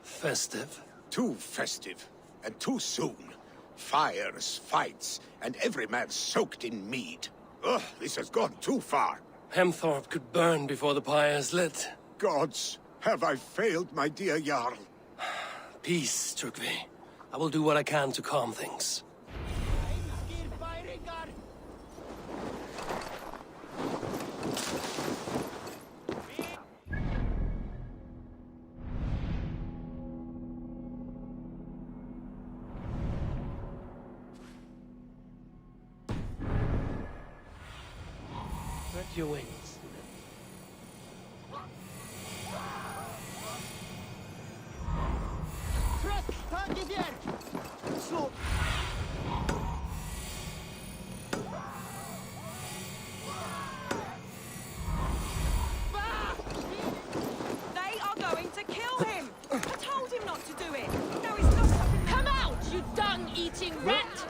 Festive? Too festive, and too soon. Fires, fights, and every man soaked in mead. Ugh, this has gone too far. Hemthorpe could burn before the pyre's lit. Gods, have I failed my dear Jarl? Peace, Turkvi. I will do what I can to calm things. Spread your wings. They are going to kill him! I told him not to do it! Now he's not stopping. Come out, you dung-eating rat!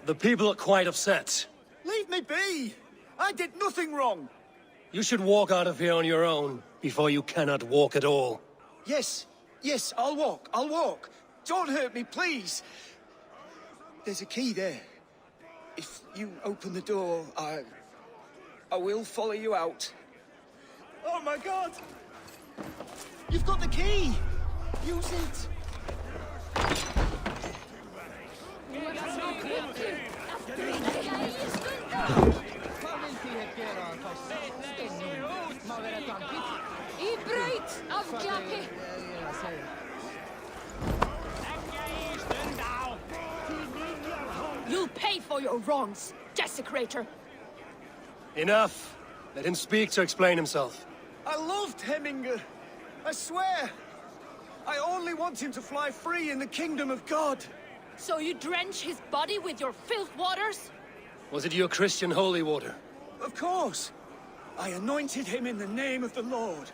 The people are quite upset. Leave me be! I did nothing wrong! You should walk out of here on your own, before you cannot walk at all. Yes, I'll walk. Don't hurt me, please. There's a key there. If you open the door, I will follow you out. Oh my God! You've got the key! Use it! I breit av klappe! You'll pay for your wrongs, desecrator! Enough! Let him speak to explain himself. I loved Heminger. I swear. I only want him to fly free in the kingdom of God. So you drench his body with your filth waters? Was it your Christian holy water? Of course. I anointed him in the name of the Lord.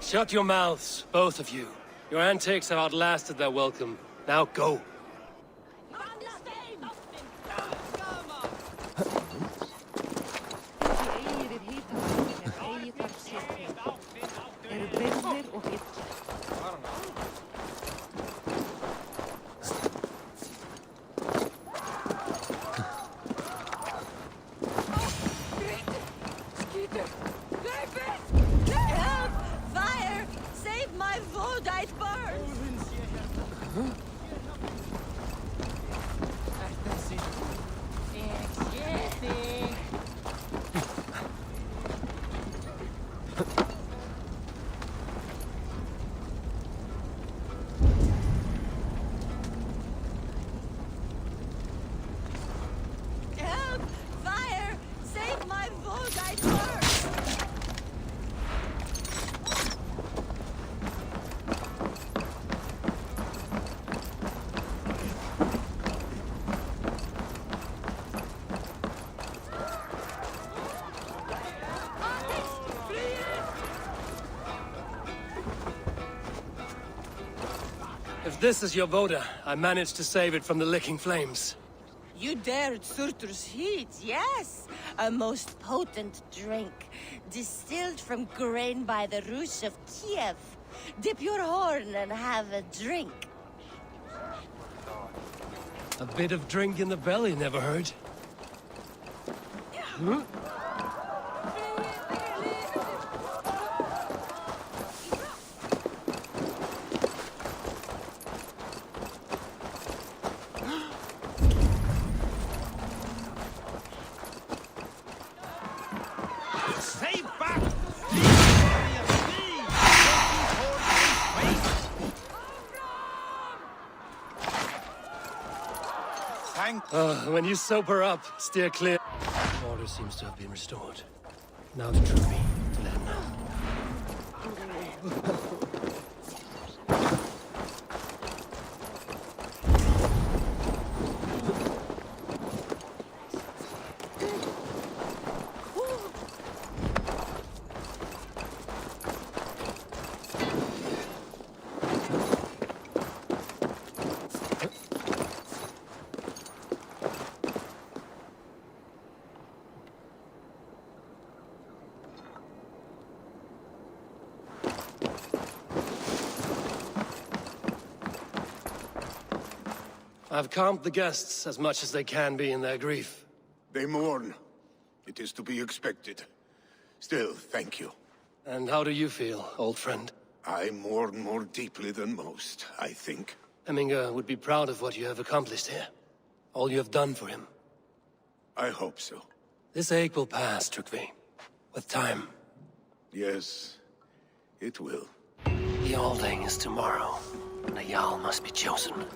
Shut your mouths, both of you. Your antics have outlasted their welcome. Now go. Help! Fire! Save my Vodite burns! Help! Fire! Save my Vodite burns! If this is your Voda, I managed to save it from the licking flames. You dared Surtur's heat, yes. A most potent drink, distilled from grain by the Rus of Kiev. Dip your horn and have a drink. A bit of drink in the belly never hurt. Hmm? Stay back! When you sober up, steer clear. Order seems to have been restored. Now to Truby, to let him know. I've calmed the guests as much as they can be in their grief. They mourn. It is to be expected. Still, thank you. And how do you feel, old friend? I mourn more deeply than most, I think. Heminger would be proud of what you have accomplished here. All you have done for him. I hope so. This ache will pass, Trukvi. With time. Yes, it will. The Alding is tomorrow, and a Jarl must be chosen.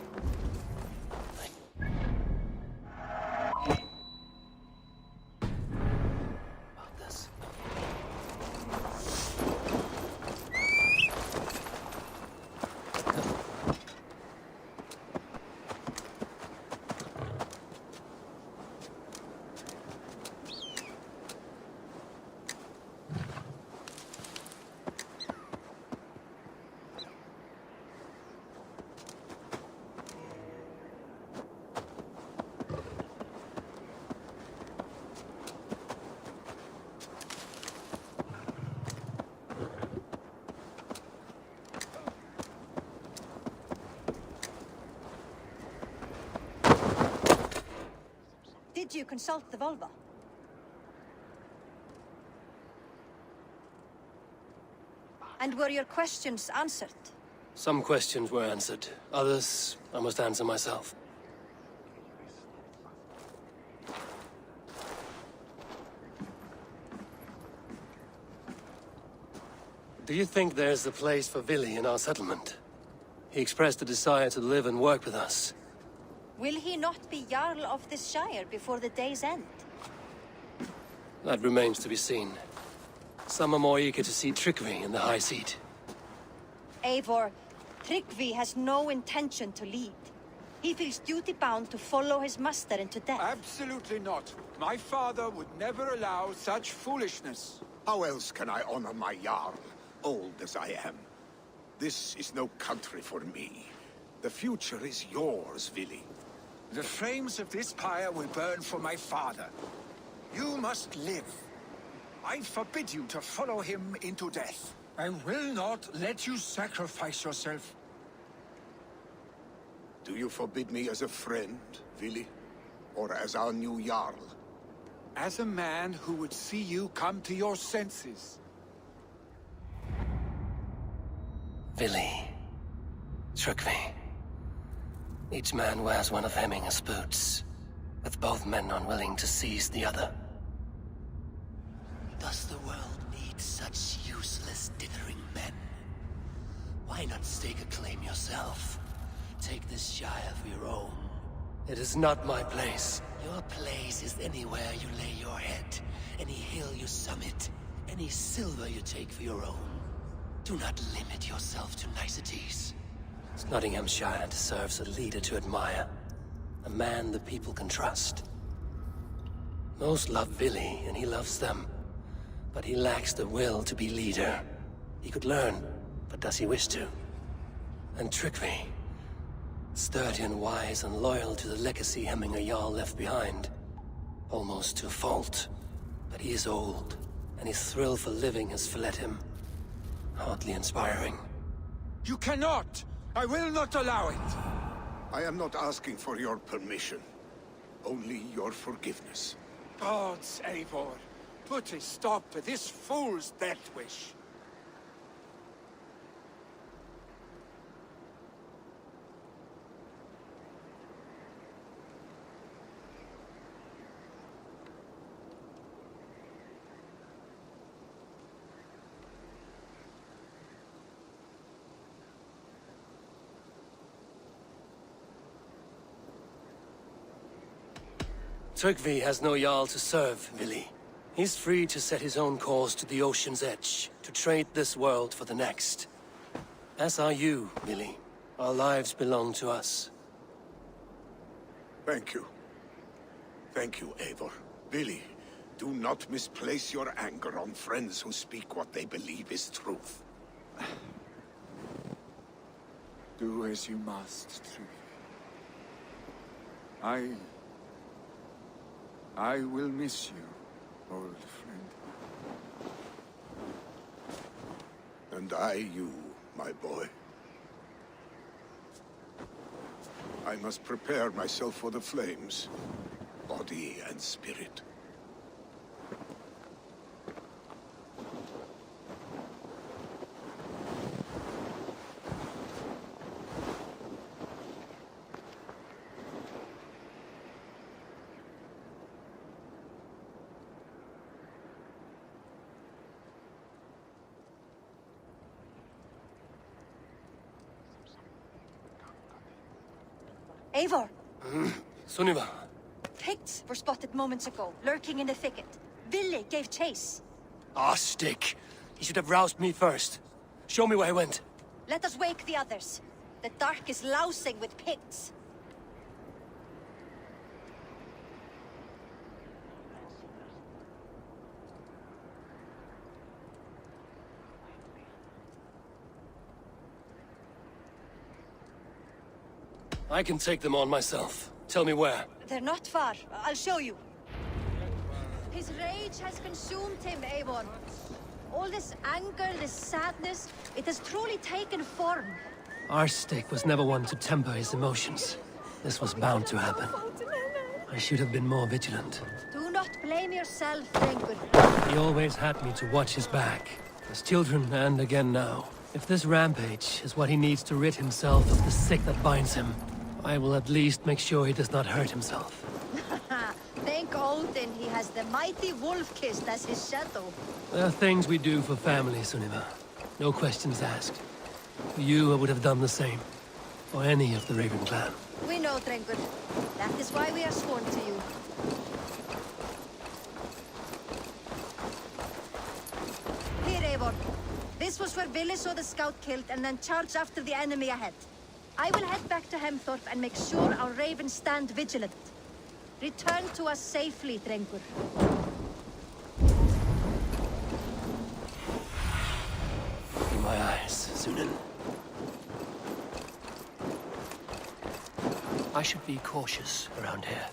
Did you consult the Volva? And were your questions answered? Some questions were answered. Others, I must answer myself. Do you think there's a place for Vili in our settlement? He expressed a desire to live and work with us. Will he not be Jarl of this Shire before the day's end? That remains to be seen. Some are more eager to see Trygve in the high seat. Eivor, Tryggvi has no intention to lead. He feels duty-bound to follow his master into death. Absolutely not. My father would never allow such foolishness. How else can I honor my Jarl, old as I am? This is no country for me. The future is yours, Vili. The flames of this pyre will burn for my father. You must live. I forbid you to follow him into death. I will not let you sacrifice yourself. Do you forbid me as a friend, Vili? Or as our new Jarl? As a man who would see you come to your senses. Vili. Trygve. Each man wears one of Hemminger's boots, with both men unwilling to seize the other. Does the world need such useless, dithering men? Why not stake a claim yourself? Take this Shire for your own. It is not my place. Your place is anywhere you lay your head, any hill you summit, any silver you take for your own. Do not limit yourself to niceties. Nottinghamshire deserves a leader to admire, a man the people can trust. Most love Vili, and he loves them, but he lacks the will to be leader. He could learn, but does he wish to? And Trygve, sturdy and wise and loyal to the legacy Hemminger Jarl left behind, almost to a fault, but he is old, and his thrill for living has fled him. Hardly inspiring. You cannot! I will not allow it! I am not asking for your permission. Only your forgiveness. Gods, Eivor, put a stop to this fool's death wish. Trygve has no Jarl to serve, Vili. He's free to set his own course to the ocean's edge, to trade this world for the next. As are you, Vili. Our lives belong to us. Thank you. Thank you, Eivor. Vili, do not misplace your anger on friends who speak what they believe is truth. Do as you must, Trygve. I will miss you, old friend. And I you, my boy. I must prepare myself for the flames, body and spirit. Eivor! Sunniva! Picts were spotted moments ago, lurking in the thicket. Vili gave chase. Ah, stick! He should have roused me first. Show me where he went. Let us wake the others. The dark is lousing with Picts. I can take them on myself. Tell me where. They're not far. I'll show you. His rage has consumed him, Eivor. All this anger, this sadness, it has truly taken form. Our stick was never one to temper his emotions. This was bound to happen. I should have been more vigilant. Do not blame yourself, Drengur. He always had me to watch his back. As children and again now. If this rampage is what he needs to rid himself of the sick that binds him, I will at least make sure he does not hurt himself. Thank Odin he has the mighty Wolf-Kissed as his shadow. There are things we do for family, Sunniva. No questions asked. For you, I would have done the same. or any of the Raven clan. We know, Drengr. That is why we are sworn to you. Here, Eivor. This was where Vili saw the scout killed and then charged after the enemy ahead. I will head back to Hemthorpe and make sure our ravens stand vigilant. Return to us safely, Drengr. In my eyes, Sunan. I should be cautious around here.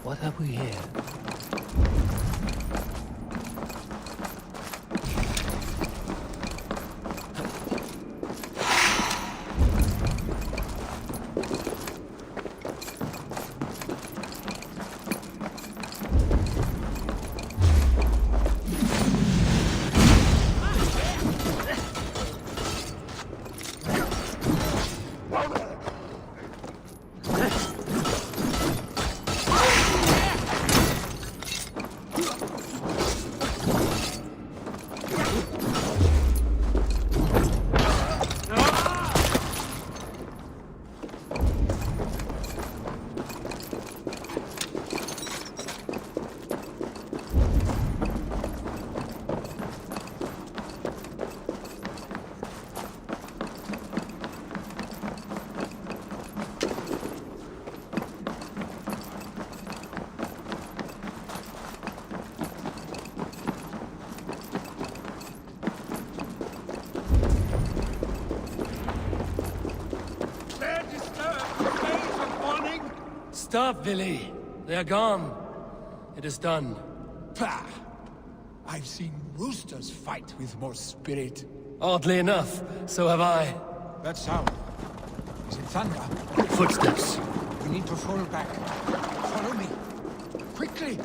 What have we here? Stop, Vili. They are gone. It is done. Pah! I've seen roosters fight with more spirit. Oddly enough, so have I. That sound. Is it thunder? Footsteps. We need to fall back. Follow me. Quickly!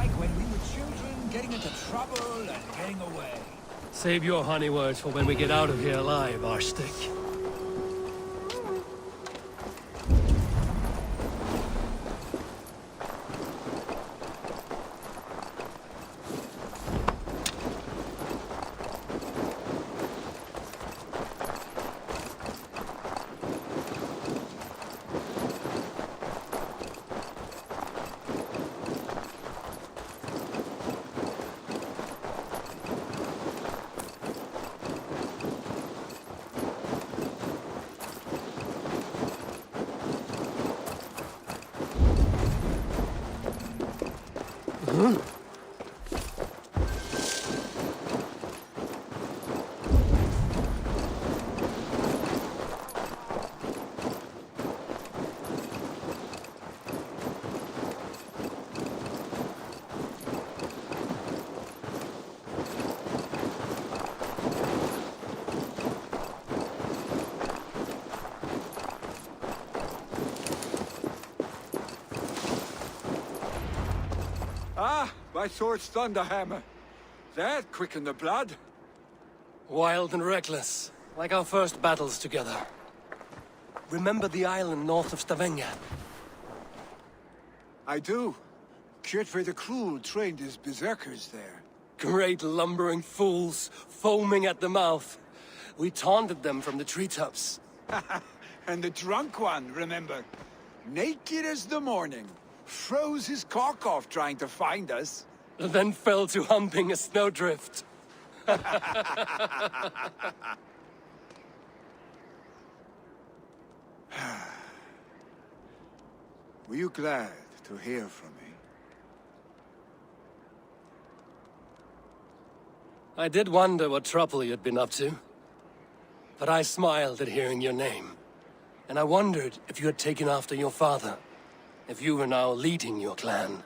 like when we were children, getting into trouble and getting away. Save your honey words for when we get out of here alive, Arstick. Ah, my sword's thunderhammer. That quickened the blood. Wild and reckless, like our first battles together. Remember the island north of Stavanger? I do. Kjotve the Cruel trained his berserkers there. Great lumbering fools, foaming at the mouth. We taunted them from the treetops. And the drunk one, remember? Naked as the morning. Froze his cock off trying to find us. Then fell to humping a snowdrift. Were you glad to hear from me? I did wonder what trouble you'd been up to. But I smiled at hearing your name. And I wondered if you had taken after your father. If you were now leading your clan.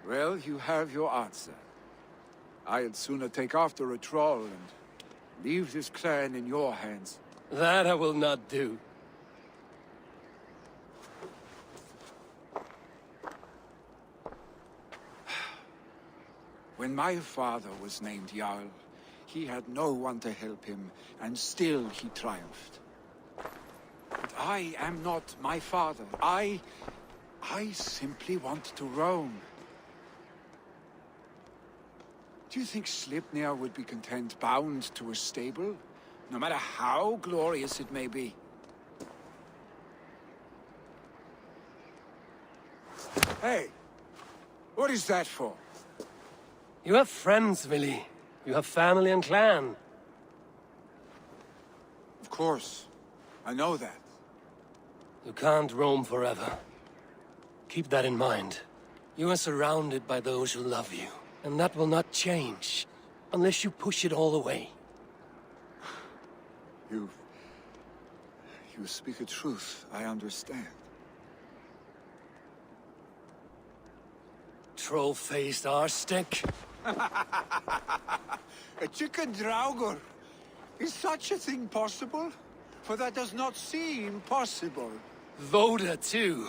Well, you have your answer. I'd sooner take after a troll and leave this clan in your hands. That I will not do. When my father was named Jarl, he had no one to help him, and still he triumphed. But I am not my father. I simply want to roam. Do you think Sleipnir would be content bound to a stable? No matter how glorious it may be? Hey! What is that for? You have friends, Willy. You have family and clan. Of course. I know that. You can't roam forever. Keep that in mind. You are surrounded by those who love you, and that will not change unless you push it all away. You speak a truth, I understand. Troll-faced arstick. A chicken draugur. Is such a thing possible? For that does not seem possible. Voda, too.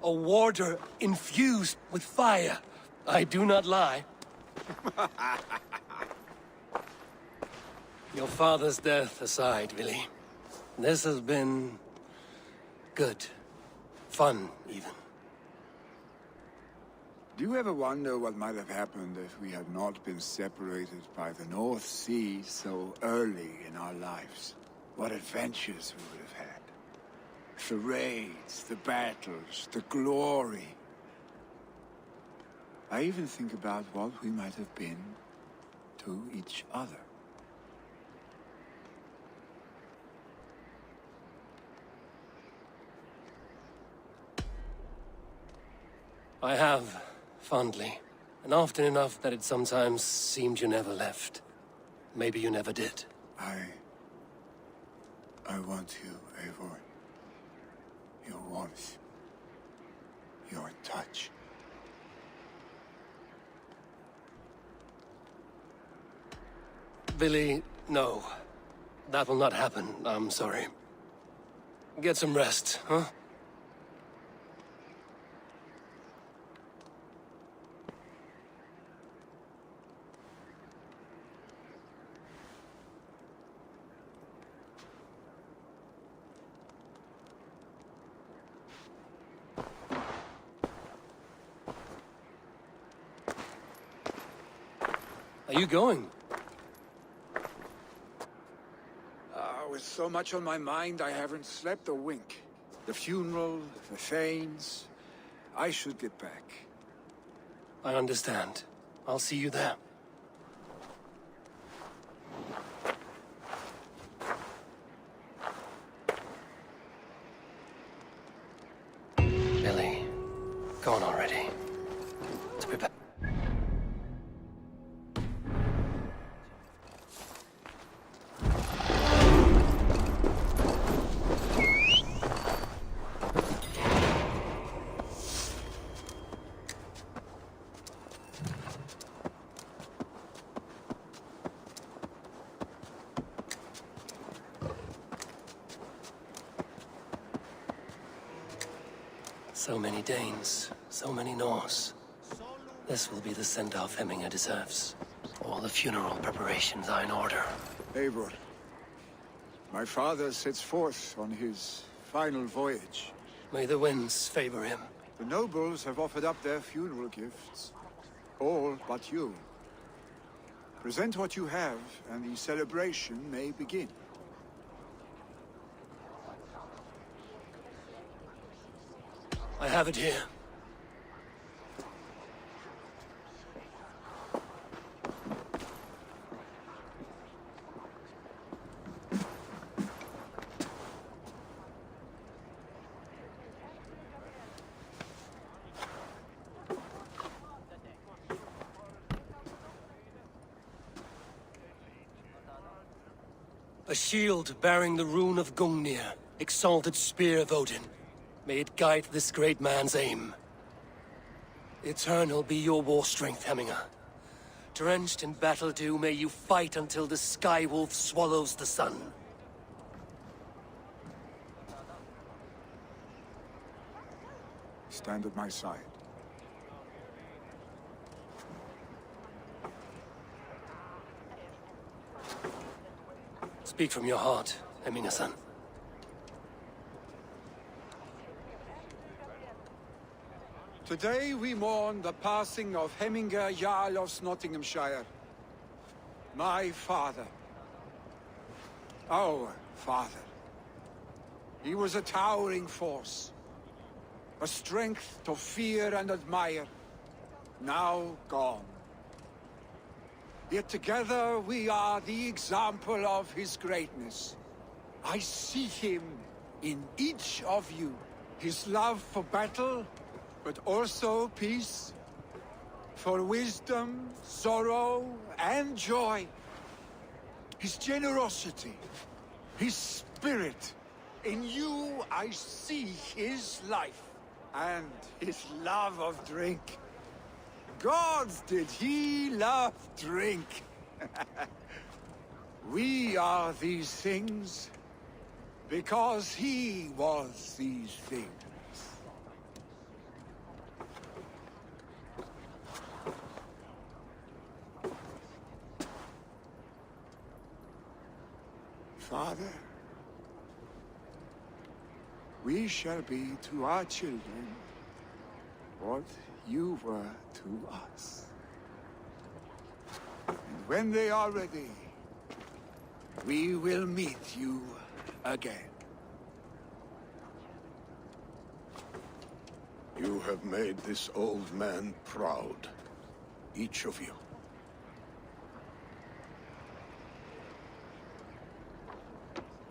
A warder infused with fire. I do not lie. Your father's death aside, Willy. This has been... good. Fun, even. Do you ever wonder what might have happened if we had not been separated by the North Sea so early in our lives? What adventures we would have had. The raids, the battles, the glory. I even think about what we might have been to each other. I have, fondly. And often enough that it sometimes seemed you never left. Maybe you never did. I want you, Eivor. Your warmth. Your touch. Billy, no. That will not happen, I'm sorry. Get some rest, huh? Are you going? With so much on my mind, I haven't slept a wink. The funeral, the Thanes. I should get back. I understand. I'll see you there. Billy, gone already. To be back. So many Danes, so many Norse. This will be the send-off Hemminger deserves. All the funeral preparations are in order. Eivor, my father sets forth on his final voyage. May the winds favor him. The nobles have offered up their funeral gifts. All but you. Present what you have, and the celebration may begin. I have it here. A shield bearing the rune of Gungnir, exalted spear of Odin. May it guide this great man's aim. Eternal be your war strength, Hemminger. Drenched in battle dew, may you fight until the sky wolf swallows the sun. Stand at my side. Speak from your heart, Hemminger-san. Today we mourn the passing of Hemminger Jarl of Nottinghamshire. My father. Our father. He was a towering force. A strength to fear and admire. Now gone. Yet together we are the example of his greatness. I see him in each of you. His love for battle, but also peace, for wisdom, sorrow, and joy. His generosity, his spirit. In you I see his life, and his love of drink. Gods, did he love drink! We are these things, because he was these things. Father, we shall be to our children what you were to us. And when they are ready, we will meet you again. You have made this old man proud. Each of you.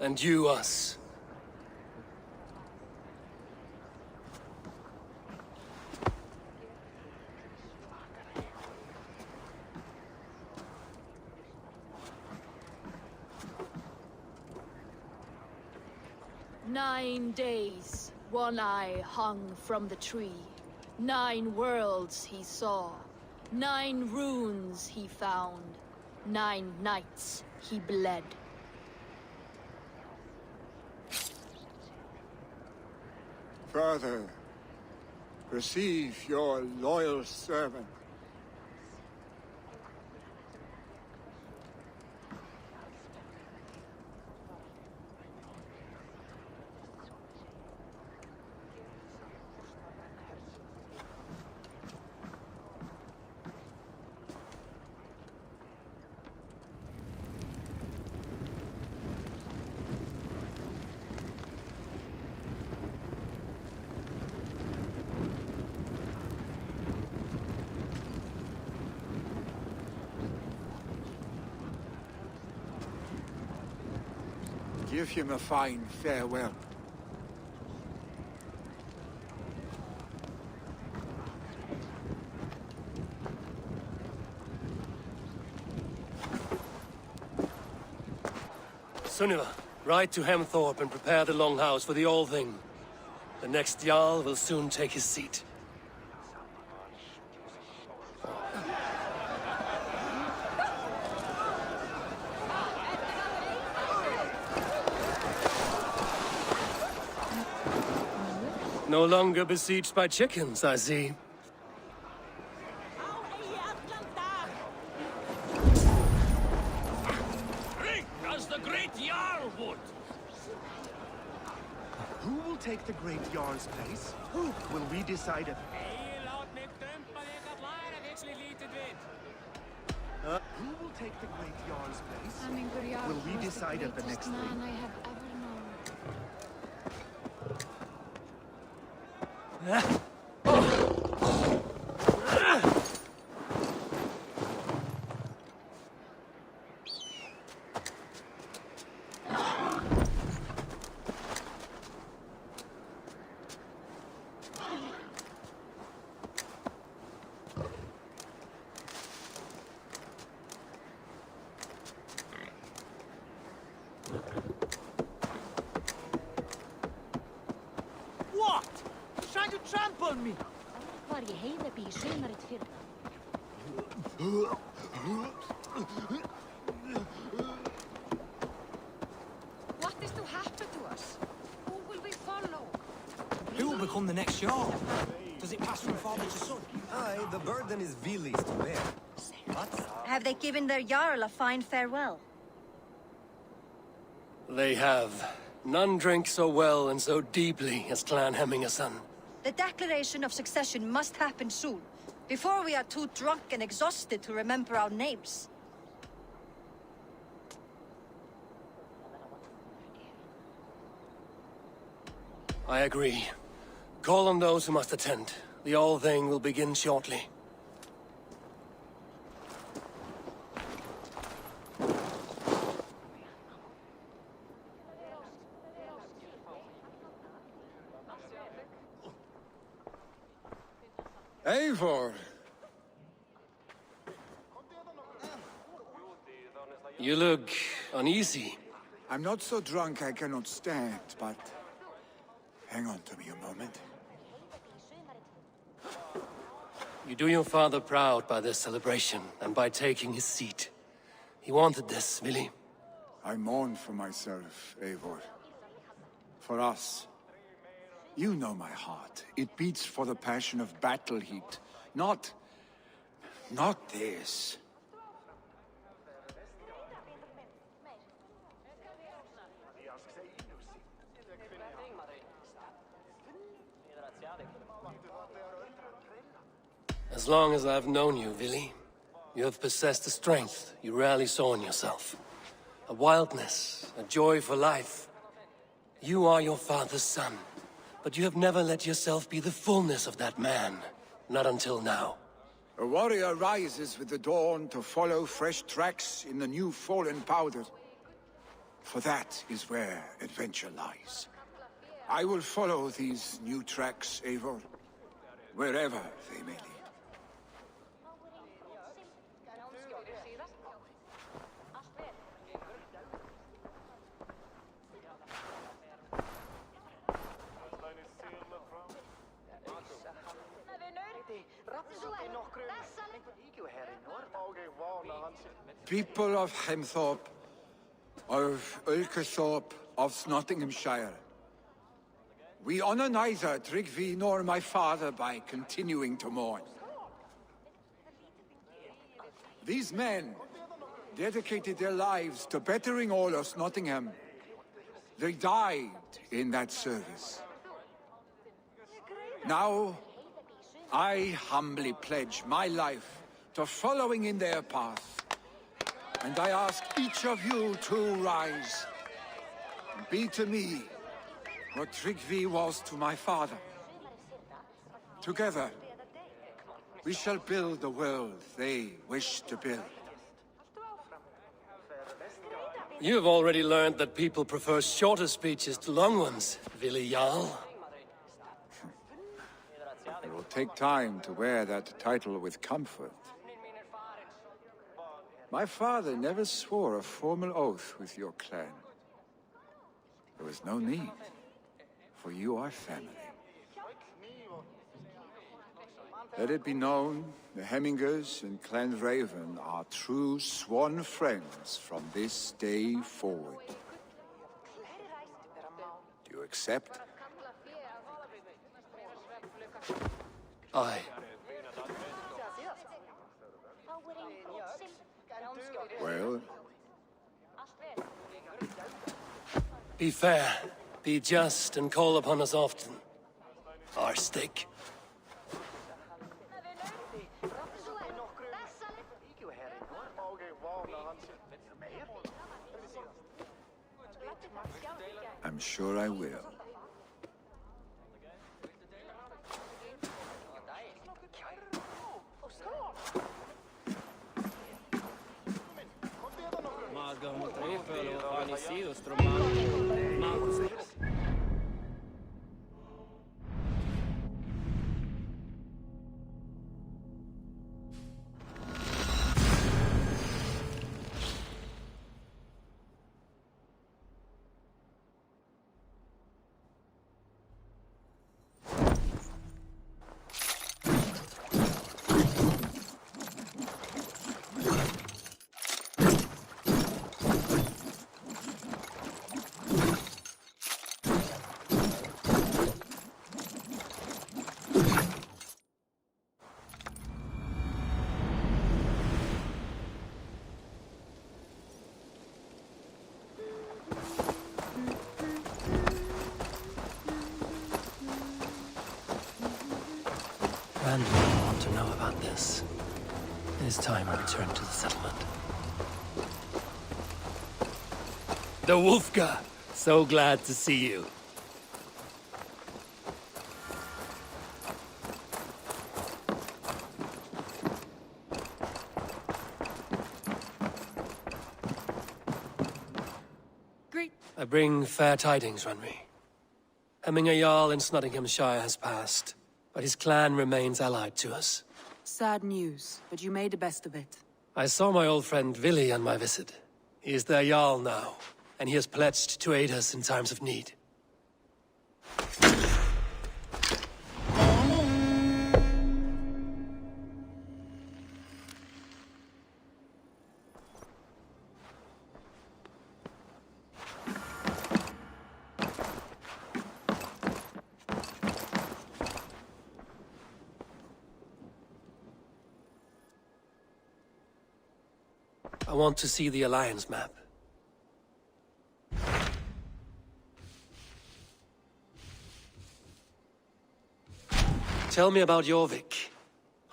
And you us. "9 days, One Eye hung from the tree. 9 worlds he saw. 9 runes he found. 9 nights he bled." Father, receive your loyal servant. Give him a fine farewell. Sunniva, ride to Hemthorpe and prepare the Longhouse for the All Thing. The next Jarl will soon take his seat. No longer besieged by chickens, I see. Who will take the Great Jarl's place? Who will we decide it? Who will take the Great Jarl's place? Will we decide at the next thing? I have ever known. What? Trying to trample on me? Var ég heiðabí í sumarið fyrir? What is to happen to us? Who will we follow? Who will become the next Jarl? Does it pass from father to son? Aye, the burden is Vili's to bear. What? Have they given their Jarl a fine farewell? They have. None drank so well and so deeply as Clan Hemmingerson. The declaration of succession must happen soon, before we are too drunk and exhausted to remember our names. I agree. Call on those who must attend. The All Thing will begin shortly. Eivor! You look uneasy. I'm not so drunk I cannot stand, but hang on to me a moment. You do your father proud by this celebration and by taking his seat. He wanted this, Vili. I mourn for myself, Eivor. For us. You know my heart. It beats for the passion of battle heat. Not this. As long as I've known you, Vili, you have possessed a strength you rarely saw in yourself. A wildness, a joy for life. You are your father's son. But you have never let yourself be the fullness of that man. Not until now. A warrior rises with the dawn to follow fresh tracks in the new fallen powder. For that is where adventure lies. I will follow these new tracks, Eivor. Wherever they may lead. People of Hemthorpe, of Ulkerthorpe, of Nottinghamshire. We honor neither Tryggvi nor my father by continuing to mourn. These men dedicated their lives to bettering all of Nottingham. They died in that service. Now, I humbly pledge my life to following in their path. And I ask each of you to rise. Be to me what Tryggvi was to my father. Together, we shall build the world they wish to build. You've already learned that people prefer shorter speeches to long ones, Willi Jarl. It will take time to wear that title with comfort. My father never swore a formal oath with your clan. There was no need, for you are family. Let it be known, the Hemmingers and Clan Raven are true sworn friends from this day forward. Do you accept? Aye. Well? Be fair, be just, and call upon us often. Our stick. I'm sure I will. Randall will want to know about this. It is time I return to the settlement. The Wolfka! So glad to see you. Great. I bring fair tidings, Runry. Hemminger Jarl in Nottinghamshire has passed, but his clan remains allied to us. Sad news, but you made the best of it. I saw my old friend Willi on my visit. He is their Jarl now, and he has pledged to aid us in times of need. I want to see the Alliance map. Tell me about Jorvik.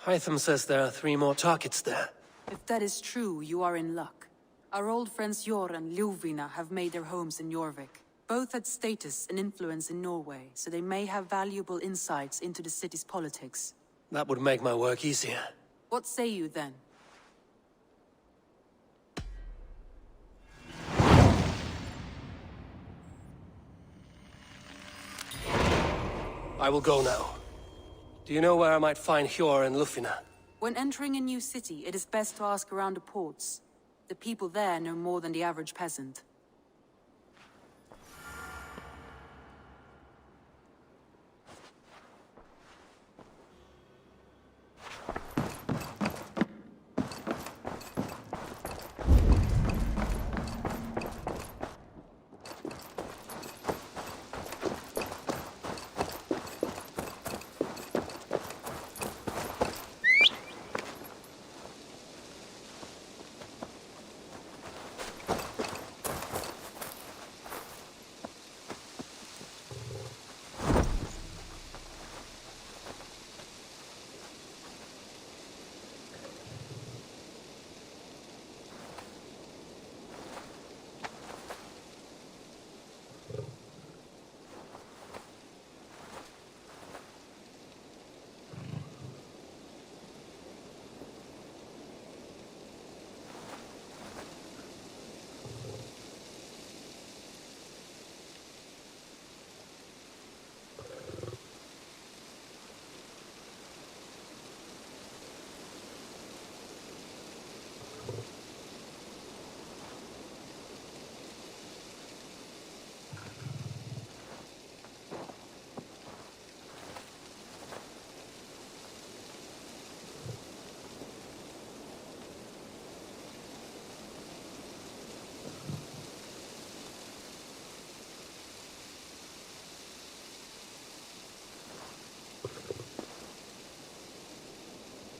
Hytham says there are 3 more targets there. If that is true, you are in luck. Our old friends Jor and Ljuvina have made their homes in Jorvik. Both had status and influence in Norway, so they may have valuable insights into the city's politics. That would make my work easier. What say you then? I will go now. Do you know where I might find Hjor and Lufina? When entering a new city, it is best to ask around the ports. The people there know more than the average peasant.